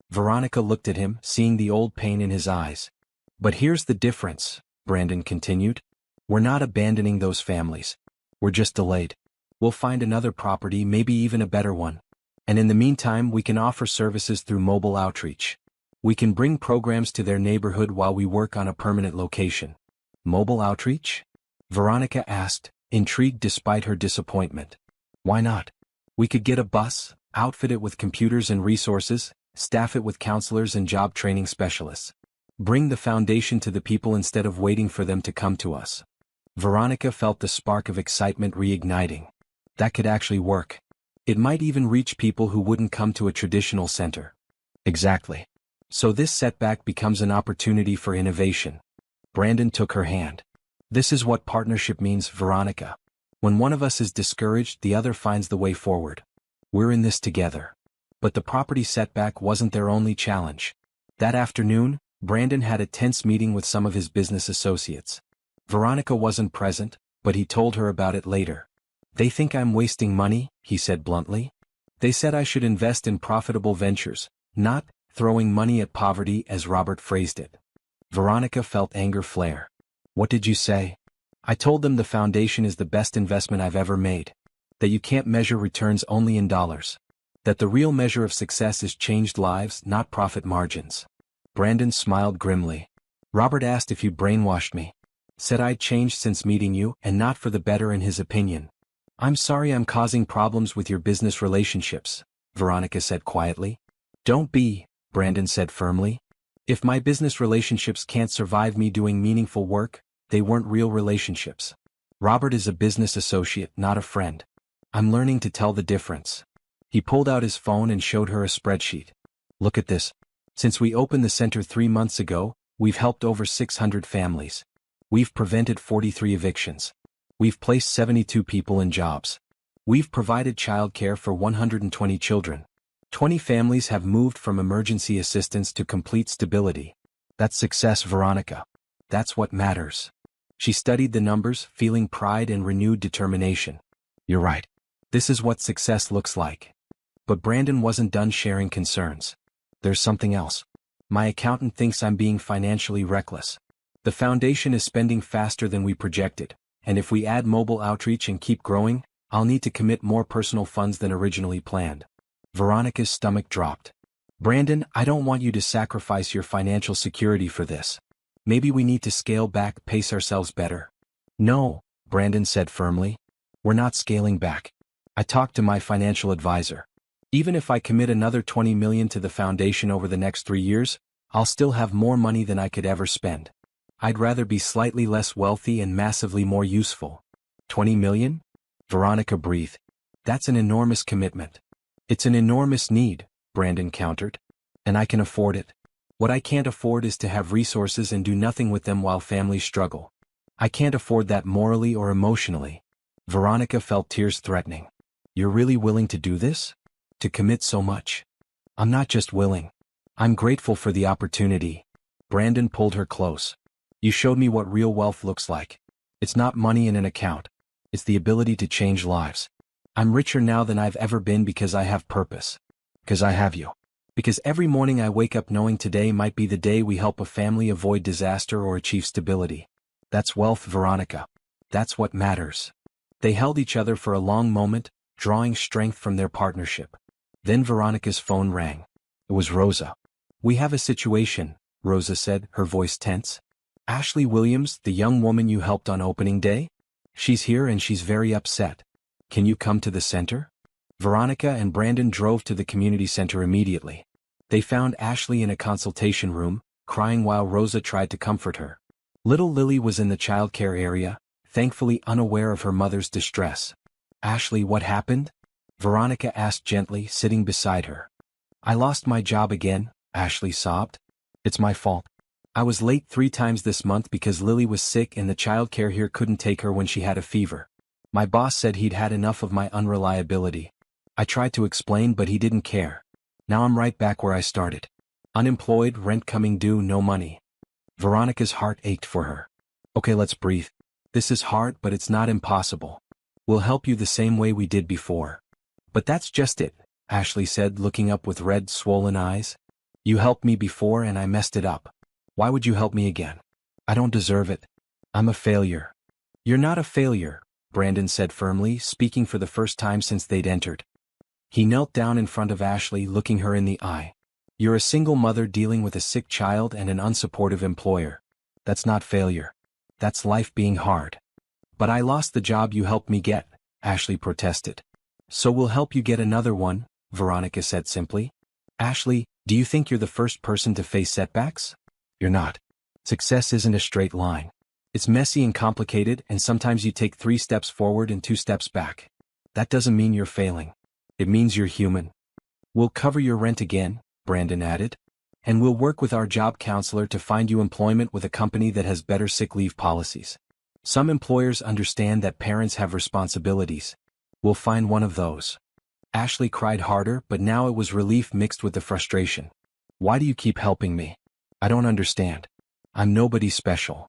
Veronica looked at him, seeing the old pain in his eyes. But here's the difference, Brandon continued. We're not abandoning those families. We're just delayed. We'll find another property, maybe even a better one. And in the meantime, we can offer services through mobile outreach. We can bring programs to their neighborhood while we work on a permanent location. Mobile outreach? Veronica asked, intrigued despite her disappointment. Why not? We could get a bus, outfit it with computers and resources, staff it with counselors and job training specialists. Bring the foundation to the people instead of waiting for them to come to us. Veronica felt the spark of excitement reigniting. That could actually work. It might even reach people who wouldn't come to a traditional center. Exactly. So this setback becomes an opportunity for innovation. Brandon took her hand. This is what partnership means, Veronica. When one of us is discouraged, the other finds the way forward. We're in this together. But the property setback wasn't their only challenge. That afternoon, Brandon had a tense meeting with some of his business associates. Veronica wasn't present, but he told her about it later. They think I'm wasting money, he said bluntly. They said I should invest in profitable ventures, not throwing money at poverty, as Robert phrased it. Veronica felt anger flare. What did you say? I told them the foundation is the best investment I've ever made. That you can't measure returns only in dollars. That the real measure of success is changed lives, not profit margins. Brandon smiled grimly. Robert asked if you'd brainwashed me. Said I'd changed since meeting you, and not for the better in his opinion. I'm sorry I'm causing problems with your business relationships, Veronica said quietly. Don't be, Brandon said firmly. If my business relationships can't survive me doing meaningful work, they weren't real relationships. Robert is a business associate, not a friend. I'm learning to tell the difference. He pulled out his phone and showed her a spreadsheet. Look at this. Since we opened the center 3 months ago, we've helped over 600 families. We've prevented 43 evictions. We've placed 72 people in jobs. We've provided childcare for 120 children. 20 families have moved from emergency assistance to complete stability. That's success, Veronica. That's what matters. She studied the numbers, feeling pride and renewed determination. You're right. This is what success looks like. But Brandon wasn't done sharing concerns. There's something else. My accountant thinks I'm being financially reckless. The foundation is spending faster than we projected, and if we add mobile outreach and keep growing, I'll need to commit more personal funds than originally planned. Veronica's stomach dropped. Brandon, I don't want you to sacrifice your financial security for this. Maybe we need to scale back, pace ourselves better. No, Brandon said firmly. We're not scaling back. I talked to my financial advisor. Even if I commit another $20 million to the foundation over the next 3 years, I'll still have more money than I could ever spend. I'd rather be slightly less wealthy and massively more useful. 20 million? Veronica breathed. That's an enormous commitment. It's an enormous need, Brandon countered. And I can afford it. What I can't afford is to have resources and do nothing with them while families struggle. I can't afford that morally or emotionally. Veronica felt tears threatening. You're really willing to do this? To commit so much? I'm not just willing. I'm grateful for the opportunity. Brandon pulled her close. You showed me what real wealth looks like. It's not money in an account. It's the ability to change lives. I'm richer now than I've ever been because I have purpose. Because I have you. Because every morning I wake up knowing today might be the day we help a family avoid disaster or achieve stability. That's wealth, Veronica. That's what matters. They held each other for a long moment, drawing strength from their partnership. Then Veronica's phone rang. It was Rosa. We have a situation, Rosa said, her voice tense. Ashley Williams, the young woman you helped on opening day? She's here and she's very upset. Can you come to the center? Veronica and Brandon drove to the community center immediately. They found Ashley in a consultation room, crying while Rosa tried to comfort her. Little Lily was in the childcare area, thankfully unaware of her mother's distress. Ashley, what happened? Veronica asked gently, sitting beside her. I lost my job again, Ashley sobbed. It's my fault. I was late 3 times this month because Lily was sick and the childcare here couldn't take her when she had a fever. My boss said he'd had enough of my unreliability. I tried to explain but he didn't care. Now I'm right back where I started. Unemployed, rent coming due, no money. Veronica's heart ached for her. Okay, let's breathe. This is hard, but it's not impossible. We'll help you the same way we did before. But that's just it, Ashley said, looking up with red, swollen eyes. You helped me before and I messed it up. Why would you help me again? I don't deserve it. I'm a failure. You're not a failure, Brandon said firmly, speaking for the first time since they'd entered. He knelt down in front of Ashley, looking her in the eye. You're a single mother dealing with a sick child and an unsupportive employer. That's not failure. That's life being hard. But I lost the job you helped me get, Ashley protested. So we'll help you get another one, Veronica said simply. Ashley, do you think you're the first person to face setbacks? You're not. Success isn't a straight line. It's messy and complicated, and sometimes you take 3 steps forward and 2 steps back. That doesn't mean you're failing. It means you're human. We'll cover your rent again, Brandon added. And we'll work with our job counselor to find you employment with a company that has better sick leave policies. Some employers understand that parents have responsibilities. We'll find one of those. Ashley cried harder, but now it was relief mixed with the frustration. Why do you keep helping me? I don't understand. I'm nobody special.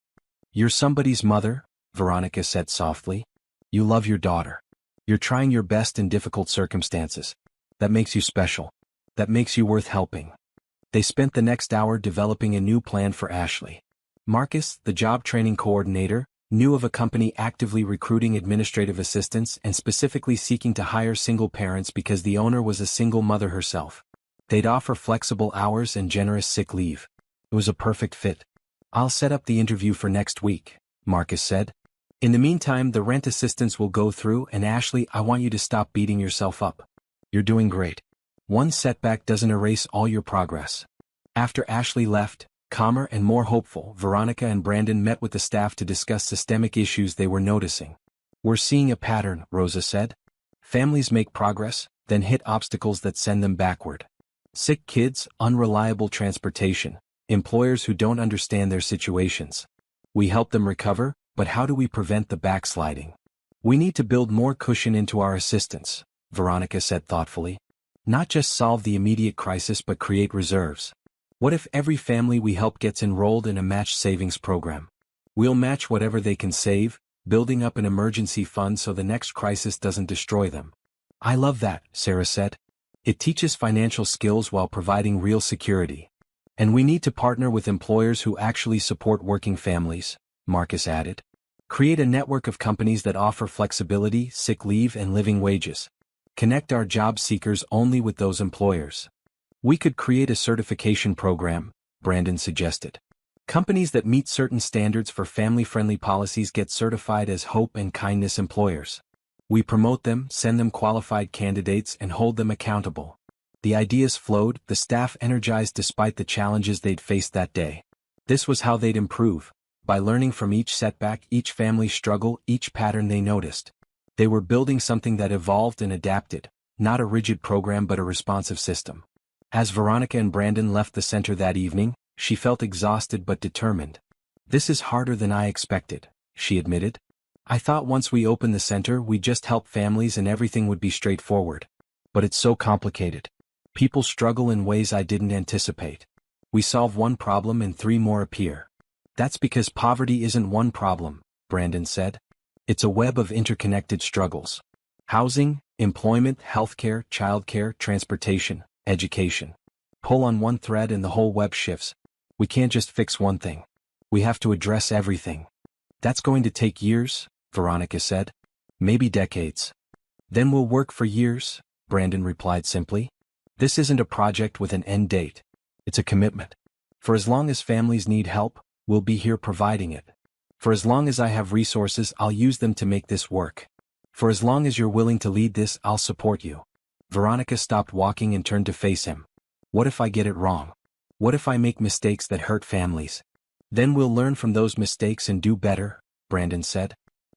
You're somebody's mother, Veronica said softly. You love your daughter. You're trying your best in difficult circumstances. That makes you special. That makes you worth helping. They spent the next hour developing a new plan for Ashley. Marcus, the job training coordinator, knew of a company actively recruiting administrative assistants and specifically seeking to hire single parents because the owner was a single mother herself. They'd offer flexible hours and generous sick leave. It was a perfect fit. I'll set up the interview for next week, Marcus said. In the meantime, the rent assistance will go through, and Ashley, I want you to stop beating yourself up. You're doing great. One setback doesn't erase all your progress. After Ashley left, calmer and more hopeful, Veronica and Brandon met with the staff to discuss systemic issues they were noticing. We're seeing a pattern, Rosa said. Families make progress, then hit obstacles that send them backward. Sick kids, unreliable transportation, employers who don't understand their situations. We help them recover, but how do we prevent the backsliding? We need to build more cushion into our assistance, Veronica said thoughtfully. Not just solve the immediate crisis but create reserves. What if every family we help gets enrolled in a match savings program? We'll match whatever they can save, building up an emergency fund so the next crisis doesn't destroy them. I love that, Sarah said. It teaches financial skills while providing real security. And we need to partner with employers who actually support working families, Marcus added. Create a network of companies that offer flexibility, sick leave, and living wages. Connect our job seekers only with those employers. We could create a certification program, Brandon suggested. Companies that meet certain standards for family-friendly policies get certified as hope and kindness employers. We promote them, send them qualified candidates, and hold them accountable. The ideas flowed, the staff energized despite the challenges they'd faced that day. This was how they'd improve, by learning from each setback, each family struggle, each pattern they noticed. They were building something that evolved and adapted, not a rigid program but a responsive system. As Veronica and Brandon left the center that evening, she felt exhausted but determined. This is harder than I expected, she admitted. I thought once we opened the center we'd just help families and everything would be straightforward. But it's so complicated. People struggle in ways I didn't anticipate. We solve one problem and 3 more appear. That's because poverty isn't one problem, Brandon said. It's a web of interconnected struggles. Housing, employment, healthcare, childcare, transportation, education. Pull on one thread and the whole web shifts. We can't just fix one thing. We have to address everything. That's going to take years, Veronica said. Maybe decades. Then we'll work for years, Brandon replied simply. This isn't a project with an end date. It's a commitment. For as long as families need help, we'll be here providing it. For as long as I have resources, I'll use them to make this work. For as long as you're willing to lead this, I'll support you. Veronica stopped walking and turned to face him. What if I get it wrong? What if I make mistakes that hurt families? Then we'll learn from those mistakes and do better, Brandon said.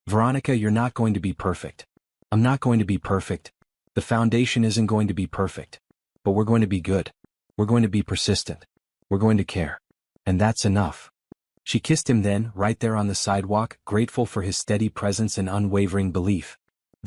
Veronica, you're not going to be perfect. I'm not going to be perfect. The foundation isn't going to be perfect. But we're going to be good. We're going to be persistent. We're going to care. And that's enough. She kissed him then, right there on the sidewalk, grateful for his steady presence and unwavering belief.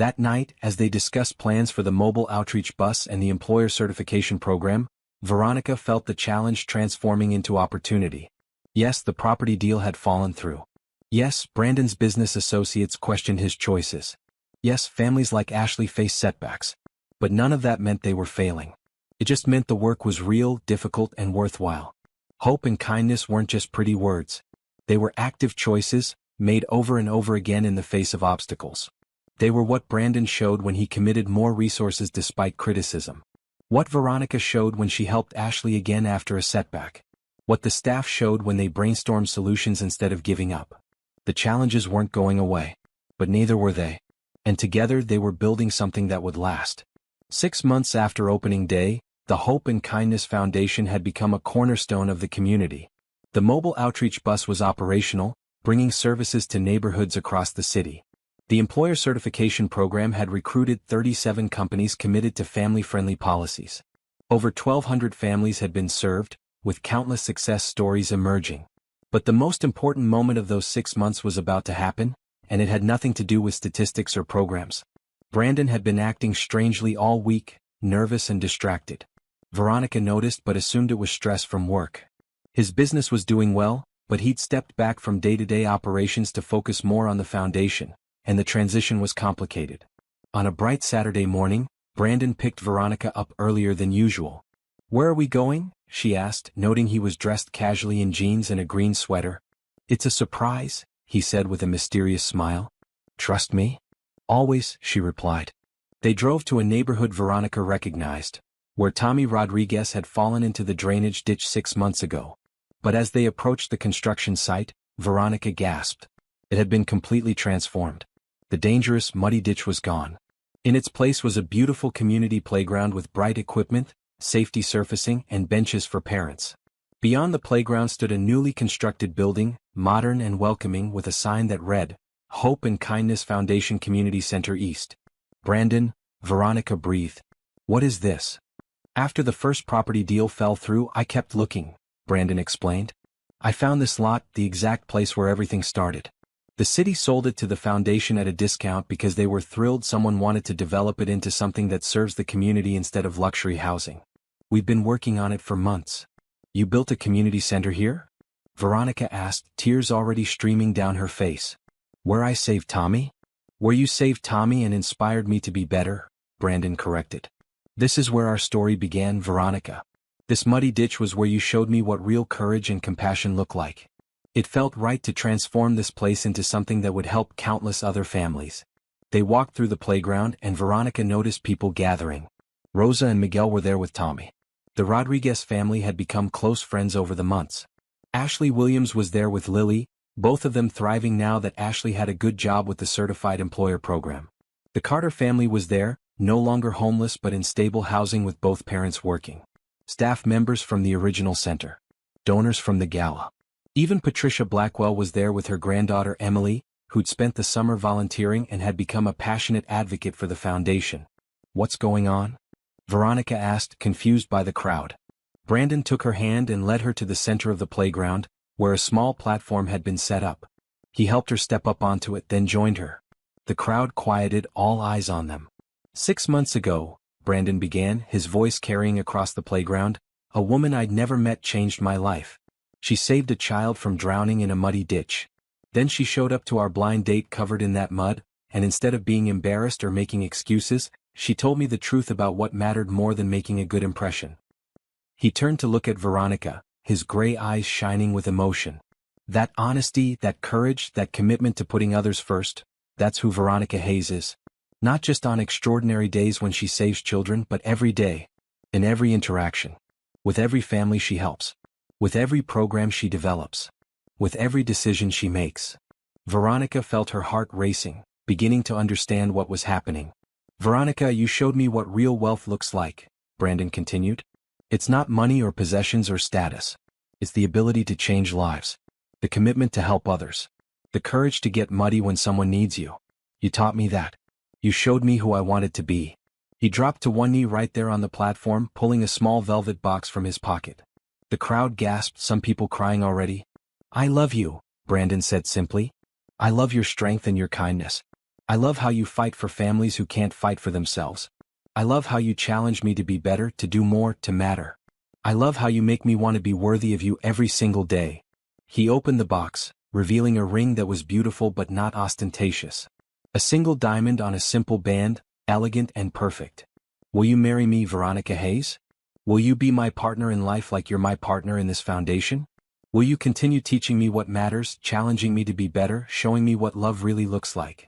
That night, as they discussed plans for the mobile outreach bus and the employer certification program, Veronica felt the challenge transforming into opportunity. Yes, the property deal had fallen through. Yes, Brandon's business associates questioned his choices. Yes, families like Ashley faced setbacks. But none of that meant they were failing. It just meant the work was real, difficult, and worthwhile. Hope and kindness weren't just pretty words. They were active choices, made over and over again in the face of obstacles. They were what Brandon showed when he committed more resources despite criticism. What Veronica showed when she helped Ashley again after a setback. What the staff showed when they brainstormed solutions instead of giving up. The challenges weren't going away. But neither were they. And together they were building something that would last. 6 months after opening day, the Hope and Kindness Foundation had become a cornerstone of the community. The mobile outreach bus was operational, bringing services to neighborhoods across the city. The employer certification program had recruited 37 companies committed to family-friendly policies. Over 1,200 families had been served, with countless success stories emerging. But the most important moment of those 6 months was about to happen, and it had nothing to do with statistics or programs. Brandon had been acting strangely all week, nervous and distracted. Veronica noticed but assumed it was stress from work. His business was doing well, but he'd stepped back from day-to-day operations to focus more on the foundation, and the transition was complicated. On a bright Saturday morning, Brandon picked Veronica up earlier than usual. "Where are we going?" she asked, noting he was dressed casually in jeans and a green sweater. "It's a surprise," he said with a mysterious smile. "Trust me?" "Always," she replied. They drove to a neighborhood Veronica recognized, where Tommy Rodriguez had fallen into the drainage ditch 6 months ago. But as they approached the construction site, Veronica gasped. It had been completely transformed. The dangerous, muddy ditch was gone. In its place was a beautiful community playground with bright equipment, safety surfacing, and benches for parents. Beyond the playground stood a newly constructed building, modern and welcoming, with a sign that read, Hope and Kindness Foundation Community Center East. "Brandon," Veronica breathed. "What is this?" "After the first property deal fell through, I kept looking," Brandon explained. "I found this lot, the exact place where everything started. The city sold it to the foundation at a discount because they were thrilled someone wanted to develop it into something that serves the community instead of luxury housing. We've been working on it for months." "You built a community center here?" Veronica asked, tears already streaming down her face. "Where I saved Tommy?" "Where you saved Tommy and inspired me to be better," Brandon corrected. "This is where our story began, Veronica. This muddy ditch was where you showed me what real courage and compassion look like. It felt right to transform this place into something that would help countless other families." They walked through the playground and Veronica noticed people gathering. Rosa and Miguel were there with Tommy. The Rodriguez family had become close friends over the months. Ashley Williams was there with Lily, both of them thriving now that Ashley had a good job with the certified employer program. The Carter family was there, no longer homeless but in stable housing with both parents working. Staff members from the original center. Donors from the gala. Even Patricia Blackwell was there with her granddaughter Emily, who'd spent the summer volunteering and had become a passionate advocate for the foundation. "What's going on?" Veronica asked, confused by the crowd. Brandon took her hand and led her to the center of the playground, where a small platform had been set up. He helped her step up onto it, then joined her. The crowd quieted, all eyes on them. 6 months ago, Brandon began, his voice carrying across the playground, "a woman I'd never met changed my life. She saved a child from drowning in a muddy ditch. Then she showed up to our blind date covered in that mud, and instead of being embarrassed or making excuses, she told me the truth about what mattered more than making a good impression." He turned to look at Veronica, his gray eyes shining with emotion. That honesty, that courage, that commitment to putting others first, that's who Veronica Hayes is. Not just on extraordinary days when she saves children, but every day. In every interaction. With every family she helps. With every program she develops. With every decision she makes. Veronica felt her heart racing, beginning to understand what was happening. "Veronica, you showed me what real wealth looks like," Brandon continued. "It's not money or possessions or status. It's the ability to change lives. The commitment to help others. The courage to get muddy when someone needs you. You taught me that. You showed me who I wanted to be." He dropped to one knee right there on the platform, pulling a small velvet box from his pocket. The crowd gasped, some people crying already. "I love you," Brandon said simply. "I love your strength and your kindness. I love how you fight for families who can't fight for themselves. I love how you challenge me to be better, to do more, to matter. I love how you make me want to be worthy of you every single day." He opened the box, revealing a ring that was beautiful but not ostentatious. A single diamond on a simple band, elegant and perfect. "Will you marry me, Veronica Hayes? Will you be my partner in life like you're my partner in this foundation? Will you continue teaching me what matters, challenging me to be better, showing me what love really looks like?"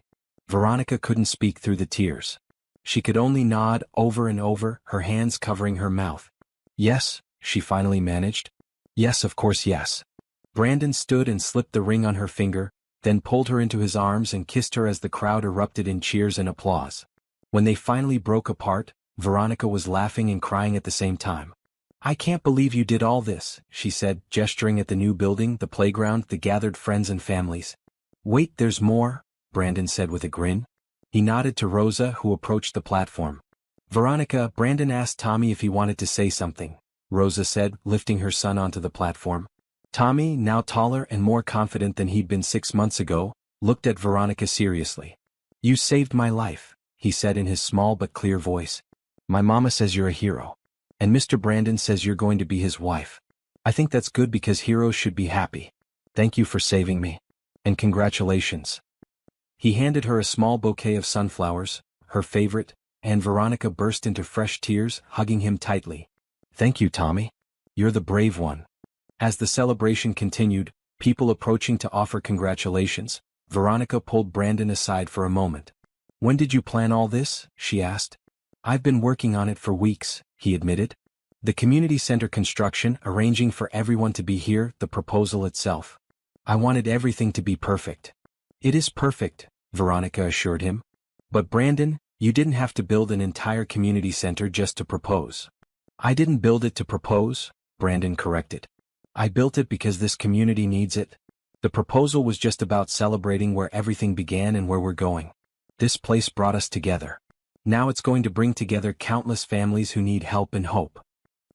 Veronica couldn't speak through the tears. She could only nod over and over, her hands covering her mouth. "Yes," she finally managed. "Yes, of course, yes." Brandon stood and slipped the ring on her finger, then pulled her into his arms and kissed her as the crowd erupted in cheers and applause. When they finally broke apart, Veronica was laughing and crying at the same time. "I can't believe you did all this," she said, gesturing at the new building, the playground, the gathered friends and families. "Wait, there's more," Brandon said with a grin. He nodded to Rosa, who approached the platform. "Veronica," Brandon asked Tommy if he wanted to say something, Rosa said, lifting her son onto the platform. Tommy, now taller and more confident than he'd been 6 months ago, looked at Veronica seriously. "You saved my life," he said in his small but clear voice. "My mama says you're a hero. And Mr. Brandon says you're going to be his wife. I think that's good because heroes should be happy. Thank you for saving me. And congratulations." He handed her a small bouquet of sunflowers, her favorite, and Veronica burst into fresh tears, hugging him tightly. "Thank you, Tommy. You're the brave one." As the celebration continued, people approaching to offer congratulations, Veronica pulled Brandon aside for a moment. "When did you plan all this?" she asked. "I've been working on it for weeks," he admitted. "The community center construction, arranging for everyone to be here, the proposal itself. I wanted everything to be perfect." "It is perfect," Veronica assured him. "But Brandon, you didn't have to build an entire community center just to propose." "I didn't build it to propose," Brandon corrected. "I built it because this community needs it. The proposal was just about celebrating where everything began and where we're going. This place brought us together. Now it's going to bring together countless families who need help and hope."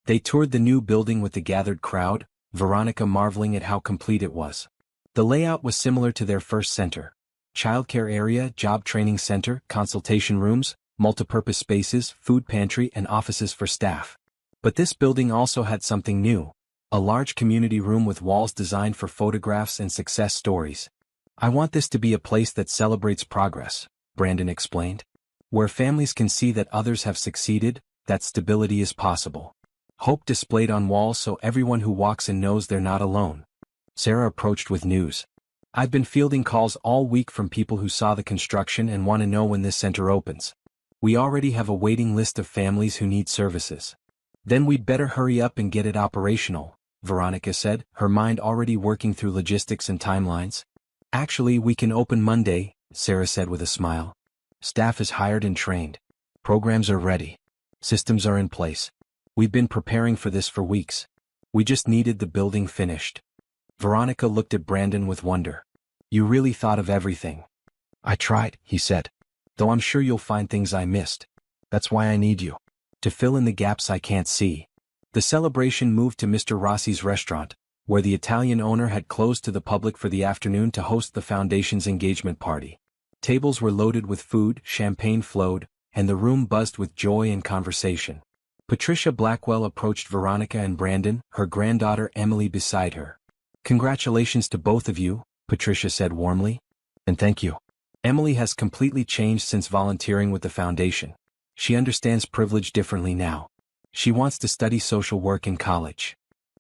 They toured the new building with the gathered crowd, Veronica marveling at how complete it was. The layout was similar to their first center. Childcare area, job training center, consultation rooms, multipurpose spaces, food pantry and offices for staff. But this building also had something new. A large community room with walls designed for photographs and success stories. "I want this to be a place that celebrates progress," Brandon explained. "Where families can see that others have succeeded, that stability is possible. Hope displayed on walls so everyone who walks in knows they're not alone." Sarah approached with news. "I've been fielding calls all week from people who saw the construction and want to know when this center opens. We already have a waiting list of families who need services." "Then we'd better hurry up and get it operational," Veronica said, her mind already working through logistics and timelines. "Actually, we can open Monday," Sarah said with a smile. "Staff is hired and trained. Programs are ready. Systems are in place. We've been preparing for this for weeks. We just needed the building finished." Veronica looked at Brandon with wonder. "You really thought of everything." "I tried," he said. "Though I'm sure you'll find things I missed. That's why I need you. To fill in the gaps I can't see." The celebration moved to Mr. Rossi's restaurant, where the Italian owner had closed to the public for the afternoon to host the foundation's engagement party. Tables were loaded with food, champagne flowed, and the room buzzed with joy and conversation. Patricia Blackwell approached Veronica and Brandon, her granddaughter Emily beside her. "Congratulations to both of you," Patricia said warmly. "And thank you. Emily has completely changed since volunteering with the foundation. She understands privilege differently now. She wants to study social work in college."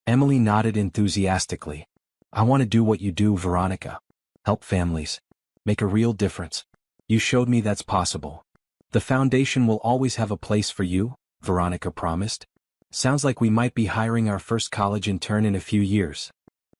Emily nodded enthusiastically. "I want to do what you do, Veronica. Help families. Make a real difference. You showed me that's possible." "The foundation will always have a place for you," Veronica promised. "Sounds like we might be hiring our first college intern in a few years."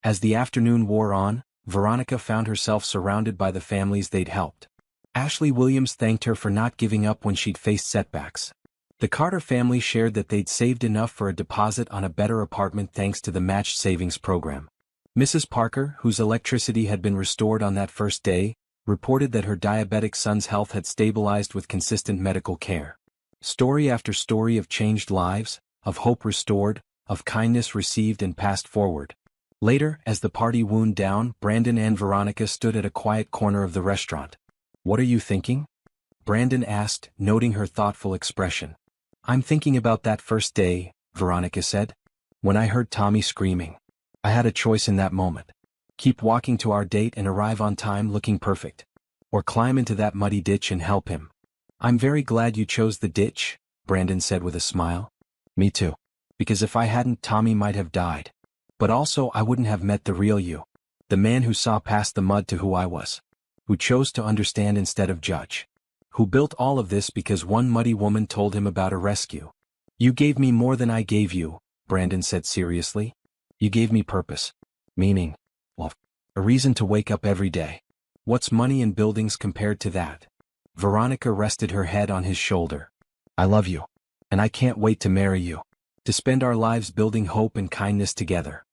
As the afternoon wore on, Veronica found herself surrounded by the families they'd helped. Ashley Williams thanked her for not giving up when she'd faced setbacks. The Carter family shared that they'd saved enough for a deposit on a better apartment thanks to the matched savings program. Mrs. Parker, whose electricity had been restored on that first day, reported that her diabetic son's health had stabilized with consistent medical care. Story after story of changed lives, of hope restored, of kindness received and passed forward. Later, as the party wound down, Brandon and Veronica stood at a quiet corner of the restaurant. What are you thinking? Brandon asked, noting her thoughtful expression. I'm thinking about that first day, Veronica said. When I heard Tommy screaming. I had a choice in that moment. Keep walking to our date and arrive on time looking perfect. Or climb into that muddy ditch and help him. I'm very glad you chose the ditch, Brandon said with a smile. Me too. Because if I hadn't, Tommy might have died. But also I wouldn't have met the real you. The man who saw past the mud to who I was. Who chose to understand instead of judge. Who built all of this because one muddy woman told him about a rescue. You gave me more than I gave you, Brandon said seriously. You gave me purpose. Meaning. Well, a reason to wake up every day. What's money and buildings compared to that? Veronica rested her head on his shoulder. I love you. And I can't wait to marry you. To spend our lives building hope and kindness together.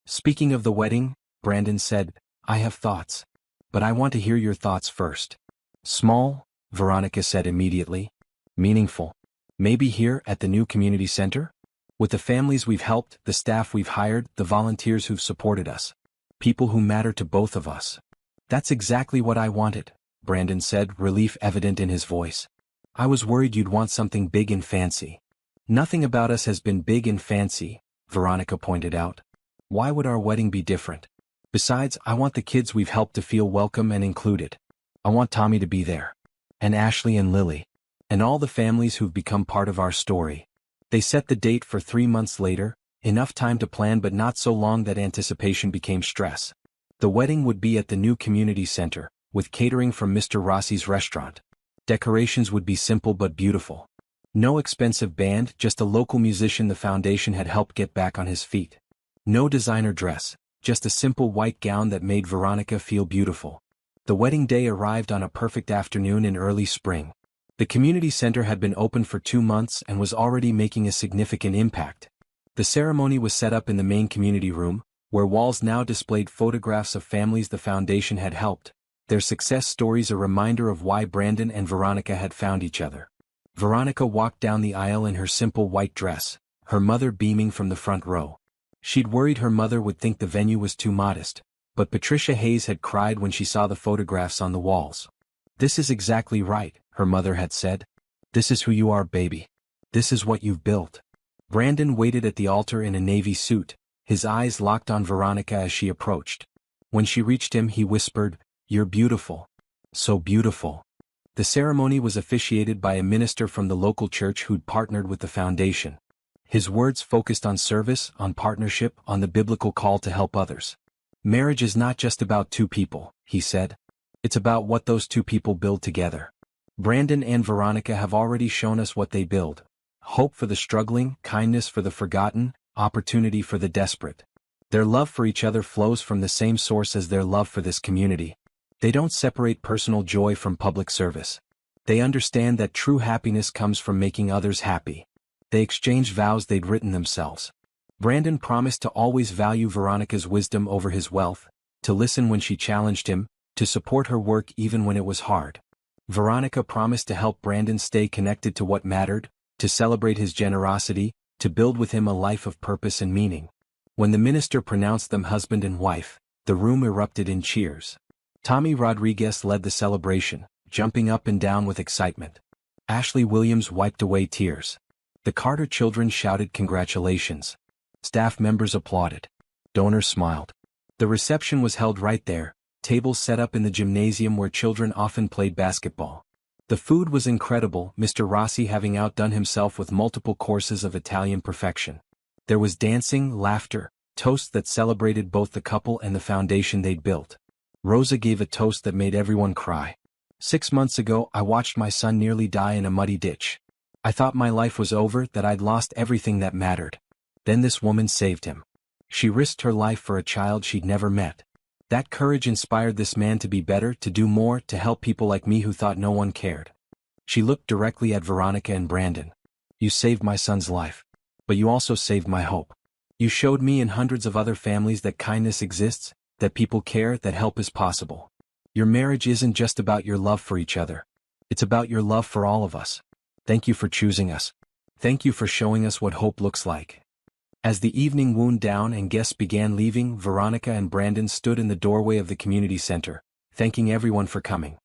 Speaking of the wedding, Brandon said, I have thoughts. But I want to hear your thoughts first. Small, Veronica said immediately. Meaningful. Maybe here at the new community center? With the families we've helped, the staff we've hired, the volunteers who've supported us. People who matter to both of us. That's exactly what I wanted, Brandon said, relief evident in his voice. I was worried you'd want something big and fancy. Nothing about us has been big and fancy, Veronica pointed out. Why would our wedding be different? Besides, I want the kids we've helped to feel welcome and included. I want Tommy to be there. And Ashley and Lily. And all the families who've become part of our story. They set the date for 3 months later, enough time to plan but not so long that anticipation became stress. The wedding would be at the new community center, with catering from Mr. Rossi's restaurant. Decorations would be simple but beautiful. No expensive band, just a local musician the foundation had helped get back on his feet. No designer dress, just a simple white gown that made Veronica feel beautiful. The wedding day arrived on a perfect afternoon in early spring. The community center had been open for 2 months and was already making a significant impact. The ceremony was set up in the main community room, where walls now displayed photographs of families the foundation had helped, their success stories a reminder of why Brandon and Veronica had found each other. Veronica walked down the aisle in her simple white dress, her mother beaming from the front row. She'd worried her mother would think the venue was too modest, but Patricia Hayes had cried when she saw the photographs on the walls. This is exactly right, her mother had said. This is who you are, baby. This is what you've built. Brandon waited at the altar in a navy suit, his eyes locked on Veronica as she approached. When she reached him, he whispered, You're beautiful. So beautiful. The ceremony was officiated by a minister from the local church who'd partnered with the foundation. His words focused on service, on partnership, on the biblical call to help others. Marriage is not just about 2 people, he said. It's about what those 2 people build together. Brandon and Veronica have already shown us what they build. Hope for the struggling, kindness for the forgotten, opportunity for the desperate. Their love for each other flows from the same source as their love for this community. They don't separate personal joy from public service. They understand that true happiness comes from making others happy. They exchanged vows they'd written themselves. Brandon promised to always value Veronica's wisdom over his wealth, to listen when she challenged him, to support her work even when it was hard. Veronica promised to help Brandon stay connected to what mattered, to celebrate his generosity, to build with him a life of purpose and meaning. When the minister pronounced them husband and wife, the room erupted in cheers. Tommy Rodriguez led the celebration, jumping up and down with excitement. Ashley Williams wiped away tears. The Carter children shouted congratulations. Staff members applauded. Donors smiled. The reception was held right there, tables set up in the gymnasium where children often played basketball. The food was incredible, Mr. Rossi having outdone himself with multiple courses of Italian perfection. There was dancing, laughter, toasts that celebrated both the couple and the foundation they'd built. Rosa gave a toast that made everyone cry. 6 months ago, I watched my son nearly die in a muddy ditch. I thought my life was over, that I'd lost everything that mattered. Then this woman saved him. She risked her life for a child she'd never met. That courage inspired this man to be better, to do more, to help people like me who thought no one cared. She looked directly at Veronica and Brandon. You saved my son's life. But you also saved my hope. You showed me and hundreds of other families that kindness exists, that people care, that help is possible. Your marriage isn't just about your love for each other. It's about your love for all of us. Thank you for choosing us. Thank you for showing us what hope looks like. As the evening wound down and guests began leaving, Veronica and Brandon stood in the doorway of the community center, thanking everyone for coming.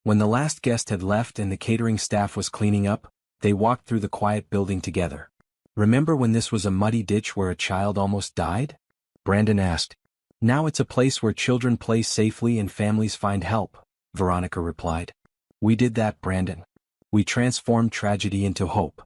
When the last guest had left and the catering staff was cleaning up, they walked through the quiet building together. "Remember when this was a muddy ditch where a child almost died?" Brandon asked. "Now it's a place where children play safely and families find help," Veronica replied. "We did that, Brandon. We transformed tragedy into hope."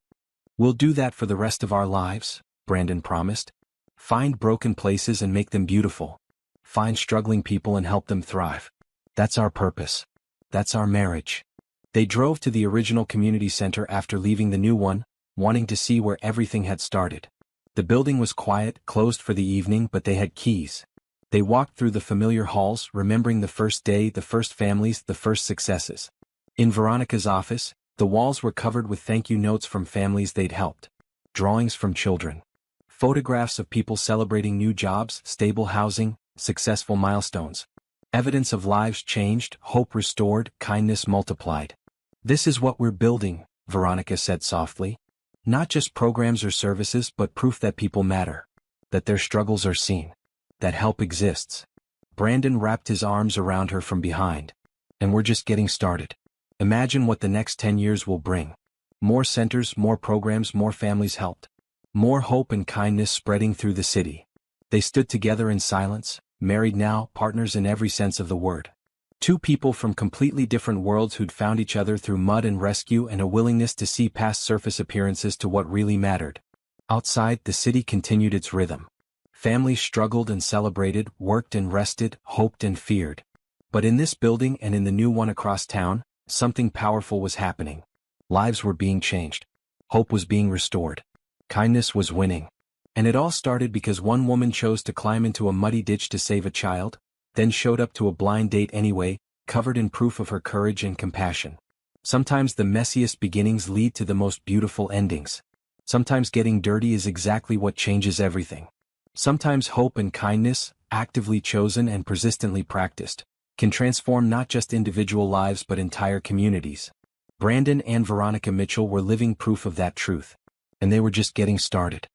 "We'll do that for the rest of our lives," Brandon promised. "Find broken places and make them beautiful. Find struggling people and help them thrive. That's our purpose. That's our marriage." They drove to the original community center after leaving the new one, wanting to see where everything had started. The building was quiet, closed for the evening, but they had keys. They walked through the familiar halls, remembering the first day, the first families, the first successes. In Veronica's office, the walls were covered with thank you notes from families they'd helped. Drawings from children. Photographs of people celebrating new jobs, stable housing, successful milestones. Evidence of lives changed, hope restored, kindness multiplied. "This is what we're building," Veronica said softly. "Not just programs or services, but proof that people matter. That their struggles are seen. That help exists." Brandon wrapped his arms around her from behind. "And we're just getting started. Imagine what the next 10 years will bring. More centers, more programs, more families helped. More hope and kindness spreading through the city." They stood together in silence, married now, partners in every sense of the word. Two people from completely different worlds who'd found each other through mud and rescue and a willingness to see past surface appearances to what really mattered. Outside, the city continued its rhythm. Families struggled and celebrated, worked and rested, hoped and feared. But in this building and in the new one across town, something powerful was happening. Lives were being changed. Hope was being restored. Kindness was winning. And it all started because one woman chose to climb into a muddy ditch to save a child, then showed up to a blind date anyway, covered in proof of her courage and compassion. Sometimes the messiest beginnings lead to the most beautiful endings. Sometimes getting dirty is exactly what changes everything. Sometimes hope and kindness, actively chosen and persistently practiced, can transform not just individual lives but entire communities. Brandon and Veronica Mitchell were living proof of that truth. And they were just getting started.